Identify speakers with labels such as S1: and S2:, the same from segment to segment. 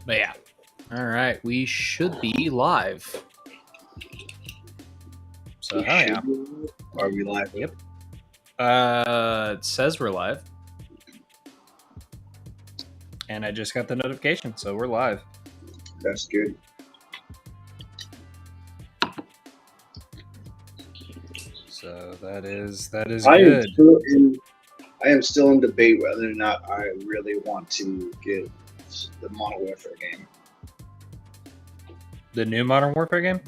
S1: But yeah. All right, we should be live. So yeah.
S2: Are we live?
S1: Yep. It says we're live. And I just got the notification, so we're live.
S2: That's good.
S1: So that is
S2: I
S1: good.
S2: I am still in debate whether or not I really want to get the Modern Warfare game.
S1: The new Modern Warfare game?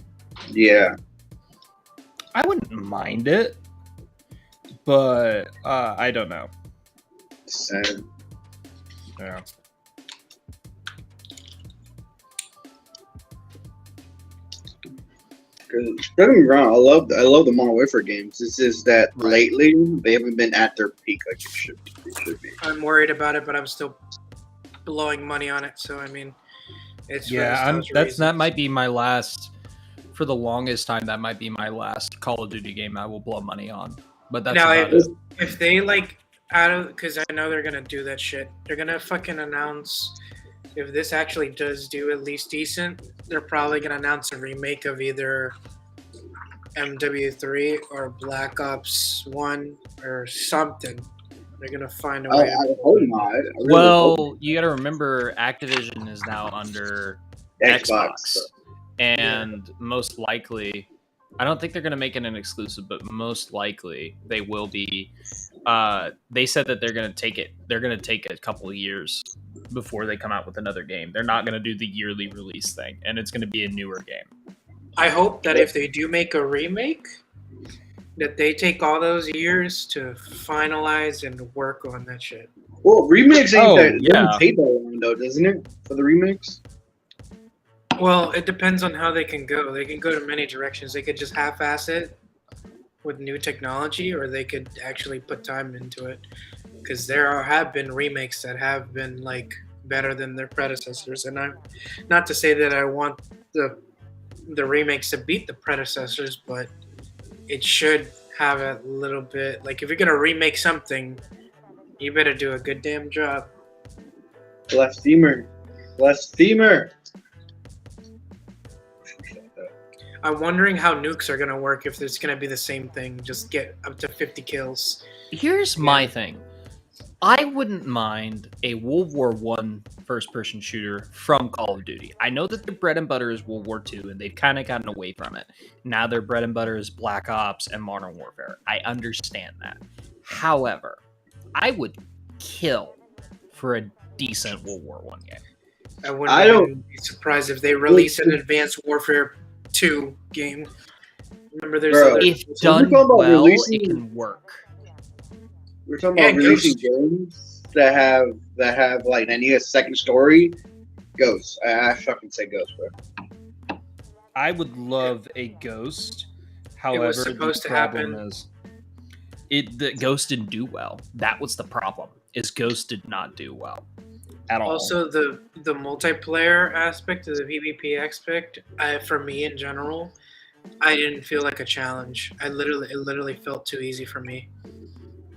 S2: Yeah.
S1: I wouldn't mind it, but I don't know.
S2: Sad.
S1: Yeah.
S2: Don't get me wrong, I love the Modern Warfare games. It's just that lately they haven't been at their peak like it should be.
S3: I'm worried about it, but I'm still blowing money on it. So I mean, it's
S1: that might be my last. For the longest time, that might be my last Call of Duty game I will blow money on. But that's
S3: now
S1: about it.
S3: If they because I know they're gonna do that shit. They're gonna fucking announce if this actually does do at least decent. They're probably gonna announce a remake of either MW3 or Black Ops 1 or something. They're gonna find a way.
S2: I hope not.
S1: You got to remember, Activision is now under
S2: Xbox.
S1: And most likely, I don't think they're going to make it an exclusive, but most likely they will be. They said that they're going to take it. They're going to take a couple of years before they come out with another game. They're not going to do the yearly release thing, and it's going to be a newer game.
S3: I hope that if they do make a remake, that they take all those years to finalize and work on that shit.
S2: Well, remakes doesn't take that
S3: long
S2: long though, doesn't it? For the remakes.
S3: Well, it depends on how they can go. They can go to many directions. They could just half-ass it with new technology, or they could actually put time into it. Because there have been remakes that have been like better than their predecessors, and I'm not to say that I want the remakes to beat the predecessors, but it should have a little bit. Like if you're gonna remake something, you better do a good damn job.
S2: Blasphemer.
S3: I'm wondering how nukes are going to work if it's going to be the same thing. Just get up to 50 kills.
S1: Here's my thing. I wouldn't mind a World War I first-person shooter from Call of Duty. I know that their bread and butter is World War II, and they've kind of gotten away from it. Now their bread and butter is Black Ops and Modern Warfare. I understand that. However, I would kill for a decent World War I game.
S3: I wouldn't be surprised if they release an Advanced Warfare 2 game. Remember,
S1: if done well, it can work.
S2: We're talking about releasing games that have like that need a second story. Ghost. I fucking say Ghost, bro.
S1: I would love a Ghost. However,
S3: it was supposed to happen.
S1: The Ghost didn't do well. That was the problem. Is Ghost did not do well at all.
S3: Also, the multiplayer aspect, the PvP aspect, for me in general, I didn't feel like a challenge. It literally felt too easy for me.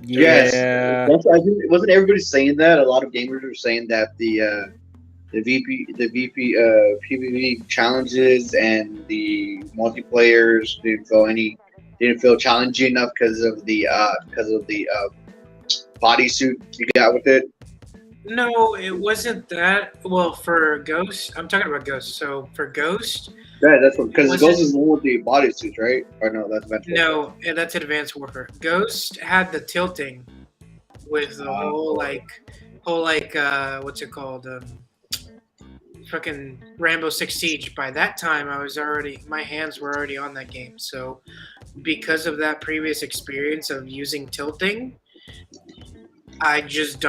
S2: Yes, I think, wasn't everybody saying that? A lot of gamers were saying that the PvP challenges and the multiplayers didn't feel challenging enough because of the bodysuit you got with it.
S3: No, it wasn't that. Well, for Ghost, I'm talking about Ghost. So for Ghost,
S2: that's what, because Ghost is the one with the bodysuit, right? Or no, that's Advanced Warfare.
S3: No, that's Advanced Warfare. Ghost had the tilting with the whole what's it called? Fucking Rainbow Six Siege. By that time, my hands were already on that game. So because of that previous experience of using tilting, I just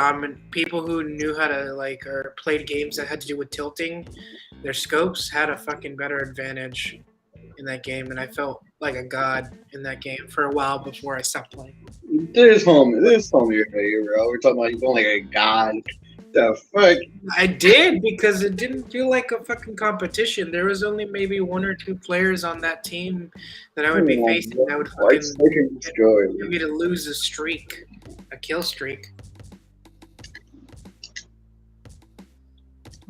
S3: people who knew how to or played games that had to do with tilting, their scopes had a fucking better advantage in that game, and I felt like a god in that game for a while before I stopped playing.
S2: This homie right here, bro. We're talking about you feeling like a god. the fuck?
S3: I did because it didn't feel like a fucking competition. There was only maybe 1 or 2 players on that team that I would be facing that would fucking get me to lose a streak, a kill streak.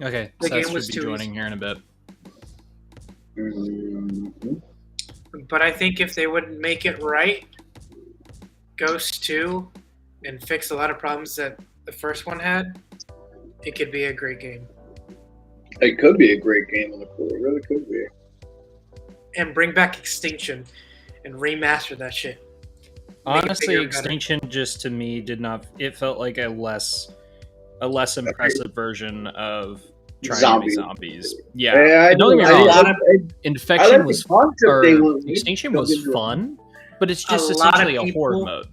S1: Okay,
S3: The
S1: Seth
S3: game was
S1: should be
S3: too
S1: joining
S3: easy.
S1: here in a bit.
S3: But I think if they would make it right, Ghost 2, and fix a lot of problems that the first one had, it could be a great game.
S2: It could be a great game on the floor. It really could be.
S3: And bring back Extinction and remaster that shit.
S1: Honestly, Extinction just to me did not. It felt like a less impressive version of trying to be zombies. Yeah, don't get me wrong. Infection was Extinction was fun, but it's just essentially a horde mode.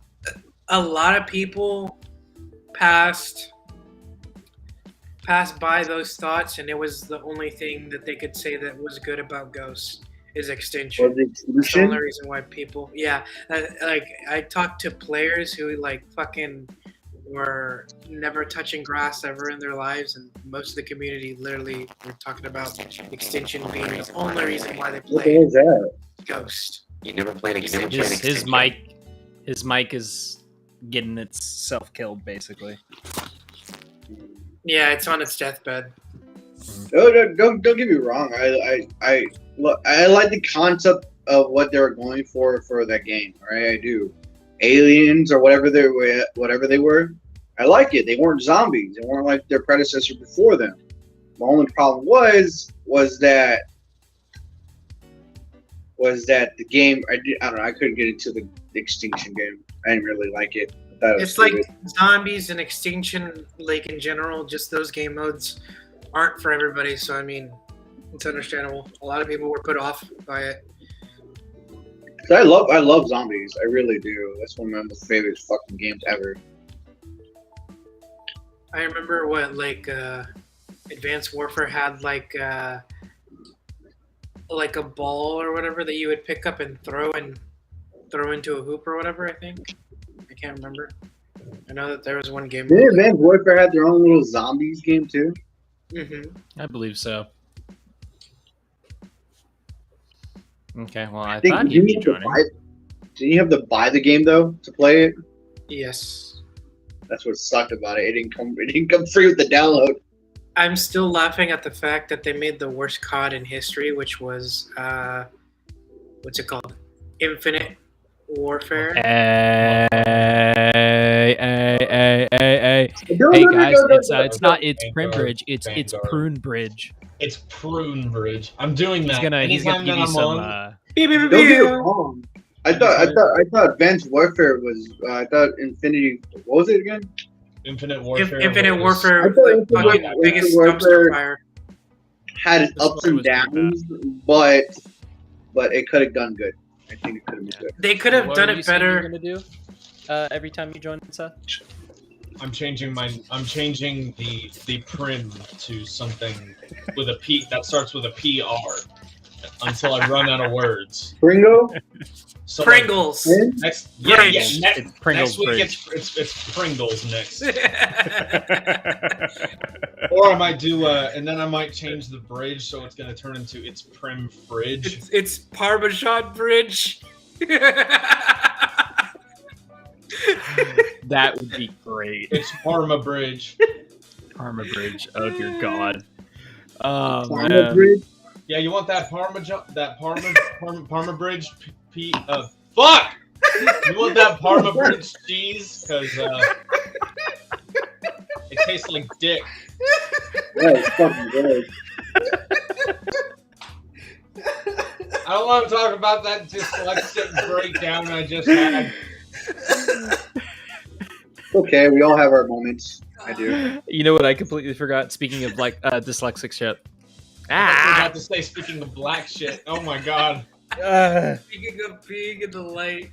S3: A lot of people passed by those thoughts, and it was the only thing that they could say that was good about Ghost is Extinction. That's the only reason why people, like I talked to players who like fucking were never touching grass ever in their lives, and most of the community literally were talking about Extinction being the only reason why they played.
S2: What the hell is that?
S3: Ghost.
S4: You never played Extinction.
S1: His mic is getting itself killed, basically.
S3: Yeah, it's on its deathbed.
S2: Don't get me wrong. I like the concept of what they were going for that game. Right, I do. Aliens or whatever they were. I like it. They weren't zombies. They weren't like their predecessor before them. The only problem was that the game. I don't know. I couldn't get into the Extinction game. I didn't really like it.
S3: It's like zombies and Extinction, like in general, just those game modes aren't for everybody. So I mean, it's understandable. A lot of people were put off by it.
S2: I love zombies. I really do. That's one of my most favorite fucking games ever.
S3: I remember what Advanced Warfare had like a ball or whatever that you would pick up and throw into a hoop or whatever. I think. I can't remember. I know that there was one game.
S2: Did Advanced Warfare had their own little zombies game too?
S3: Mm-hmm.
S1: I believe so. Okay, well, I thought you'd be joining.
S2: Didn't you have to buy the game though to play it?
S3: Yes.
S2: That's what sucked about it. It didn't come free with the download.
S3: I'm still laughing at the fact that they made the worst COD in history, which was what's it called? Infinite Warfare.
S1: Hey guys, it's not Prune Bridge, it's Prune Bridge.
S5: It's Prune Bridge. I'm doing that.
S1: He's gonna give you some.
S2: Don't get me wrong. I thought Advanced Warfare was. I thought Infinity. What was it again?
S5: Infinite Warfare.
S3: Infinite Warfare.
S2: The
S3: biggest dumpster fire.
S2: Had its ups and downs, but it could have done good. I think it could have been good.
S3: They could have done it better.
S1: What are you gonna do every time you join, Seth?
S5: I'm changing the prim to something with a P that starts with a PR until I run out of words.
S2: Pringle?
S5: So
S3: Pringles.
S5: Next week it's Pringles next. Or I might do and then I might change the bridge so it's gonna turn into it's Prim Fridge.
S3: It's Parmesan Bridge.
S1: That would be great.
S5: It's Parma Bridge.
S1: Parma Bridge. Oh dear God. Oh
S2: Parma
S1: man.
S2: Bridge?
S5: Yeah, you want that Parma Bridge? Fuck! You want that Parma Bridge cheese? Because it tastes like dick.
S2: Yeah, it's fucking good.
S5: I don't want to talk about that dyslexic breakdown I just had.
S2: Okay, we all have our moments. I do.
S1: You know what I completely forgot? Speaking of dyslexic shit.
S5: I forgot to say speaking of black shit. Oh my God.
S3: Speaking of being in the light.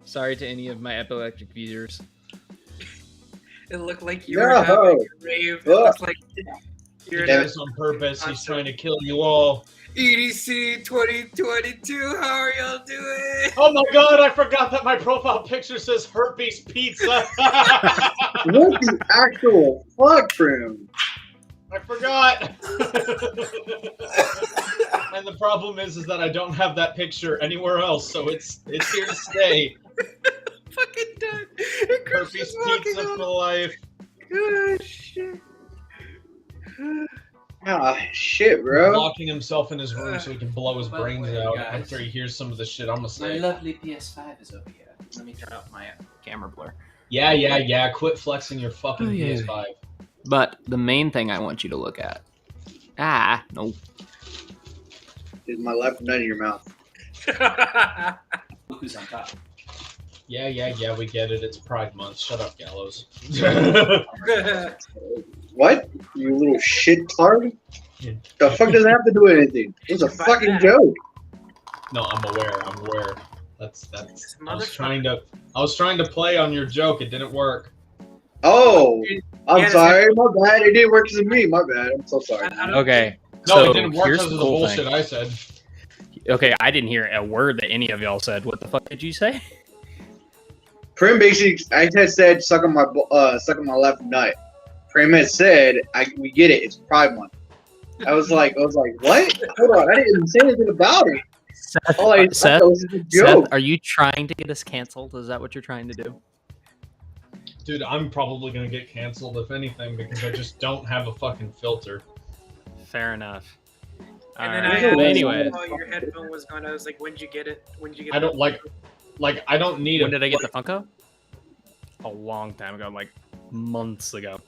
S1: Sorry to any of my epileptic viewers.
S3: It looked like you were having a rave. It looks like you're
S5: That is on purpose. He's trying to kill you all.
S3: EDC 2022. How are y'all doing?
S5: Oh my god, I forgot that my profile picture says herpes pizza.
S2: What the actual fuck, Prim?
S5: I forgot. And the problem is that I don't have that picture anywhere else, so it's here to stay.
S3: Fucking done.
S5: Herpes pizza for life.
S3: Oh, shit.
S2: Ah, shit, bro.
S5: Locking himself in his room so he can blow his
S1: By the
S5: brains
S1: way,
S5: out
S1: guys,
S5: after he hears some of the shit I'm gonna
S1: My
S5: say.
S1: lovely PS5 is over here. Let me turn off my camera blur.
S5: Yeah. Quit flexing your fucking
S1: Oh, yeah.
S5: PS5.
S1: But the main thing I want you to look at. No.
S2: Is my left nut in your mouth?
S1: Look who's on top.
S5: Yeah, we get it. It's Pride Month. Shut up, Gallows.
S2: What? You little shit tard?
S5: Yeah.
S2: The fuck does it have to do with anything? It was a fucking joke.
S5: No, I'm aware. That's.
S3: This
S5: I was trying to play on your joke. It didn't work.
S2: Oh, I'm
S3: Yeah,
S2: sorry. My bad. It didn't work to me. My bad. I'm so sorry.
S1: Okay.
S5: No,
S1: so
S5: it didn't work
S1: here's
S5: because
S1: the
S5: of the
S1: cool
S5: bullshit
S1: thing.
S5: I said.
S1: Okay, I didn't hear a word that any of y'all said. What the fuck did you say?
S2: Prim basically, I had said suck on my left nut. Prim had said, we get it. It's Pride Month. I was like, what? Hold on, I didn't say anything about it.
S1: Seth,
S2: All I
S1: Seth,
S2: thought was a joke.
S1: Seth, are you trying to get us canceled? Is that what you're trying to do?
S5: Dude, I'm probably gonna get canceled if anything because I just don't have a fucking filter.
S1: Fair enough.
S3: And then
S1: Alright,
S3: I
S1: but
S3: asked
S1: anyway,
S3: while your headphone was gone, I was like, when'd you get it?
S5: I don't like I don't need
S1: when
S5: it.
S1: did I get the Funko? A long time ago, like months ago.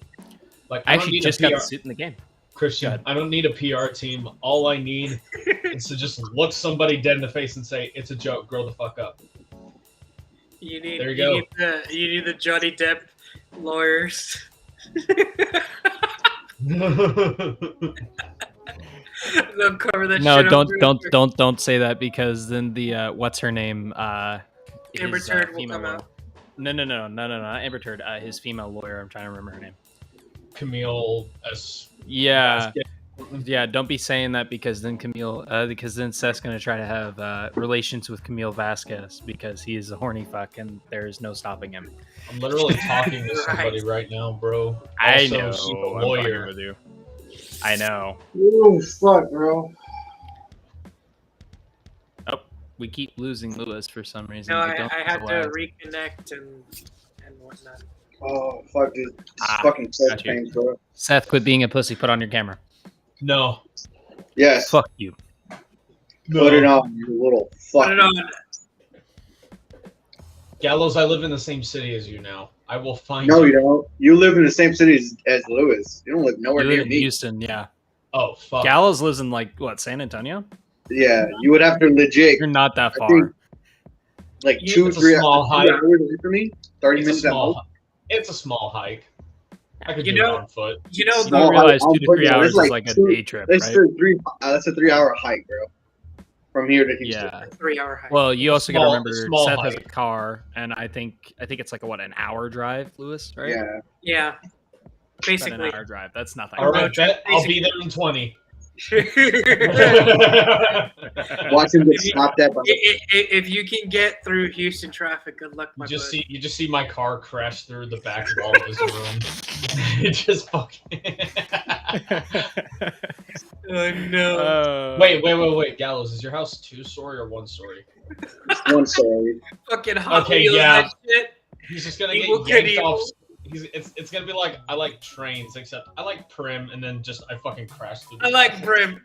S5: Like
S1: I
S5: I don't
S1: actually
S5: need
S1: just
S5: a
S1: got
S5: PR
S1: the suit in the game.
S5: Christian.
S1: God.
S5: I don't need a PR team. All I need is to just look somebody dead in the face and say, "It's a joke. Grow the fuck up."
S3: You need,
S5: There you go.
S3: you need the Johnny Depp lawyers. They'll cover that
S1: No,
S3: shit up real quick.
S1: don't say that because then the what's her name?
S3: Amber
S1: his,
S3: Turd will
S1: female
S3: come out.
S1: No, not Amber Turd. His female lawyer. I'm trying to remember her name.
S5: Camille S.
S1: Yeah, yeah. Don't be saying that because then because then Seth's gonna try to have relations with Camille Vasquez because he is a horny fuck and there's no stopping him.
S5: I'm literally talking to somebody right now, bro.
S1: I
S5: Also,
S1: know.
S5: she's a
S1: I'm
S5: lawyer.
S1: fucking with you. I know.
S2: Oh fuck, bro.
S1: Oh, we keep losing Lewis for some reason.
S3: No, I
S1: don't
S3: had
S1: know
S3: to
S1: why.
S3: reconnect and whatnot.
S2: Oh fuck, dude. This
S1: Ah,
S2: fucking chest
S1: got you.
S2: pain, bro.
S1: Seth, quit being a pussy. Put on your camera.
S5: No.
S2: Yes.
S1: Fuck you.
S2: Put it on, you little fuck.
S3: Put it on.
S5: Gallows, I live in the same city as you now. I will find
S2: No,
S5: you.
S2: you don't. You live in the same city as Lewis. You don't live nowhere
S1: You live
S2: near
S1: in
S2: me.
S1: Houston, yeah.
S5: Oh, fuck.
S1: Gallows lives in like what, San Antonio?
S2: Yeah, you would have to legit
S1: You're not that
S2: I
S1: far.
S2: think- like
S3: Yeah,
S2: 2,
S5: it's a
S2: 3
S5: small hike.
S2: hours away from me. 30
S5: It's a
S2: minutes at most.
S5: small, it's a small hike. I could
S3: You
S5: do it
S3: know-
S5: on foot.
S3: You know,
S1: You
S2: No,
S1: don't realize
S2: I'll
S1: 2 to
S2: put
S1: 3
S2: it-
S1: hours
S2: it's like
S1: is like a
S2: two-
S1: day trip,
S2: That's
S1: right?
S2: that's a 3-hour hike, bro. From here to Houston.
S1: Yeah.
S3: 3-hour hike.
S1: Well, you also got to
S5: Small-
S1: remember
S5: small
S1: Seth has a
S5: hike.
S1: car, and I think it's like an hour drive, Lewis, right?
S2: Yeah.
S3: Yeah.
S1: About an
S3: Basically.
S1: hour drive. That's nothing.
S5: All right, bet I'll
S3: Basically-
S5: be there in 20.
S2: Watch him get stopped at by
S3: If you can get through Houston traffic, good luck, my
S5: You just
S3: bud.
S5: see my car crash through the back of all of his room. It just fucking.
S3: Oh no!
S5: Wait, Gallows, is your house 2-story or 1-story?
S2: one story.
S3: Fucking Hot
S5: Okay,
S3: Wheels
S5: yeah.
S3: that shit.
S5: He's just gonna
S3: Evil
S5: get
S3: Kid
S5: yanked off.
S3: Evil.
S5: It's gonna be like I like trains, except I like Prim, and then just I fucking crash through.
S3: I like Brim.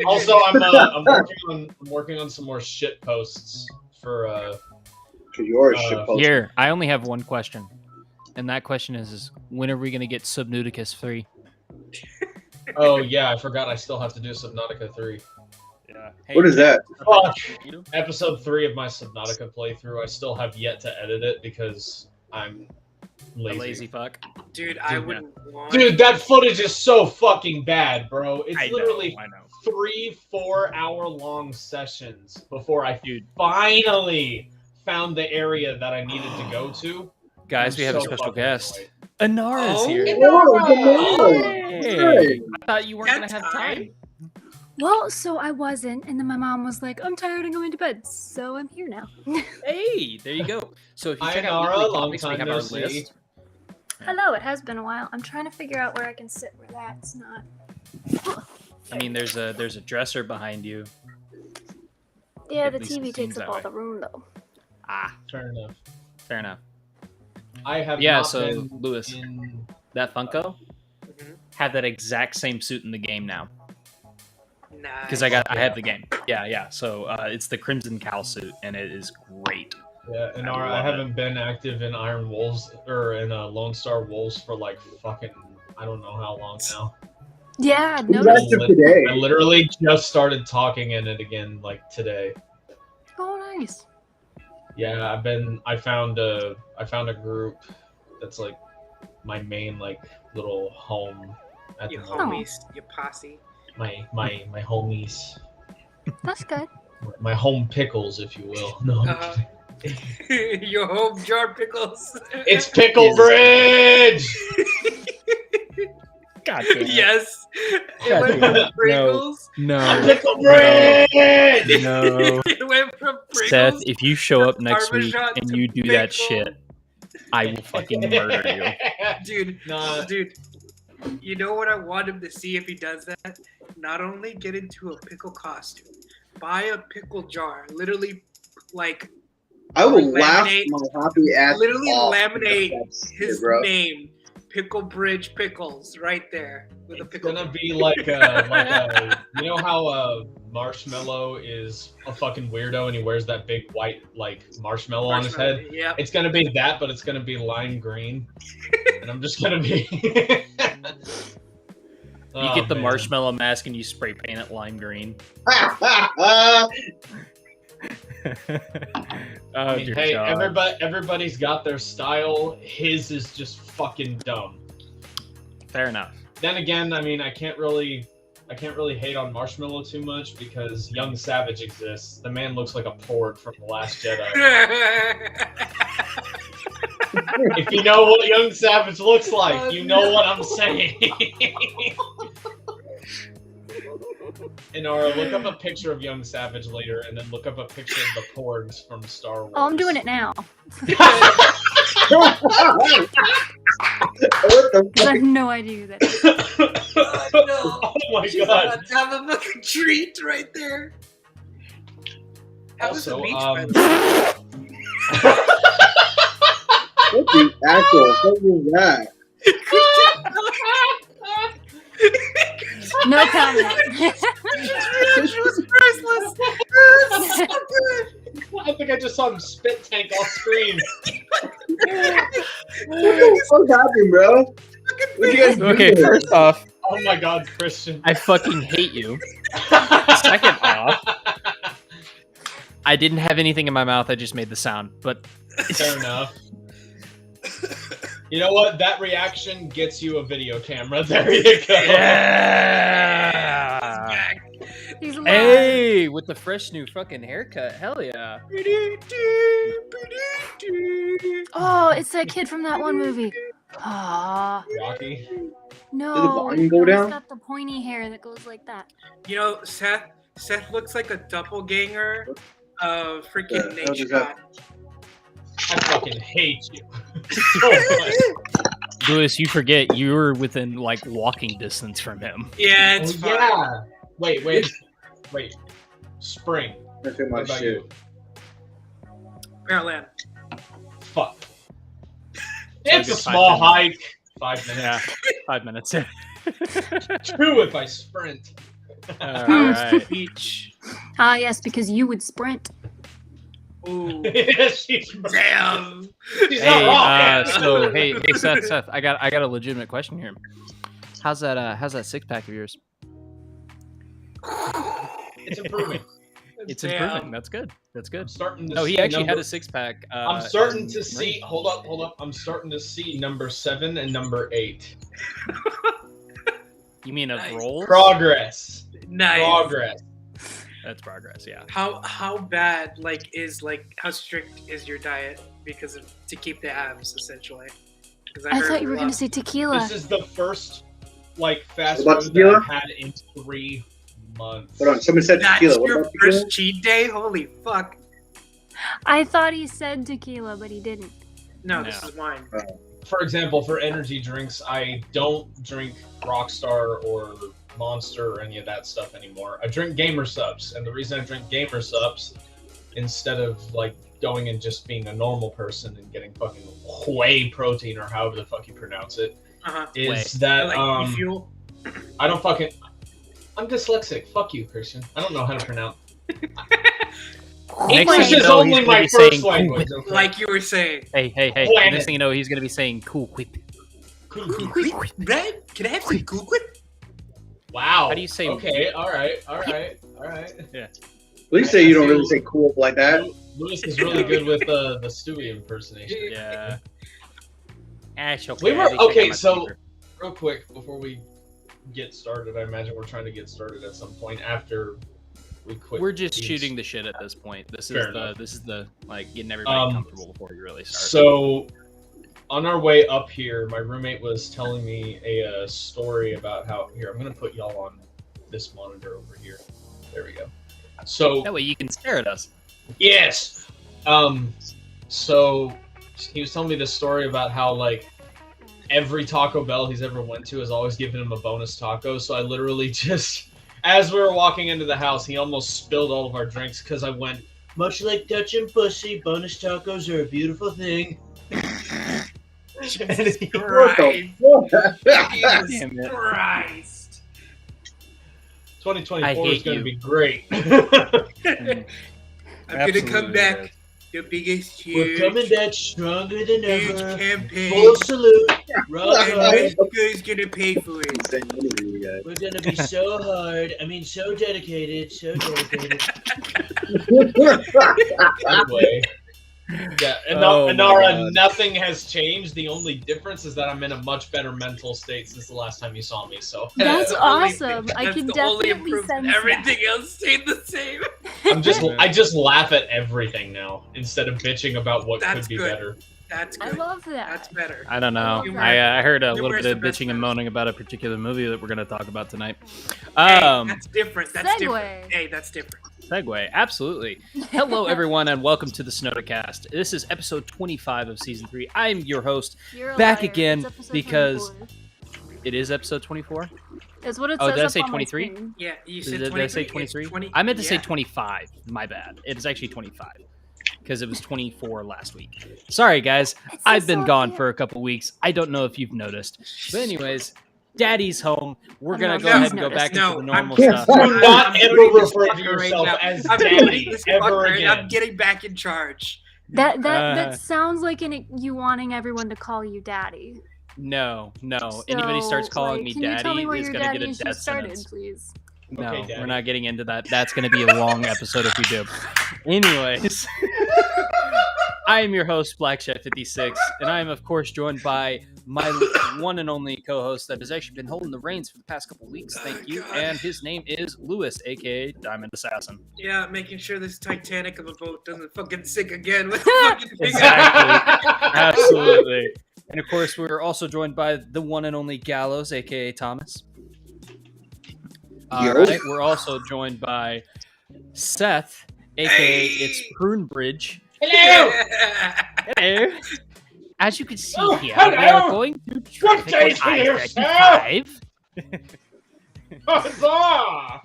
S5: Also, I'm working on some more shit posts for
S2: To yours,
S5: Uh,
S2: shit post.
S1: Here, I only have one question, and that question is when are we gonna get Subnauticus 3?
S5: Oh yeah, I forgot I still have to do Subnautica 3.
S1: Yeah.
S2: What is that?
S5: Fuck. Episode 3 of my Subnautica playthrough. I still have yet to edit it because I'm
S1: A
S5: lazy.
S1: lazy fuck.
S3: Dude, I
S1: Dude,
S3: wouldn't want.
S5: Dude, that footage is so fucking bad, bro. It's
S1: I
S5: literally
S1: know.
S5: 3-4 hour long sessions before I
S1: Dude.
S5: finally found the area that I needed to go to.
S1: Guys,
S5: I'm
S1: we have a
S5: so
S1: special
S5: fucking
S1: guest.
S5: annoyed.
S1: Anara's
S3: Oh,
S1: here.
S2: Oh, good
S1: Hey,
S2: morning.
S1: I thought you weren't gonna
S3: That's
S1: have time.
S4: Well, so I wasn't, and then my mom was like, "I'm tired and going to bed," so I'm here now.
S1: Hey, there you go. So if you
S5: Hi,
S1: check out
S5: Nara,
S1: weekly
S5: long
S1: topics, we
S5: time
S1: have
S5: no
S1: our
S5: see.
S1: list.
S4: Hello, it has been a while. I'm trying to figure out where I can sit where that's not.
S1: I mean, there's a dresser behind you.
S4: Yeah,
S1: At
S4: the
S1: least
S4: TV
S1: it
S4: takes
S1: seems
S4: up
S1: that
S4: all
S1: way.
S4: the room though.
S1: Ah,
S5: Fair enough.
S1: fair enough.
S5: I have
S1: Yeah,
S5: not
S1: so
S5: been
S1: Lewis,
S5: in...
S1: that Funko
S3: Mhm.
S1: have that exact same suit in the game now
S3: Nice.
S1: because I have the game. Yeah. So it's the Crimson Cowl suit, and it is great.
S5: Yeah, and
S1: I
S5: I
S1: love
S5: haven't been active in Iron Wolves or in Lone Star Wolves for like fucking I don't know how long now.
S4: Yeah, I
S2: Who's
S4: noticed.
S2: active today?
S5: I literally just started talking in it again like today.
S4: Oh, nice.
S5: Yeah, I found a group that's like my main like little home at the
S3: Your
S5: moment.
S3: homies, your posse.
S5: My homies,
S4: That's good.
S5: my home pickles, if you will. No, I'm
S3: Uh-huh.
S5: kidding.
S3: Your home jar pickles.
S5: It's Pickle Bridge.
S1: God damn it.
S3: Yes. It
S1: God
S3: went
S1: damn
S3: from
S1: it.
S3: Pringles.
S1: No.
S5: Pickle Bridge.
S1: No.
S3: It went from Pringles.
S1: Seth, if you show up next week
S3: Parmesan
S1: and
S3: to
S1: you do that
S3: pickle.
S1: shit, I will fucking murder you.
S3: Dude,
S5: Nah.
S3: dude, you know what I want him to see if he does that? Not only get into a pickle costume, buy a pickle jar, literally, like,
S2: I will laugh
S3: Laminate-
S2: my happy ass
S3: literally
S2: off.
S3: laminate
S2: That's
S3: his
S2: shit, bro.
S3: name, Pickle Bridge Pickles, right there with a
S5: It's
S3: pickle.
S5: gonna be like you know how Marshmallow is a fucking weirdo and he wears that big white like marshmallow on his head.
S3: Yeah.
S5: It's gonna be that, but it's gonna be lime green, and I'm just gonna be.
S1: You get the marshmallow mask and you spray paint it lime green. Oh,
S5: I mean,
S1: dear
S5: hey,
S1: God.
S5: everybody's got their style. His is just fucking dumb.
S1: Fair enough.
S5: Then again, I mean, I can't really hate on Marshmallow too much because Young Savage exists. The man looks like a Porg from The Last Jedi. If you know what Young Savage looks like, you know what I'm saying. And or look up a picture of Young Savage later, and then look up a picture of the Porgs from Star Wars.
S4: Oh, I'm doing it now.
S2: What the
S4: 'Cause I
S2: fuck?
S4: have no idea who that is.
S3: Oh, no.
S5: Oh my
S3: She's
S5: god!
S3: about to have a fucking treat right there. How was the
S5: Also,
S3: beach, by the way?
S2: What the actual fuck was that?
S4: No comment.
S3: His reaction was priceless. It was so good.
S5: I think I just saw him spit tank off screen.
S2: What the fuck happened, bro? What you guys do?
S1: Okay, first off,
S5: Oh my god, Christian.
S1: I fucking hate you. Second off, I didn't have anything in my mouth. I just made the sound. But
S5: Fair enough. You know what? That reaction gets you a video camera. There you go.
S1: yeah.
S4: He's alive.
S1: Hey, with the fresh new fucking haircut. Hell yeah.
S4: Oh, it's that kid from that one movie. Ah,
S5: Rocky.
S4: no.
S2: Did the volume go
S4: no,
S2: down?
S4: He's got the pointy hair that goes like that.
S3: You know, Seth looks like a doppelganger of freaking
S2: Yeah, how
S3: Nate
S2: does that-
S3: Scott.
S5: I fucking hate you so much.
S1: Lewis, you forget you were within like walking distance from him.
S3: Yeah, it's
S5: Oh,
S3: fine.
S5: yeah. Wait. Spring.
S2: That's too
S5: What
S2: much
S5: about
S2: shit.
S5: you?
S3: Pearland.
S5: Fuck.
S1: So
S5: It's a
S1: good, 5
S5: small
S1: minutes.
S5: hike. 5 minutes.
S1: Yeah, 5 minutes.
S5: 2 if I sprint.
S1: All right.
S3: Beach.
S4: Ah, yes, because you would sprint.
S3: Ooh.
S5: Yeah, she's
S3: Damn.
S5: She's
S1: Hey,
S5: not wrong.
S1: so hey, Seth, I got a legitimate question here. How's that six pack of yours?
S5: It's improving.
S1: It's
S3: Damn.
S1: improving. That's good. That's
S5: I'm
S1: good.
S5: starting to
S1: No, he
S5: see
S1: actually had
S5: number-
S1: a six pack.
S5: I'm starting to
S1: in
S5: see.
S1: ring.
S5: Hold up. I'm starting to see number 7 and number 8.
S1: You mean of
S3: Nice.
S1: rolls?
S5: Progress.
S3: Nice.
S5: Progress.
S1: That's progress. Yeah.
S3: How bad how strict is your diet to keep the abs essentially? Because
S4: I thought you were going to say tequila.
S5: This is the first fast
S2: What about
S5: food that
S2: tequila?
S5: I've had in 3 months.
S2: Hold on, someone said
S3: That's
S2: tequila. What
S3: your
S2: about tequila?
S3: first cheat day? Holy fuck.
S4: I thought he said tequila, but he didn't.
S3: No,
S1: No.
S3: this is mine.
S5: For example, for energy drinks, I don't drink Rockstar or Monster or any of that stuff anymore. I drink Gamer Subs, and the reason I drink Gamer Subs instead of like going and just being a normal person and getting fucking whey protein or however the fuck you pronounce it, is
S1: Whey.
S5: that
S3: Like fuel.
S5: I don't fucking. I'm dyslexic. Fuck you, Christian. I don't know how to pronounce.
S1: Next
S5: English
S1: thing you
S5: is
S1: know,
S5: only
S1: he's gonna
S5: my
S1: be
S5: first
S1: saying
S5: language.
S1: cool.
S5: Okay?
S3: Like you were saying.
S1: Hey.
S5: Planet.
S1: Next thing you know, he's gonna be saying cool whip.
S3: Brad, can I have some cool whip?
S5: Wow.
S1: How do you say-
S5: Okay. All right.
S2: At least say you don't really say cool like that.
S5: Lewis is really good with the Stewie impersonation.
S1: Yeah. Ash,
S5: We were-
S1: at least I got
S5: okay,
S1: my
S5: so-
S1: speaker.
S5: Real quick before we get started, I imagine we're trying to get started at some point after we quit.
S1: We're just
S5: these.
S1: shooting the shit at this point. This
S5: Fair
S1: is the like getting everybody comfortable before you really start.
S5: So, on our way up here, my roommate was telling me a story about how. Here, I'm gonna put y'all on this monitor over here. There we go. So
S1: That way you can stare at us.
S5: yes. So he was telling me this story about how like every Taco Bell he's ever went to has always given him a bonus taco. So I literally just, as we were walking into the house, he almost spilled all of our drinks because I went, much like Dutch and pussy, bonus tacos are a beautiful thing.
S3: Jesus
S2: What
S3: Christ.
S2: the fuck?
S3: Jesus
S1: Damn it.
S3: Christ.
S5: 2024
S1: I
S5: is
S1: hate
S5: going to
S1: you.
S5: be great.
S3: I'm gonna
S1: Absolutely
S3: come back. The biggest
S5: We're
S3: huge,
S5: coming back stronger than
S3: huge
S5: ever.
S3: campaign.
S5: Full salute. Right,
S3: And
S5: right.
S3: Mexico's gonna pay for it.
S5: We're gonna be so hard. I mean, so dedicated. So dedicated. Anyway. Yeah, and
S1: Oh my
S5: Nara,
S1: God.
S5: nothing has changed. The only difference is that I'm in a much better mental state since the last time you saw me. So
S4: That's
S3: the only
S4: awesome.
S3: thing-
S4: I
S3: that's
S4: can
S3: the only
S4: definitely
S3: improvement.
S4: sense
S3: Everything else stayed the same.
S5: I just laugh at everything now instead of bitching about what
S3: That's
S5: could be
S3: good.
S5: better.
S3: That's
S4: that. I
S3: good.
S4: love that.
S3: That's better.
S1: I don't know.
S3: Humor-
S1: I heard a little
S3: humor is
S1: bit of
S3: the best
S1: bitching and
S3: medicine.
S1: moaning about a particular movie that we're going to talk about tonight.
S3: Hey, that's different. That's
S4: Segue.
S3: different. Hey, that's different.
S1: Segue, absolutely. Hello, everyone, and welcome to the Snodacast. This is episode 25 of season 3. I'm your host.
S4: You're a
S1: Back
S4: liar.
S1: again
S4: It's episode
S1: because-
S4: 24.
S1: It is episode 24.
S4: That's what it
S1: Oh,
S4: says
S1: did I
S4: up
S1: say
S4: on my
S1: 23?
S4: screen.
S3: Yeah, you
S1: Did
S3: said
S1: I
S3: 23.
S1: say
S3: It's
S1: 23?
S3: 20.
S1: I meant to say
S3: Yeah.
S1: 25. My bad. It is actually 25 because it was 24 last week. Sorry, guys.
S4: It
S1: I've
S4: says
S1: been
S4: so up
S1: gone
S4: there.
S1: for a couple weeks. I don't know if you've noticed. But anyways, Daddy's home. We're
S4: I
S1: going
S4: don't
S1: to
S4: know
S1: go
S4: if
S1: ahead
S4: he's
S1: and go back
S3: noticed.
S1: into the
S3: No,
S1: normal
S3: I'm-
S1: stuff.
S5: Do not
S3: I'm
S5: ever
S3: doing this
S5: refer to
S3: fucker
S5: yourself
S3: now.
S5: as
S3: I'm
S5: daddy
S3: doing this
S5: ever
S3: fucker, and
S5: again.
S3: I'm getting back in charge.
S4: That
S1: Uh,
S4: sounds like you wanting everyone to call you daddy.
S1: No. Anybody starts
S4: So,
S1: calling
S4: like,
S1: me
S4: can you tell me
S1: daddy
S4: where
S1: is
S4: your
S1: going to get
S4: daddy
S1: a
S4: issues
S1: death
S4: started,
S1: sentence.
S4: please?
S1: No,
S5: Okay,
S1: we're
S5: Daddy.
S1: not getting into that. That's going to be a long episode if we do. Anyways, I am your host, Black Chef 56, and I am, of course, joined by my one and only co-host that has actually been holding the reins for the past couple weeks. Thank you.
S3: God.
S1: And his name is Lewis, aka Diamond Assassin.
S3: Yeah, making sure this Titanic of a boat doesn't fucking sink again with the fucking thing.
S1: Exactly. Absolutely. And of course, we're also joined by the one and only Gallows, aka Thomas. All
S2: Yo.
S1: right. We're also joined by Seth, aka it's Prune Bridge.
S5: Hello.
S1: Hello. As you can see
S5: Oh,
S1: here,
S5: hello.
S1: we are going through traffic on
S5: taste in here,
S1: I-35.
S5: Huzzah!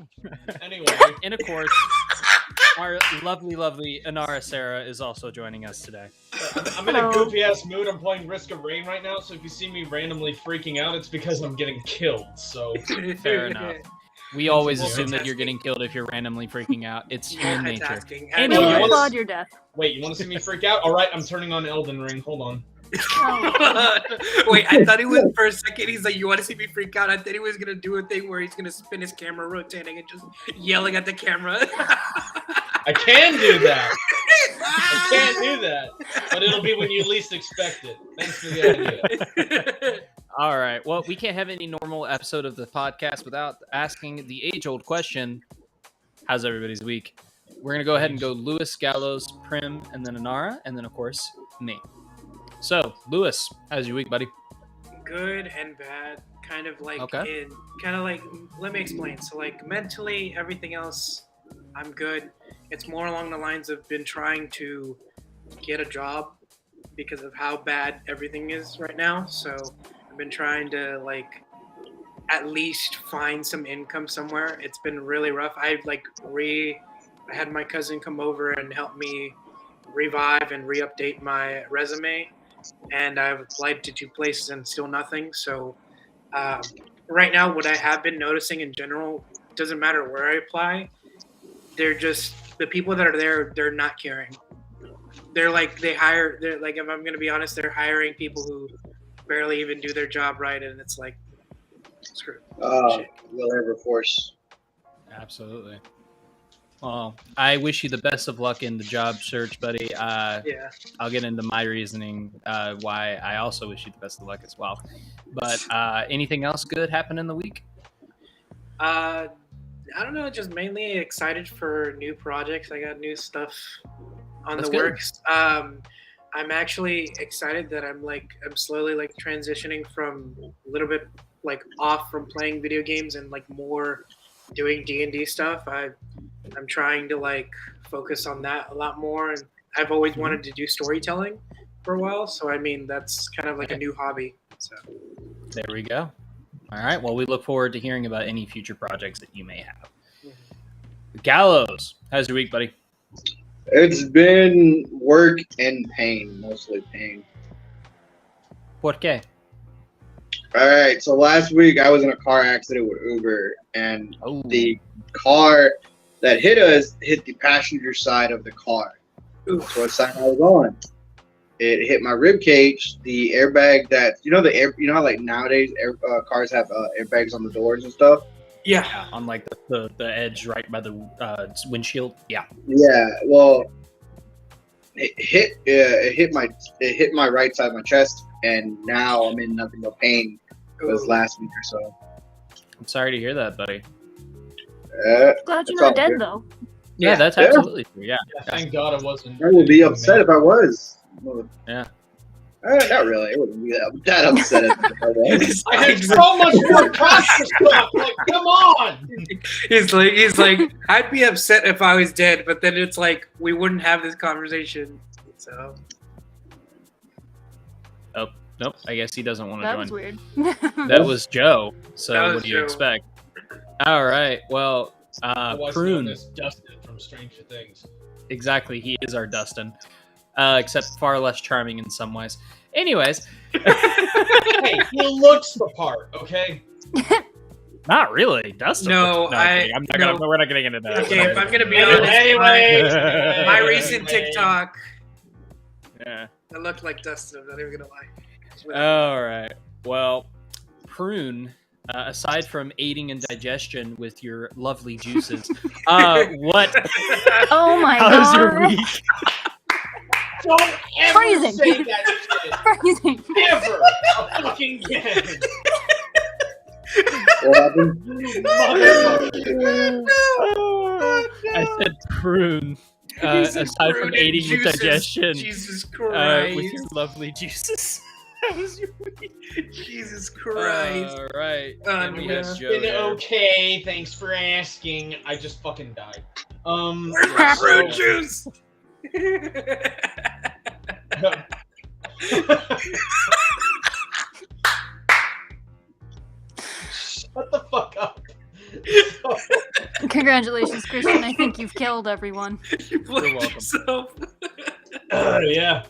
S5: Anyway,
S1: And of course, our lovely Inara Sarah is also joining us today.
S5: I'm in a
S4: Hello.
S5: goofy ass mood. I'm playing Risk of Rain right now, so if you see me randomly freaking out, it's because I'm getting killed. So
S1: Fair enough. We always
S5: Well,
S1: assume that
S3: multitasking.
S1: you're getting killed if you're randomly freaking out. It's human nature.
S3: Multitasking.
S4: We
S1: Anyways.
S5: you wanna-
S4: applaud your death.
S5: wait, you want to see me freak out? All right, I'm turning on Elden Ring. Hold on.
S4: Oh.
S3: Wait, I thought he was for a second. He's like, "You want to see me freak out?" I thought he was gonna do a thing where he's gonna spin his camera, rotating and just yelling at the camera.
S5: I can do that. I can do that, but it'll be when you least expect it. Thanks for the idea.
S1: All right. Well, we can't have any normal episode of the podcast without asking the age-old question, how's everybody's week? We're going to go ahead and go Lewis, Gallows, Prim, and then Inara, and then, of course, me. So, Lewis, how's your week, buddy?
S3: Good and bad. kind of like
S1: Okay.
S3: let me explain. So like mentally, everything else, I'm good. It's more along the lines of been trying to get a job because of how bad everything is right now. So I've been trying to like at least find some income somewhere. It's been really rough. I had my cousin come over and help me revive and re-update my resume, and I've applied to 2 places and still nothing. So right now, what I have been noticing in general, doesn't matter where I apply, they're just the people that are there. They're not caring. They're like if I'm gonna be honest, they're hiring people who barely even do their job right, and it's like screw. Shit.
S2: Will ever force.
S1: Absolutely. Well, I wish you the best of luck in the job search, buddy.
S3: Yeah.
S1: I'll get into my reasoning why I also wish you the best of luck as well. But anything else good happen in the week?
S3: I don't know. Just mainly excited for new projects. I got new stuff on
S1: That's
S3: the
S1: good.
S3: works. I'm actually excited that I'm slowly like transitioning from a little bit like off from playing video games and like more doing D&D stuff. I'm trying to like focus on that a lot more, and I've always wanted to do storytelling for a while. So I mean, that's kind of like a new hobby. So
S1: There we go. All right. Well, we look forward to hearing about any future projects that you may have. Gallows, how's your week, buddy?
S2: It's been work and pain, mostly pain.
S1: Por qué?
S2: All right, so last week I was in a car accident with Uber, and
S1: Oh.
S2: the car that hit us hit the passenger side of the car. That's what side I was on. It hit my rib cage. The airbag that you know how like nowadays cars have airbags on the doors and stuff.
S3: yeah,
S1: On like the edge right by the windshield. Yeah.
S2: Yeah, well, it hit my right side of my chest, and now I'm in nothing but pain. It was last week or so.
S1: I'm sorry to hear that, buddy.
S4: Glad you're
S2: It's
S4: not
S2: all
S4: dead
S2: good.
S4: though.
S1: Yeah, that's
S2: Yeah.
S1: absolutely true. Yeah.
S5: Thank God I wasn't.
S2: I would be upset if I was.
S1: Yeah.
S2: Not really. I wouldn't be that upset if I was.
S5: I had so much more conscious stuff. Like, come on.
S3: he's like, I'd be upset if I was dead, but then it's like we wouldn't have this conversation. So
S1: Nope. I guess he doesn't want to
S4: That
S1: join.
S4: was weird.
S1: That was Joe. So
S3: That was
S1: what do you
S3: Joe.
S1: expect? All right. Well,
S5: Otherwise known
S1: Prune.
S5: as Dustin from Stranger Things.
S1: Exactly. He is our Dustin. Except far less charming in some ways. Anyways,
S5: Hey, he looks the part, okay?
S1: not really. Dustin.
S3: No,
S1: I'm not gonna.
S3: no.
S1: We're not getting into that.
S3: okay, if I'm gonna be
S5: Anyway,
S3: honest, my
S1: Anyway.
S3: recent TikTok,
S1: Yeah.
S3: I looked like Dustin. I'm not even gonna lie.
S1: All right. Well, Prune, aside from aiding in digestion with your lovely juices, what?
S4: Oh my
S1: How's
S4: god.
S1: your week?
S5: don't ever
S4: Freezing.
S5: say that shit.
S4: Freezing.
S5: Ever. Fucking again.
S2: What happened?
S1: I said Prune. Aside from aiding with digestion,
S3: Jesus
S1: with
S3: Christ.
S1: your lovely juices. How was your week?
S3: Jesus Christ.
S1: All right.
S3: Oh,
S1: And we
S3: yeah.
S1: have Joe
S5: Been
S1: there.
S5: okay, thanks for asking. I just fucking died.
S3: Where's
S1: Yeah,
S3: my
S1: so-
S3: fruit juice?
S5: Shut the fuck up.
S4: Congratulations, Christian. I think you've killed everyone.
S3: You blamed
S1: welcome.
S3: yourself.
S5: Yeah.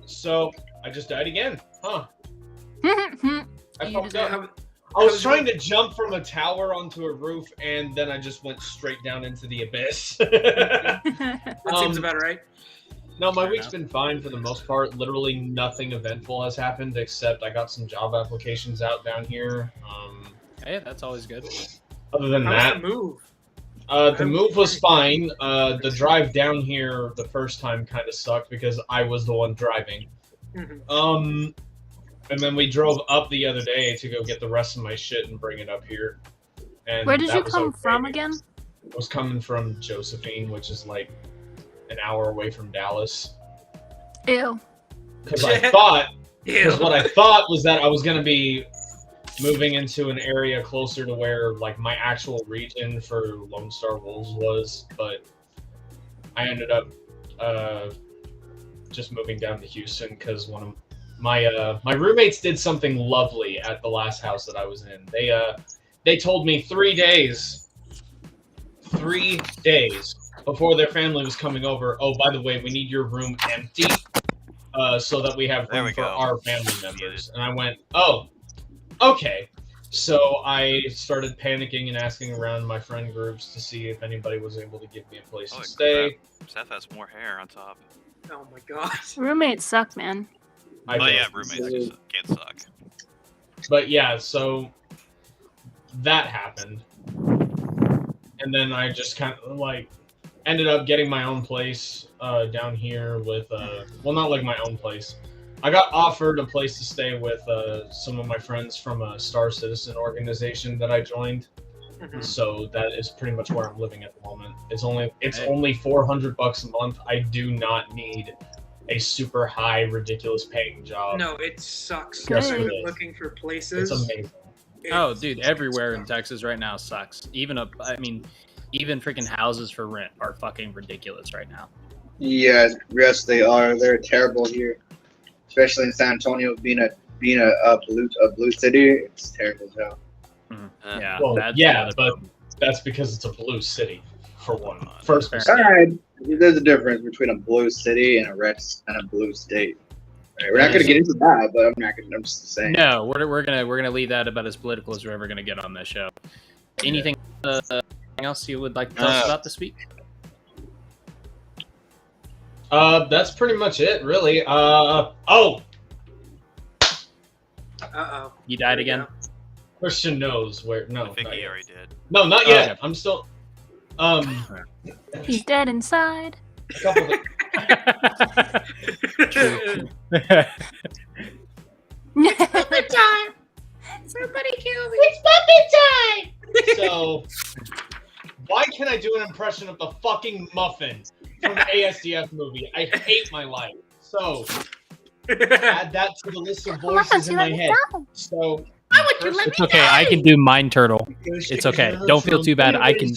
S5: So I just died again. Huh. I
S4: You
S5: fucked
S4: deserve
S5: up. I was trying to jump from a tower onto a roof, and then I just went straight down into the abyss.
S3: That seems about right.
S5: No, my week's been fine for the most part. Literally nothing eventful has happened, except I got some job applications out down here.
S1: Hey, that's always good.
S5: Other than
S3: How's
S5: that,
S3: the move?
S5: the move was fine. The drive down here the first time kind of sucked because I was the one driving.
S3: Mhm.
S5: And then we drove up the other day to go get the rest of my shit and bring it up here. And
S4: Where did
S5: that
S4: you
S5: was
S4: come
S5: okay.
S4: from again?
S5: I was coming from Josephine, which is like an hour away from Dallas.
S4: Ew.
S5: Because I thought Because what I thought was that I was going to be moving into an area closer to where like my actual region for Lone Star Wolves was, but I ended up just moving down to Houston because one of my roommates did something lovely at the last house that I was in. They told me 3 days before their family was coming over, oh, by the way, we need your room empty so that we have room for our family members. And I went, oh, okay. So I started panicking and asking around my friend groups to see if anybody was able to give me a place to stay.
S6: Crap. Seth has more hair on top.
S3: Oh my god.
S4: Roommates suck, man.
S6: Roommates can't suck.
S5: But yeah, so that happened. And then I just kind of like ended up getting my own place down here with, well, not like my own place. I got offered a place to stay with some of my friends from a Star Citizen organization that I joined. Mm-hmm. So that is pretty much where I'm living at the moment. It's only $400 a month. I do not need a super high, ridiculous paying job.
S3: No, it sucks.
S4: Good.
S3: Looking for places.
S5: It's amazing.
S1: Oh, dude, everywhere in Texas right now sucks. Even freaking houses for rent are fucking ridiculous right now.
S2: Yes, they are. They're terrible here, especially in San Antonio, being a blue city. It's terrible as hell.
S1: Mm-hmm. Yeah,
S5: well, but problem. That's because it's a blue city, for one. First,
S2: alright, there's a difference between a blue city and a blue state. Right, we're not going to get into that, but I'm just saying.
S1: No, we're gonna leave that about as political as we're ever gonna get on this show. Anything else you would like to tell us about this week?
S5: That's pretty much it, really.
S3: Uh-oh.
S1: You died again?
S5: Christian knows where. No,
S6: I think he already did.
S5: No, not yet.
S1: Okay.
S5: I'm still.
S4: He's dead inside.
S5: A couple of
S3: Puppet time! Somebody kill me!
S5: It's puppet time! So, why can't I do an impression of the fucking muffin from the ASDF movie? I hate my life. So, add that to the list of voices in my head. So,
S1: it's okay. I can do Mind Turtle. It's okay. Don't feel too bad. I can.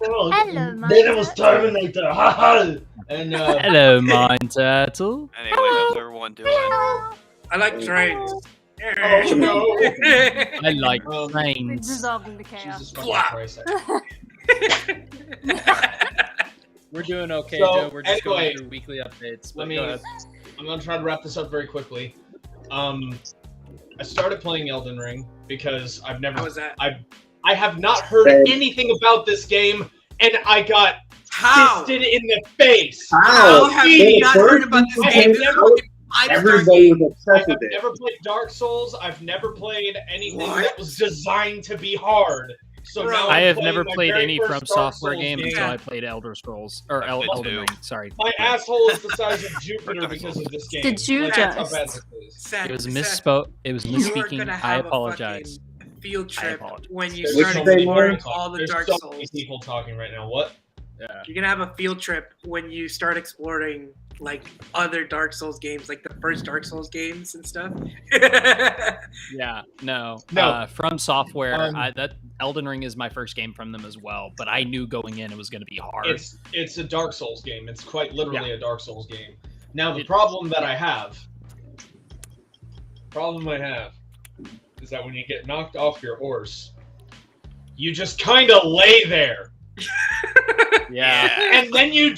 S4: Hello, Mind
S5: Then it was Terminator. And
S1: hello, Mind Turtle.
S6: Anyway, how's everyone doing?
S3: I like trains.
S5: Oh no!
S1: I like
S4: We're
S1: trains.
S4: dissolving the chaos.
S5: Jesus fucking Christ.
S1: We're doing okay,
S5: So,
S1: Joe. We're just
S5: anyway,
S1: going through weekly updates.
S5: Let
S1: But
S5: me.
S1: go ahead.
S5: I'm gonna try to wrap this up very quickly. I started playing Elden Ring because I've never.
S3: How was that?
S5: I have not heard anything about this game, and I got fisted in the face.
S3: How have you not heard about this game?
S2: Everybody was obsessed with
S5: I've
S2: it.
S5: never played Dark Souls. I've never played anything
S3: What?
S5: that was designed to be hard. So
S3: Bro,
S5: now
S1: I
S5: I'm
S1: have
S5: playing
S1: never
S5: my
S1: played
S5: very
S1: any
S5: first
S1: From
S5: Dark
S1: Software
S5: Souls
S1: game
S5: game.
S1: until I played Elder Scrolls or
S6: I played
S1: Elden
S6: two.
S1: Ring. Sorry.
S5: My asshole is the size of Jupiter because of this game.
S4: Did you
S5: That's how
S4: just-
S5: bad this is.
S1: It was misspoke. It was
S3: You are
S1: misspeaking.
S3: gonna
S1: I
S3: have a
S1: apologize.
S3: fucking field trip
S1: apologize.
S3: when you
S5: There's
S3: start
S5: so many
S3: exploring
S5: people
S3: all the
S5: There's
S3: Dark
S5: so
S3: Souls.
S5: many people talking right now. What?
S1: Yeah.
S3: You're gonna have a field trip when you start exploring like other Dark Souls games, like the first Dark Souls games and stuff.
S1: Yeah. No.
S5: No.
S1: From Software.
S5: Um,
S1: That Elden Ring is my first game from them as well. But I knew going in it was going to be hard.
S5: It's a Dark Souls game. It's quite literally a Dark Souls game. Now the
S1: It-
S5: problem I have is that when you get knocked off your horse, you just kind of lay there,
S1: Yeah.
S5: and then you're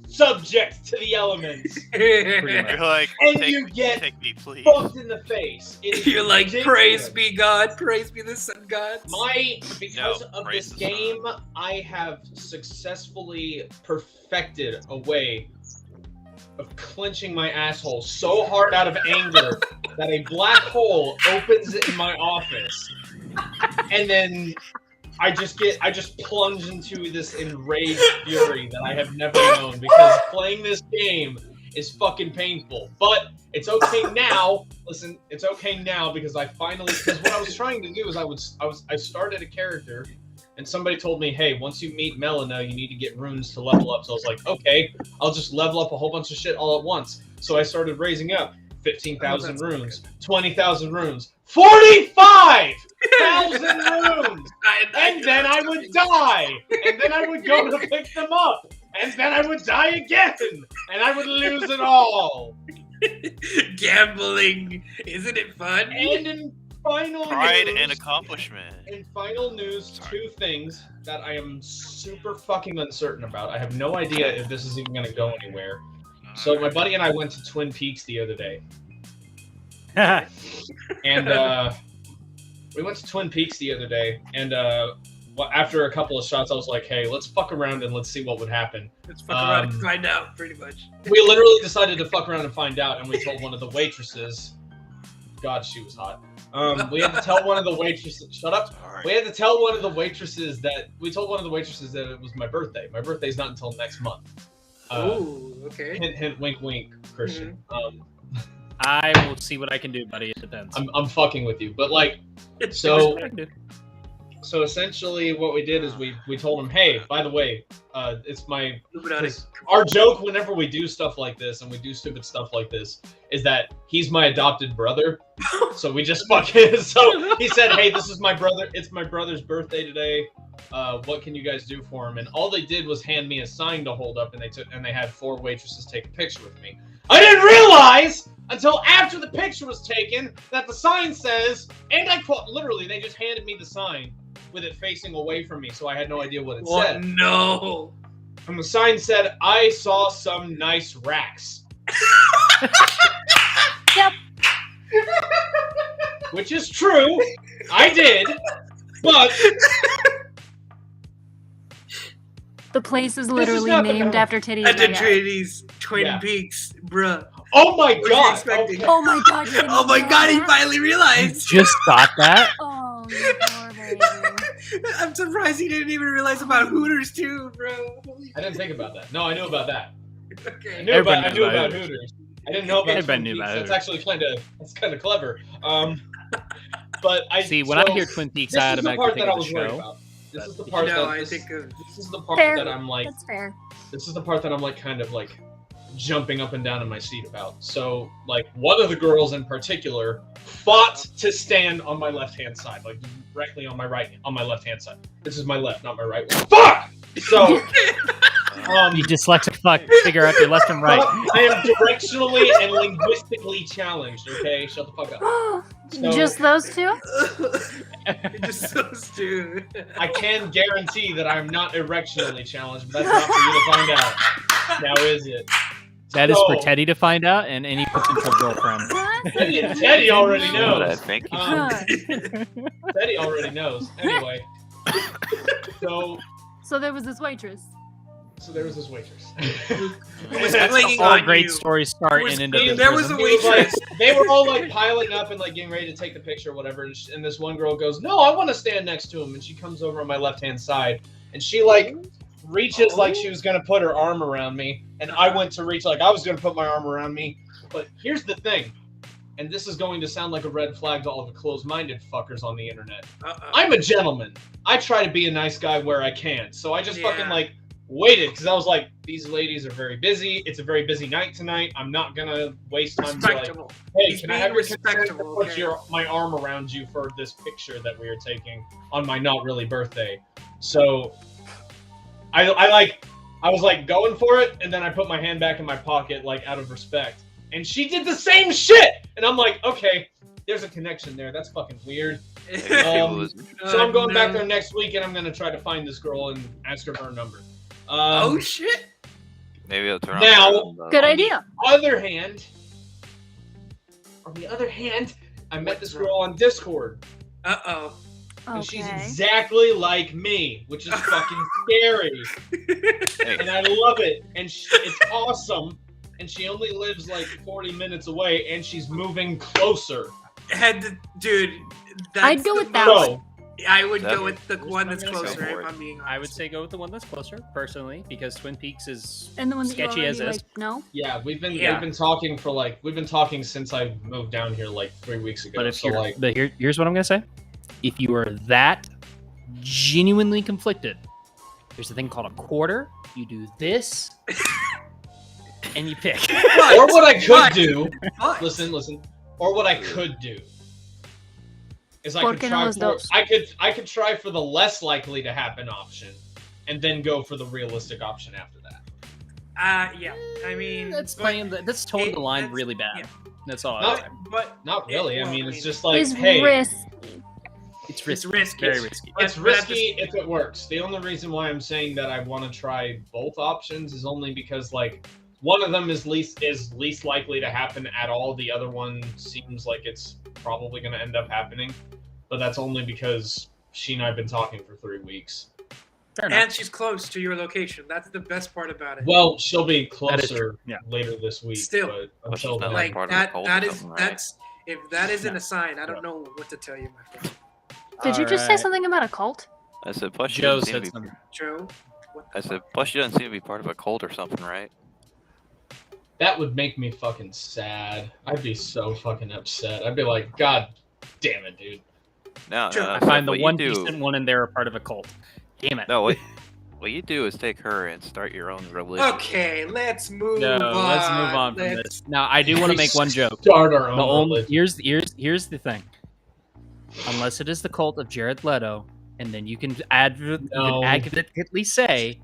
S5: subject to the elements,
S1: Pretty much.
S6: You're like,
S5: and
S6: take,
S5: you get
S6: take me, please.
S5: fucked in the face. It is
S3: You're like,
S5: ridiculous.
S3: praise be God, praise be the sun gods.
S5: Because
S6: No,
S5: of
S6: praise
S5: this
S6: the sun.
S5: game, I have successfully perfected a way of clenching my asshole so hard out of anger that a black hole opens in my office, and then I just plunge into this enraged fury that I have never known, because playing this game is fucking painful. But it's okay now. Listen, it's okay now because because what I was trying to do is I started a character, and somebody told me, hey, once you meet Melina, you need to get runes to level up. So I was like, okay, I'll just level up a whole bunch of shit all at once. So I started raising up, 15,000 runes, 20,000 runes, 45,000 runes! And then I would die! And then I would go to pick them up! And then I would die again! And I would lose it all!
S3: Gambling, isn't it fun?
S5: And in final
S6: Pride
S5: news,
S6: and accomplishment.
S5: in final news, two things that I am super fucking uncertain about. I have no idea if this is even going to go anywhere. So my buddy and I went to Twin Peaks the other day. And we went to Twin Peaks the other day, and after a couple of shots, I was like, hey, let's fuck around and let's see what would happen.
S3: Let's fuck around and find out, pretty much.
S5: We literally decided to fuck around and find out, and we told one of the waitresses. God, she was hot. We had to tell one of the waitresses. Shut up. We had to tell one of the waitresses that we told one of the waitresses that it was my birthday. My birthday's not until next month.
S3: Oh, okay.
S5: Hint, hint, wink, wink, Christian.
S1: I will see what I can do, buddy. It depends.
S5: I'm fucking with you, but like, so essentially, what we did is we told him, hey, by the way, it's my our joke whenever we do stuff like this and we do stupid stuff like this is that he's my adopted brother. So we just fucking so he said, hey, this is my brother. It's my brother's birthday today. What can you guys do for him? And all they did was hand me a sign to hold up, and they had 4 waitresses take a picture with me. I didn't realize until after the picture was taken that the sign says, and I quote, literally, they just handed me the sign with it facing away from me, so I had no idea what it said.
S3: No.
S5: And the sign said, I saw some nice racks.
S4: Yep.
S5: Which is true. I did. But
S4: The place is literally
S5: not the
S4: named
S5: norm.
S4: after titties.
S3: At the
S4: my guy.
S3: Trinity's Twin
S5: Yeah.
S3: Peaks, bruh.
S5: oh my
S3: What were you
S5: god.
S3: expecting?
S4: Oh my god. you didn't
S3: Oh my
S4: know
S3: god, he
S4: that?
S3: finally realized.
S1: Just got that.
S4: Oh, you poor baby.
S3: I'm surprised he didn't even realize about Hooters too, bro. Holy
S5: I didn't think about that. No, I knew about that. I
S3: Okay.
S5: knew
S1: Everybody
S5: about
S1: knew about
S5: Hooters. I didn't know about
S1: Everybody
S5: Twin
S1: knew
S5: Peaks.
S1: about
S5: That's
S1: Hooters.
S5: actually kind of clever. But I
S1: See, when I hear Twin Peaks,
S5: this
S1: I
S5: is the
S1: automatically
S5: part
S1: think
S5: that I
S1: of
S5: was
S1: the
S5: worried
S1: show.
S5: about. This is the
S1: But-
S5: part
S3: No,
S5: that
S3: I
S5: this,
S3: think of
S5: this is the part
S4: Fair.
S5: that I'm like
S4: That's fair.
S5: this is the part that I'm like kind of like jumping up and down in my seat about. So like one of the girls in particular fought to stand on my left hand side, like directly on my left hand side. This is my left, not my right one. Fuck! So
S1: You dyslexic fuck. Figure out your left and right.
S5: I am directionally and linguistically challenged, okay? Shut the fuck up. So-
S4: Just those two?
S3: You're just so stupid.
S5: I can guarantee that I'm not erectionally challenged, but that's not for you to find out. Now is it?
S1: That is for
S5: So-
S1: Teddy to find out and any potential girlfriend.
S5: Teddy already
S6: Know
S5: knows.
S6: that, thank you.
S5: Teddy already knows. Anyway, so
S4: So there was this waitress.
S5: there was this waitress.
S3: Who was
S1: That's
S3: clinging
S1: all
S3: on
S1: great
S3: you?
S1: stories start
S3: Who was
S1: and end up
S3: clinging-
S1: in
S3: there was
S1: prison.
S3: a
S5: It was like,
S3: waitress.
S5: they were all like piling up and like getting ready to take the picture or whatever, and this one girl goes, "No, I want to stand next to him," and she comes over on my left hand side, and she like reaches like she was gonna put her arm around me, and I went to reach like I was gonna put my arm around me, but here's the thing, and this is going to sound like a red flag to all the closed-minded fuckers on the internet. I'm a gentleman. I try to be a nice guy where I can, so I just fucking
S3: Yeah.
S5: like waited because I was like, these ladies are very busy. It's a very busy night tonight. I'm not gonna waste time to like,
S3: Respectable.
S5: hey,
S3: He's
S5: can I
S3: being
S5: have your consent to
S3: respectable,
S5: put
S3: okay.
S5: my arm around you for this picture that we are taking on my not really birthday? So I was like going for it, and then I put my hand back in my pocket like out of respect, and she did the same shit, and I'm like, okay, there's a connection there. That's fucking weird. So I'm going back there next week, and I'm gonna try to find this girl and ask her for her number.
S3: Oh shit!
S6: Maybe I'll turn
S5: Now-
S6: on
S4: Good idea.
S5: On the other hand, I met this girl on Discord.
S3: Uh
S5: And she's
S4: Okay.
S5: exactly like me, which is fucking scary.
S6: Hey,
S5: And I love it. And it's awesome. And she only lives like 40 minutes away, and she's moving closer.
S3: Dude.
S4: I'd go with that
S5: So,
S3: I would
S6: That-
S3: go with the one that's
S1: I'm gonna go
S3: closer.
S6: for
S3: If
S6: it.
S3: I'm being honest.
S1: I would say go with the one that's closer, personally, because Twin Peaks is
S4: And the one that
S1: sketchy
S4: you
S1: as
S4: already,
S1: is.
S4: like, no?
S5: yeah, we've been
S3: Yeah.
S5: we've been talking since I moved down here like 3 weeks ago.
S1: But if
S5: so
S1: you're,
S5: like,
S1: but here's what I'm gonna say: if you are that genuinely conflicted, there's a thing called a quarter. You do this, and you pick.
S5: Or what I could do.
S3: But-
S5: Listen. Or what I could do is I could
S4: Porque no
S5: try
S4: los
S5: for
S4: dos.
S5: I could try for the less likely to happen option, and then go for the realistic option after that.
S3: Yeah. I mean,
S1: That's
S3: but
S1: playing. That's towing the line
S3: that's-
S1: really bad.
S3: yeah.
S1: That's all.
S5: No,
S1: I'm saying.
S3: But
S5: Not really.
S3: well,
S5: I mean,
S3: I
S5: it's
S3: mean,
S5: just like,
S4: It's
S5: hey,
S4: risky.
S1: It's
S3: It's
S1: risky.
S3: risky.
S1: Very risky.
S5: it's
S3: but at
S5: risky if it works. The only reason why I'm saying that I want to try both options is only because like one of them is least likely to happen at all. The other one seems like it's probably going to end up happening, but that's only because she and I have been talking for 3 weeks.
S1: Fair enough.
S3: And she's close to your location. That's the best part about it.
S5: Well, she'll be
S1: That is
S5: closer
S1: true, yeah.
S5: later this week.
S3: Still.
S5: But
S6: Well, she's
S5: until
S6: not
S5: then,
S3: like
S6: part of the
S3: that.
S6: cult or
S3: That is
S6: something, right?
S3: that's if that isn't
S1: No.
S3: a sign, I don't know what to tell you, my friend.
S4: Did you just say
S1: Alright.
S4: something about a cult?
S6: I said, plus she
S1: Joe
S6: doesn't seem
S1: said
S6: to be.
S1: something.
S3: Joe.
S6: I said, plus she doesn't seem to be part of a cult or something, right?
S5: that would make me fucking sad. I'd be so fucking upset. I'd be like, God damn it, dude.
S6: No,
S3: Sure.
S6: no.
S1: I
S6: so
S1: find the
S6: what you
S1: one
S6: do-
S1: decent one in there a part of a cult. Damn it.
S6: No, what you do is take her and start your own religion.
S3: Okay, let's move
S1: No,
S3: on.
S1: let's move on from this. Now, I do want to make one joke.
S5: Start our
S1: The
S5: own
S1: only,
S5: religion.
S1: here's the thing. Unless it is the cult of Jared Leto, and then you can advocaately say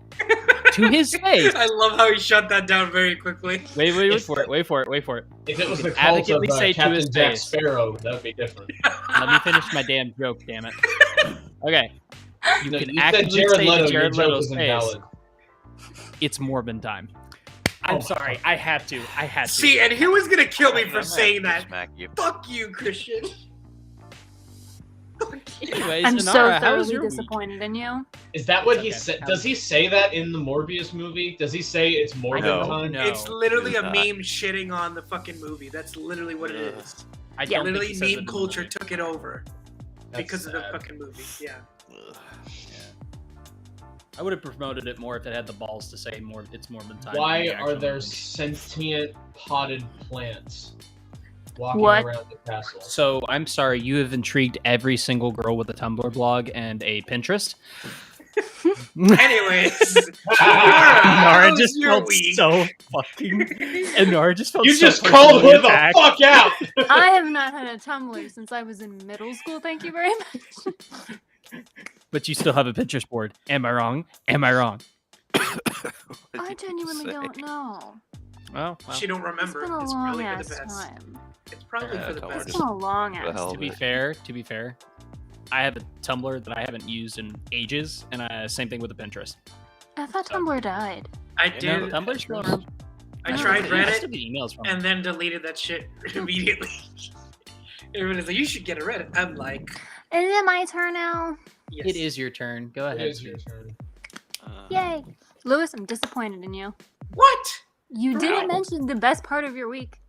S1: to his face.
S3: I love how he shut that down very quickly.
S1: Wait for it. Wait for it.
S5: If it was the
S1: Advocaately
S5: cult of
S1: say to
S5: Captain
S1: his
S5: Jack
S1: face.
S5: Sparrow, that would be different.
S1: Let me finish my damn joke, damn it. Okay. You
S5: No,
S1: can
S5: you said
S1: actively
S5: Jared
S1: say
S5: Leto,
S1: to
S5: your
S1: Jared
S5: joke
S1: Leto's
S5: is
S1: face,
S5: invalid.
S1: it's Morbin time. I'm
S5: Oh,
S1: sorry. I had to.
S3: See, and he was gonna kill me
S6: I'm
S3: for
S6: gonna
S3: saying
S6: have to
S3: that.
S6: Smack you.
S3: Fuck you, Christian.
S1: Anyways,
S4: I'm
S1: Inara,
S4: so
S1: how was
S4: thoroughly
S1: your week?
S4: disappointed in you.
S5: Is that what
S1: Okay.
S5: he said? Does he say that in the Morbius movie? Does he say it's Morbin
S6: No.
S5: time?
S1: No.
S3: It's literally
S6: it's
S3: a
S6: not.
S3: meme shitting on the fucking movie. That's literally what it
S6: Ugh.
S3: is.
S1: I
S4: Yeah.
S1: don't think
S3: Literally,
S1: he says it in
S3: meme
S1: the
S3: culture
S1: movie.
S3: took it over
S5: That's
S3: because of the
S5: sad.
S3: fucking movie. Yeah.
S6: Ugh.
S1: I would have promoted it more if it had the balls to say more. It's Morbin time.
S5: Why
S1: in the
S5: are
S1: actual
S5: there
S1: movie.
S5: sentient potted plants walking
S4: What?
S5: around the castle?
S1: So I'm sorry, you have intrigued every single girl with a Tumblr blog and a Pinterest.
S3: Anyways,
S1: Nara
S3: was
S1: just
S3: your
S1: felt
S3: week?
S1: so fucking. And Nara just felt
S5: You
S1: so
S5: just called
S1: personally
S5: her the
S1: attacked.
S5: fuck out!
S4: I have not had a Tumblr since I was in middle school. Thank you very much.
S1: But you still have a Pinterest board. Am I wrong? Am I wrong?
S6: What did
S4: I
S6: you
S4: genuinely
S6: say?
S4: don't know.
S1: Well,
S3: she don't remember.
S4: It's been a
S3: It's
S4: long
S3: probably for
S4: ass
S3: the best.
S4: time.
S3: It's probably
S6: Yeah,
S3: for the
S6: tell her
S3: best.
S4: It's been a long
S6: the
S4: ass
S6: hell
S1: to be
S6: of it.
S1: fair, I have a Tumblr that I haven't used in ages, and same thing with the Pinterest.
S4: I thought Tumblr died.
S3: I
S6: Yeah,
S3: did.
S1: Tumblr's still around.
S3: I
S4: No,
S3: tried
S4: but
S1: I
S3: Reddit
S1: still get emails from.
S3: and then deleted that shit immediately. Everybody's like, "You should get a Reddit." I'm like,
S4: Is it my turn now?
S3: "Yes."
S1: It is your turn. Go
S5: It
S1: ahead.
S5: is your turn.
S4: Yay. Lewis, I'm disappointed in you.
S3: What?
S4: You didn't
S6: Wow.
S4: mention the best part of your week.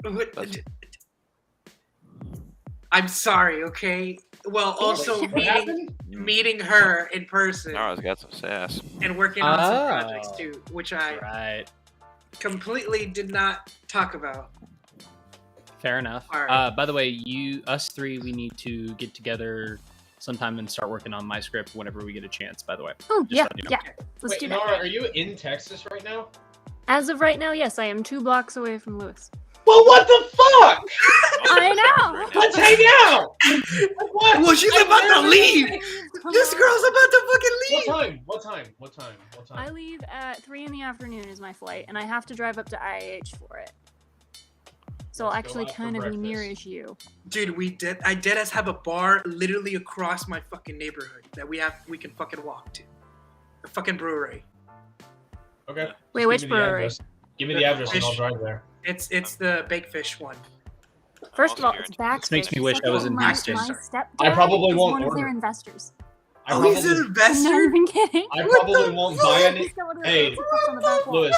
S3: What?
S6: That's-
S3: I'm sorry. Okay. Well, also
S4: What
S3: meeting her in person
S6: Nara's got some sass.
S3: and working on some
S1: Oh.
S3: projects too, which I
S1: Right.
S3: completely did not talk about.
S1: Fair enough.
S3: All right.
S1: By the way, us three, we need to get together sometime and start working on my script whenever we get a chance. By the way.
S4: Oh,
S1: Just
S4: yeah,
S1: letting you know.
S4: yeah. Let's
S5: Wait,
S4: do that.
S5: Nora, are you in Texas right now?
S4: As of right now, yes, I am 2 blocks away from Lewis.
S5: Well, what the fuck?
S4: I know.
S5: Let's hang out! What?
S3: Well, she's about to leave.
S4: Come
S3: This
S4: on.
S3: girl's about to fucking leave.
S5: What time?
S4: I leave at 3 in the afternoon is my flight, and I have to drive up to IH for it. So I'll
S5: Let's go
S4: actually
S5: out for
S4: kind of be
S5: breakfast.
S4: nearish you.
S3: Dude, I did us have a bar literally across my fucking neighborhood that we can fucking walk to. A fucking brewery.
S5: Okay.
S4: Wait,
S5: Just
S4: which
S5: give me the
S4: brewery?
S5: address. Give me the address and I'll drive there.
S3: It's the Bake Fish one.
S4: First of all,
S6: Also,
S4: it's
S6: you're-
S4: back.
S1: This makes me wish I was in
S4: my,
S1: Houston.
S4: my stepdad
S5: I probably
S4: is
S5: won't
S4: one of their
S5: order.
S4: investors.
S5: I
S3: Oh, he's an
S5: probably,
S4: I'm
S3: investor?
S4: not even kidding.
S5: I
S3: What
S5: probably
S3: the
S5: won't
S3: fuck?
S5: buy any.
S4: He's got one of the
S5: Hey,
S4: fancy cups on the back wall.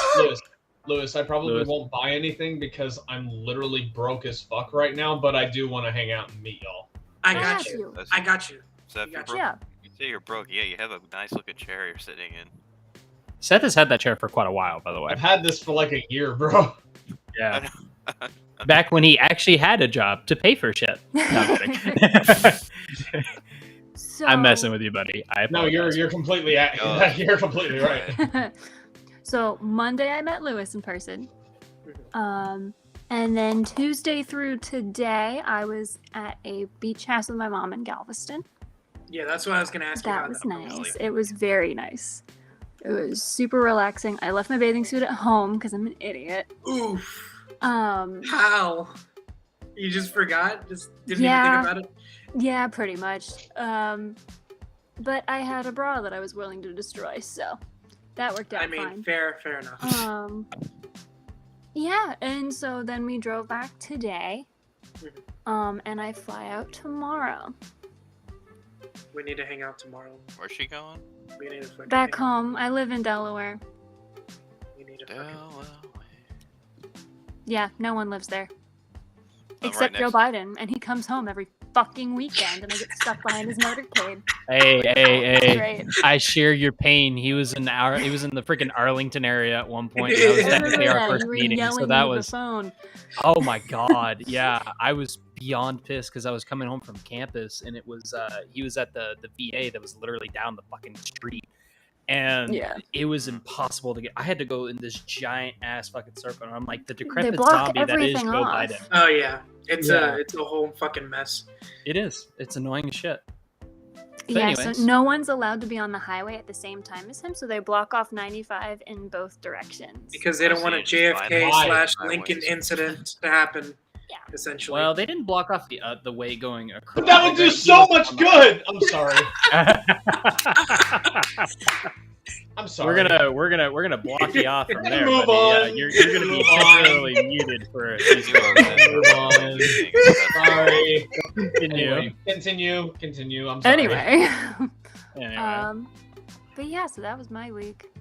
S5: Lewis, I probably
S1: Lewis.
S5: won't buy anything because I'm literally broke as fuck right now, but I do want to hang out and meet y'all.
S3: I
S4: I
S3: got
S4: have
S3: you.
S4: you.
S6: That's-
S3: I got you.
S6: So if
S3: You
S6: you're
S3: got
S6: broke,
S4: Yeah.
S6: you say you're broke. Yeah, you have a nice looking chair you're sitting in.
S1: Seth has had that chair for quite a while, by the way.
S5: I've had this for like a year, bro.
S1: Yeah. Back when he actually had a job to pay for shit. No, I'm kidding.
S4: So,
S1: I'm messing with you, buddy. I
S5: No, you're
S1: apologize.
S5: completely
S6: God.
S5: you're completely right.
S4: So Monday I met Lewis in person. And then Tuesday through today I was at a beach house with my mom in Galveston.
S3: Yeah, that's what I was gonna ask you.
S4: That
S3: how
S4: was
S3: went.
S4: nice. It was very nice. It was super relaxing. I left my bathing suit at home because I'm an idiot.
S3: Oof.
S4: Um,
S3: How? You just forgot? Just didn't
S4: Yeah.
S3: even think about it?
S4: yeah, pretty much. But I had a bra that I was willing to destroy, so that worked out
S3: I mean,
S4: fine.
S3: fair enough.
S4: Yeah, and so then we drove back today.
S3: Mhm.
S4: And I fly out tomorrow.
S3: We need to hang out tomorrow.
S6: Where's she going?
S3: We need to fucking
S4: Back
S3: hang out.
S4: home. I live in Delaware.
S3: We need to fucking...
S6: Delaware.
S4: Yeah, no one lives there.
S6: I'm
S4: Except
S6: right
S4: Joe
S6: next-
S4: Biden, and he comes home every fucking weekend, and I get stuck behind his motorcade.
S1: Hey,
S4: It's great.
S1: I share your pain. He was in the freaking Arlington area at one point. That was
S3: I
S1: technically our
S4: Yeah,
S1: first
S4: you were
S1: meeting,
S4: yelling
S1: so that
S4: into
S1: was
S4: the phone.
S1: oh my god, yeah. I was beyond pissed because I was coming home from campus and it was he was at the VA that was literally down the fucking street. And
S4: Yeah.
S1: it was impossible to get. I had to go in this giant ass fucking circle. And I'm like the decrepit
S4: block
S1: zombie that is
S4: everything
S1: Joe
S4: off.
S1: Biden.
S3: Oh yeah, it's
S1: Yeah.
S3: a whole fucking mess.
S1: It is. It's annoying as shit. But
S4: Yeah,
S1: anyways.
S4: so no one's allowed to be on the highway at the same time as him, so they block off 95 in both directions.
S3: Because they don't
S6: I
S3: want a
S6: see, just
S3: JFK
S6: find
S3: / Lincoln
S6: highways.
S3: incident to happen.
S4: Yeah.
S3: Essentially.
S1: Well, they didn't block off the way going across.
S5: But that would do so much good. I'm sorry. I'm sorry.
S1: We're gonna block you off from there.
S5: Move
S1: buddy.
S5: on.
S1: You're gonna be
S5: Move on.
S1: temporarily muted for a few
S5: Move on. Sorry.
S1: Continue.
S5: Anyway, continue. I'm sorry.
S4: Anyway.
S1: Anyway.
S4: But yeah, so that was my week.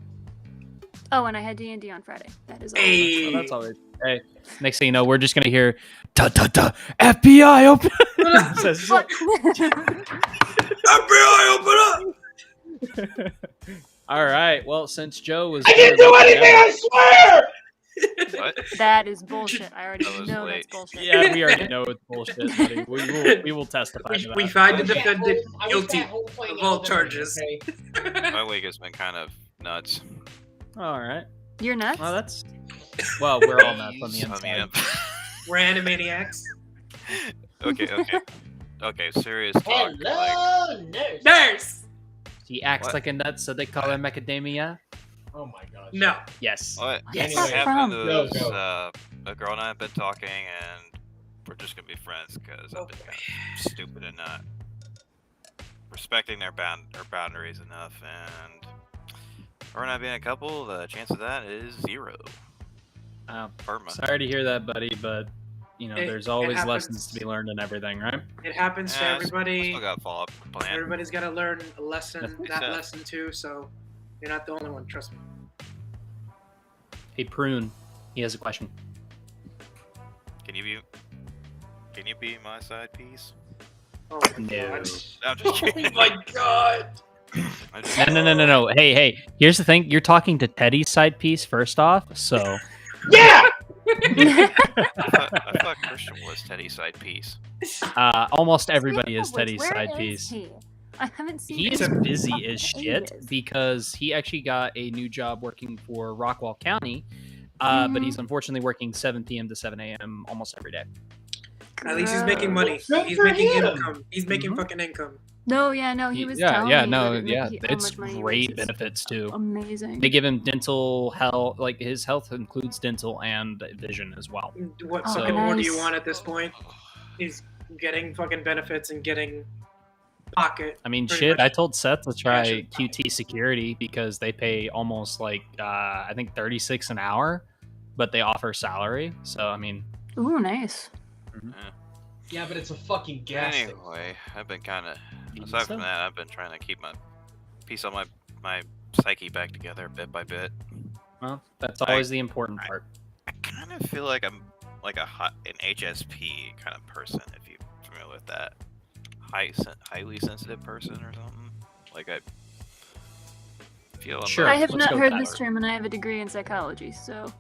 S4: Oh, and I had D&D on Friday. That is all.
S3: Hey.
S1: So that's always. Hey, next thing you know, we're just gonna hear da da da FBI open. Says-
S4: Fuck.
S3: FBI, open up!
S1: All right. Well, since Joe was,
S5: I didn't do anything. I swear.
S6: What?
S4: That is bullshit. I already
S6: That was
S4: know
S6: late.
S4: that's bullshit.
S1: Yeah, we already know it's bullshit, buddy. We will testify to that.
S3: We find the
S5: I was at
S3: defendant
S5: home- I was
S3: guilty
S5: at home playing
S3: of all
S5: Elden Ring,
S3: charges.
S5: okay?
S6: My week has been kind of nuts.
S1: All right.
S4: You're nuts?
S1: Well, that's. Well, we're all nuts on the
S6: I mean,
S1: inside.
S3: We're animaniacs.
S6: Okay, serious talk. Like,
S5: Hello, nurse.
S3: Nurse!
S1: He acts
S6: What?
S1: like a nut, so they call him macadamia.
S5: Oh my gosh.
S3: No.
S1: Yes.
S6: what
S4: Yes.
S5: Anyway,
S6: happened
S4: From?
S5: Go,
S6: is
S5: go.
S6: a girl and I have been talking, and we're just gonna be friends because I've been kind of stupid and not respecting their boundaries enough, and her and I being a couple, the chance of that is 0. Perma.
S1: Sorry to hear that, buddy, but you know,
S3: It-
S1: there's
S3: it
S1: always
S3: happens.
S1: lessons to be learned in everything, right?
S3: It happens to
S6: Yeah, I
S3: everybody.
S6: Still got a follow-up plan.
S3: Everybody's got to learn a lesson,
S1: That's
S3: that
S6: sad.
S3: lesson too, so you're not the only one, trust me.
S1: Hey, Prune, he has a question.
S6: Can you be my side piece?
S3: Oh my
S1: No.
S3: god.
S6: I'm just kidding.
S3: Oh my god!
S6: I'm just
S1: No. Hey. Here's the thing. You're talking to Teddy's side piece first off, so
S5: Yeah.
S6: I thought Christian was Teddy's side piece.
S1: almost everybody is
S4: Where
S1: Teddy's
S4: is
S1: side
S4: he?
S1: piece.
S4: I haven't seen
S1: He
S4: him
S1: is
S4: in
S1: busy
S4: fucking
S1: as shit
S4: ages.
S1: because he actually got a new job working for Rockwall County, but he's unfortunately working 7 p.m. to 7 a.m. almost every day.
S3: At least he's making money.
S5: Good
S3: He's
S5: for
S3: making
S5: him.
S3: income. He's making
S1: Mhm.
S3: fucking income.
S4: No, he was telling me that
S1: it's
S4: how much money he
S1: great
S4: raises.
S1: benefits too.
S4: Amazing.
S1: They give him dental health, like his health includes dental and vision as well.
S3: What
S4: Oh,
S3: fucking more do you
S4: nice.
S3: want at this point? He's getting fucking benefits and getting pocket.
S1: I mean,
S3: Pretty
S1: shit.
S3: much
S1: I told Seth to try
S3: passion.
S1: QT Security because they pay almost like I think 36 an hour, but they offer salary. So I mean,
S4: Ooh, nice.
S5: Yeah, but it's a fucking gas station.
S6: Anyway, I've been kind of.
S1: Even
S6: Aside
S1: so.
S6: from that, I've been trying to keep my piece of my psyche back together bit by bit.
S1: well, that's always the important part.
S6: I kind of feel like I'm like an HSP kind of person, if you're familiar with that. Highly sensitive person or something. Like I feel I'm
S1: Sure.
S4: I have
S1: let's
S4: not
S1: go
S4: heard
S1: with
S4: this
S1: that.
S4: term, and I have a degree in psychology, so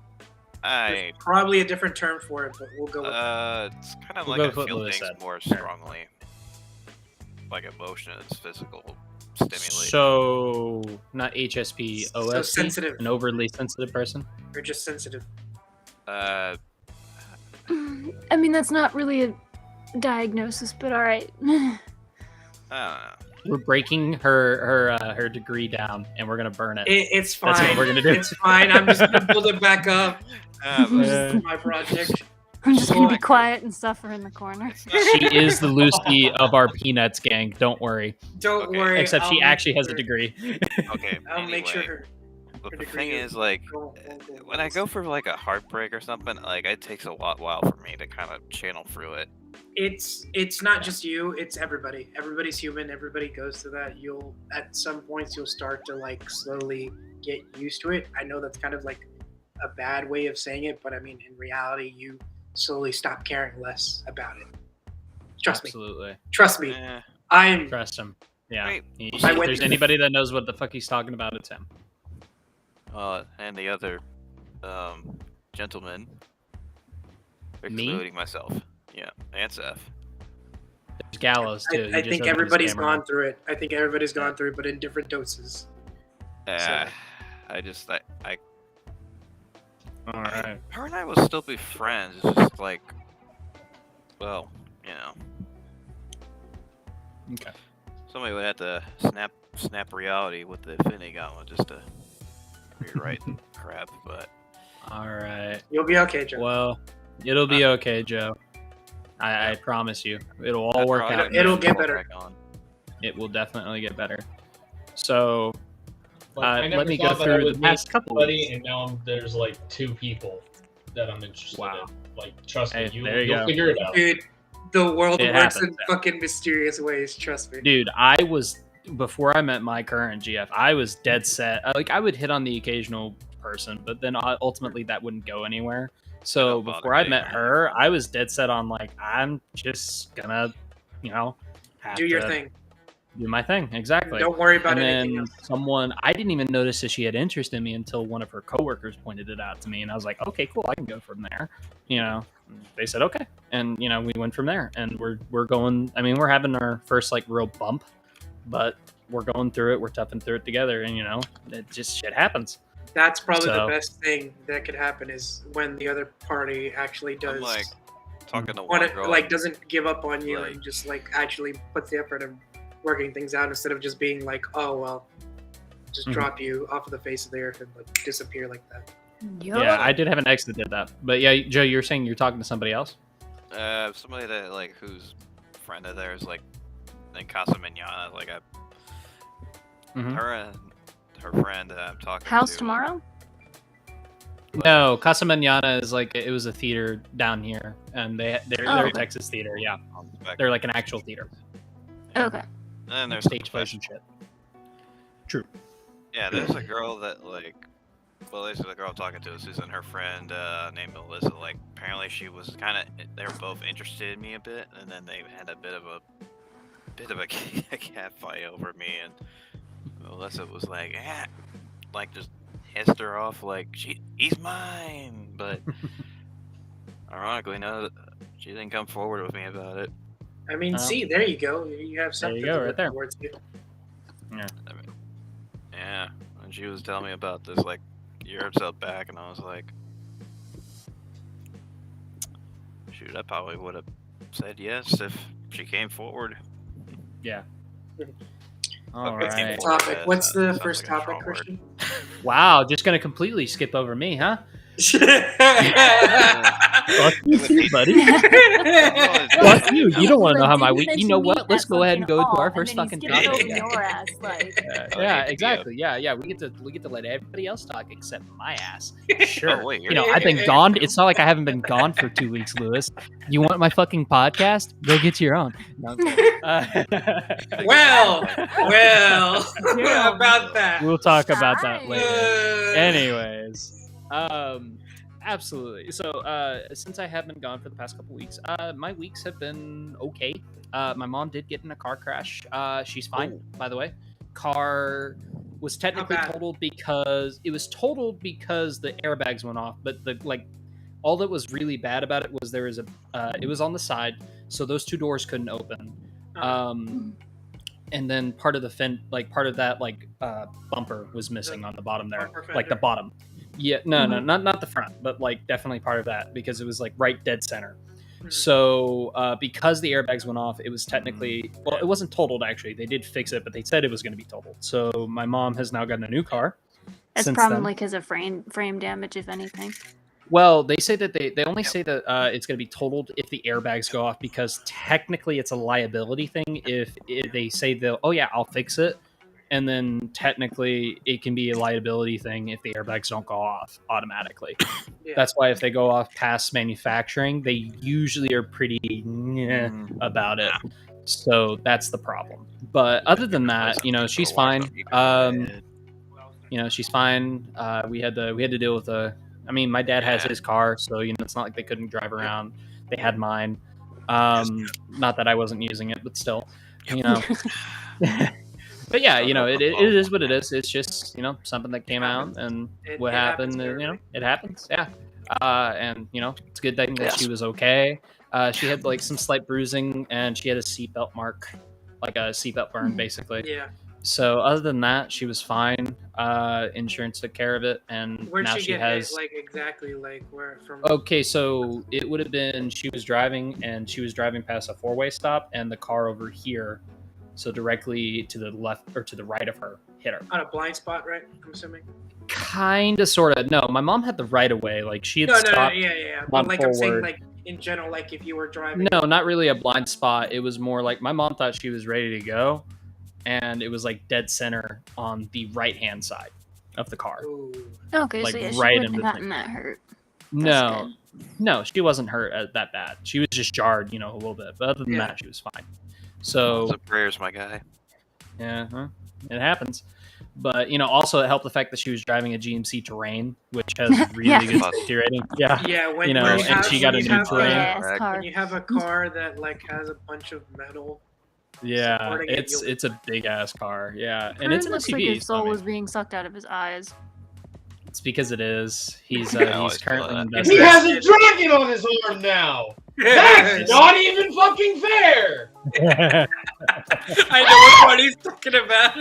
S6: I
S3: Probably a different term for it, but we'll go with
S6: it's kind of
S1: We'll
S6: like
S1: go
S6: I
S1: with what
S6: feel
S1: Lewis
S6: things
S1: said.
S6: more
S1: Sure.
S6: strongly, like emotions, physical stimulate.
S1: So, not HSP, OSP?
S3: So sensitive.
S1: An overly sensitive person?
S3: You're just sensitive.
S6: Uh,
S4: I mean, that's not really a diagnosis, but all right.
S6: I don't know.
S1: We're breaking her degree down, and we're gonna burn it.
S3: It's fine.
S1: That's what we're gonna do.
S3: It's fine. I'm just gonna build it back up.
S6: But
S3: This is my project.
S4: I'm just gonna be quiet and suffer in the corner.
S6: it's not-
S1: She is the Lucy of our Peanuts gang. Don't worry.
S3: Don't
S6: Okay.
S3: worry.
S1: Except she
S3: I'll
S1: actually
S3: make
S1: has a
S3: sure-
S1: degree.
S6: Okay.
S3: I'll make sure
S6: anyway,
S3: her.
S6: But
S3: her
S6: the
S3: degree
S6: thing is, like,
S3: won't
S6: when I go for like a heartbreak or something, like it takes a while for me to kind of channel through it.
S3: It's not just you, it's everybody. Everybody's human, everybody goes through that. You'll at some points you'll start to like slowly get used to it. I know that's kind of like a bad way of saying it, but I mean in reality you slowly stop caring less about it. Trust me.
S1: Absolutely.
S3: Trust me.
S6: Eh,
S3: I'm
S1: Trust him. Yeah.
S6: Wait.
S1: If
S3: I went-
S1: there's anybody that knows what the fuck he's talking about, it's him.
S6: and the other gentleman,
S1: Me?
S6: excluding myself. Yeah, and Seth.
S1: There's Gallows too. He
S3: I
S1: just
S3: think
S1: opened his
S3: everybody's
S1: camera.
S3: gone through it. I think everybody's gone through it, but in different doses.
S6: I
S1: All right.
S6: her and I will still be friends. It's just like, well, you know,
S1: Okay.
S6: somebody would have to snap reality with the Infinity Gauntlet just to rewrite crap. But
S1: All right.
S3: You'll be okay, Joe.
S1: Well, it'll be okay, Joe. I promise you, it'll all work
S6: I'll
S1: out.
S6: have
S3: It'll
S6: to
S3: get
S6: fall
S3: better.
S6: back on.
S1: It will definitely get better. So
S5: Like, I never
S1: let me go
S5: thought that I
S1: through
S5: would
S1: the
S5: meet
S1: past couple
S5: somebody,
S1: weeks.
S5: and now there's like 2 people that I'm interested
S1: Wow.
S5: in. Like, trust me,
S1: Hey, there you
S5: you'll
S1: go.
S5: figure it out.
S3: Dude, the world
S1: It
S3: works
S1: happens,
S3: in fucking mysterious ways, trust me.
S1: Dude, before I met my current GF, I was dead set. Like, I would hit on the occasional person, but then ultimately that wouldn't go anywhere. So
S6: Don't bother
S1: before I
S6: getting
S1: met
S6: her.
S1: her, I was dead set on like, I'm just gonna, have
S3: Do your
S1: to
S3: thing.
S1: do my thing. Exactly.
S3: Don't worry about
S1: And
S3: anything
S1: then
S3: else.
S1: I didn't even notice that she had interest in me until one of her coworkers pointed it out to me, and I was like, okay, cool, I can go from there. They said okay, and we went from there, and we're going. I mean, we're having our first like real bump, but we're going through it. We're toughing through it together, and it just shit happens.
S3: That's probably the
S1: So-
S3: best thing that could happen is when the other party actually does
S6: I'm like talking to one
S3: want
S6: girl.
S3: to, like doesn't give up on you
S6: like-
S3: and just like actually puts the effort of working things out instead of just being like, oh well, just
S1: Mhm.
S3: drop you off of the face of the earth and like disappear like that.
S1: Yeah, I did have an ex that did that, but yeah, Joe, you're saying you're talking to somebody else?
S6: Somebody that like whose friend of theirs like in Casa Manana, like
S1: Mhm.
S6: her and her friend I'm talking
S4: House
S6: to.
S4: tomorrow?
S1: No, Casa Manana is like it was a theater down here, and they're
S4: Oh.
S1: a Texas theater. Yeah,
S6: On the spectrum.
S1: they're like an actual theater,
S4: Okay.
S6: And then there's
S1: stage
S6: the
S1: plays and shit. True.
S6: Yeah, there's a girl that like, well, there's a girl I'm talking to. Susan, her friend named Melissa. Like, apparently she was kind of. They were both interested in me a bit, and then they had a bit of a cat fight over me, and Melissa was like, like just hissed her off, like he's mine. But ironically, no, she didn't come forward with me about it.
S3: I mean,
S1: Oh.
S3: see, there you go. You have something
S1: go,
S3: to
S1: right
S3: look
S1: there.
S3: forward to.
S6: Yeah, and she was telling me about this like year or so back, and I was like, shoot, I probably would have said yes if she came forward.
S1: All
S6: Okay.
S1: right.
S3: Topic.
S6: Yeah,
S3: What's the
S6: sounds
S3: first
S6: like a
S3: topic,
S6: strong word.
S3: Christian?
S1: Wow, just gonna completely skip over me, huh? Fuck you
S6: would
S1: too,
S6: be-
S1: buddy.
S6: Well,
S1: Fuck you. You don't want to know how my
S4: Didn't
S1: week. You
S4: mention
S1: know
S4: me
S1: what?
S4: at
S1: Let's go ahead and go to
S4: fucking
S1: our
S4: all,
S1: first
S4: and then
S1: fucking
S4: he skipped
S1: topic.
S4: over your ass, like.
S1: Yeah,
S6: Okay,
S1: exactly. Yeah. We get to let everybody else talk except my ass. Sure.
S6: Oh, wait,
S1: I've been gone. It's not like I haven't been gone for 2 weeks, Lewis. You want my fucking podcast? Go get your own. No, I'm kidding.
S3: well,
S4: Yeah.
S3: about that.
S1: We'll talk about that
S4: Hi.
S1: later. Anyways, absolutely. So, since I have been gone for the past couple weeks, my weeks have been okay. My mom did get in a car crash. She's fine, by the way. Car was technically
S3: bad.
S1: totaled because the airbags went off, but all that was really bad about it was it was on the side, so those 2 doors couldn't open. and then part of the part of that bumper was missing on the bottom there,
S3: Bumper
S1: like the
S3: fender?
S1: bottom. Yeah, no, not the front, but like definitely part of that because it was like right dead center. So because the airbags went off, it was technically it wasn't totaled actually. They did fix it, but they said it was going to be totaled. So my mom has now gotten a new car.
S4: It's
S1: since
S4: probably
S1: then.
S4: because of frame damage, if anything.
S1: Well, they say that they only say that it's going to be totaled if the airbags go off because technically it's a liability thing. If they say I'll fix it, and then technically it can be a liability thing if the airbags don't go off automatically.
S3: Yeah.
S1: That's why if they go off past manufacturing, they usually are pretty about it. So that's the problem. But other than that, she's fine. She's fine. We had to deal with my dad has his car, so it's not like they couldn't drive around. They had mine. Not that I wasn't using it, but still, But yeah, it is what it is. It's just something that came out, and what happened. It happens. Yeah, and it's a good thing that she was okay. She had like some slight bruising, and she had a seatbelt mark, like a seatbelt burn, basically.
S3: Yeah.
S1: So other than that, she was fine. Insurance took care of it, and
S3: Where'd
S1: now
S3: she
S1: she
S3: get
S1: has.
S3: hit? Like exactly, like where from?
S1: Okay, so it would have been she was driving past a four-way stop, and the car over here, so directly to the left or to the right of her, hit her.
S3: On a blind spot, right? I'm assuming.
S1: Kinda, sorta. No, my mom had the right of way. Like she had
S3: No,
S1: stopped.
S3: yeah. But like I'm saying, like in general, like if you were driving.
S1: No, not really a blind spot. It was more like my mom thought she was ready to go, and it was like dead center on the right-hand side of the car.
S3: Ooh.
S4: Okay,
S1: Like
S4: so yeah, she
S1: right
S4: wouldn't
S1: in
S4: have
S1: between.
S4: gotten that hurt.
S1: No, she wasn't hurt that bad. She was just jarred, a little bit. But other than that, she was fine. So
S6: the prayers, my guy.
S1: Yeah, it happens. But also it helped the fact that she was driving a GMC Terrain, which has really good safety rating. Yeah,
S3: Yeah, when
S1: and she got a new Terrain.
S3: When you have a car that like has a bunch of metal.
S1: Yeah, it's a big ass car. Yeah, and it's an
S4: looks
S1: SUV.
S4: like his soul
S1: so,
S4: was being sucked out of his eyes.
S1: It's because it is. He's
S6: always
S1: currently
S6: feel that.
S1: invested.
S5: He has a dragon on his arm now. That's not even fucking fair.
S3: I know what part he's talking about.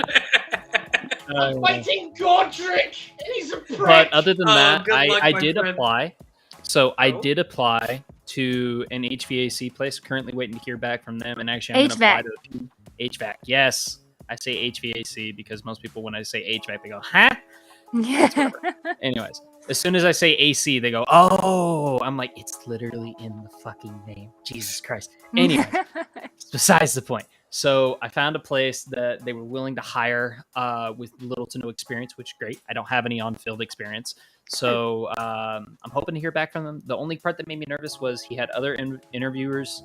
S5: I'm fighting Godric, and he's a prick.
S1: But other than that,
S3: good luck,
S1: I
S3: my
S1: did
S3: friend.
S1: apply. So I did apply to an HVAC place. Currently waiting to hear back from them. And actually, I'm going to apply to HVAC. Yes, I say HVAC because most people, when I say HVAC, they go, huh?
S4: Yeah.
S1: Anyways, as soon as I say AC, they go, oh. I'm like, it's literally in the fucking name. Jesus Christ. Anyway, besides the point. So I found a place that they were willing to hire with little to no experience, which is great. I don't have any on-field experience. So I'm hoping to hear back from them. The only part that made me nervous was he had other interviewees,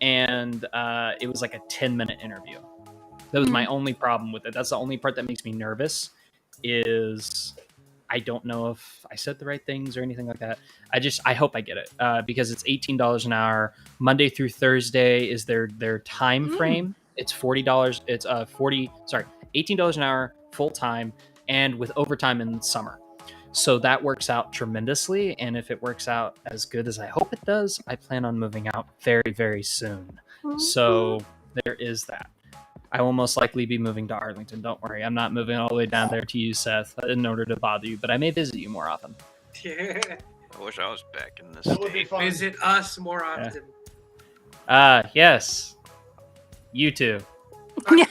S1: and it was like a 10-minute interview. That was my only problem with it. That's the only part that makes me nervous is I don't know if I said the right things or anything like that. I hope I get it because it's $18 an hour. Monday through Thursday is their time frame. It's $40. It's $18 an hour full time and with overtime in summer. So that works out tremendously. And if it works out as good as I hope it does, I plan on moving out very, very soon. So there is that. I will most likely be moving to Arlington. Don't worry. I'm not moving all the way down there to you, Seth, in order to bother you, but I may visit you more often.
S3: Yeah.
S6: I wish I was back in this
S5: That would be
S6: state.
S5: fun.
S3: Visit us more often.
S1: Yes. You too.
S3: Fuck you.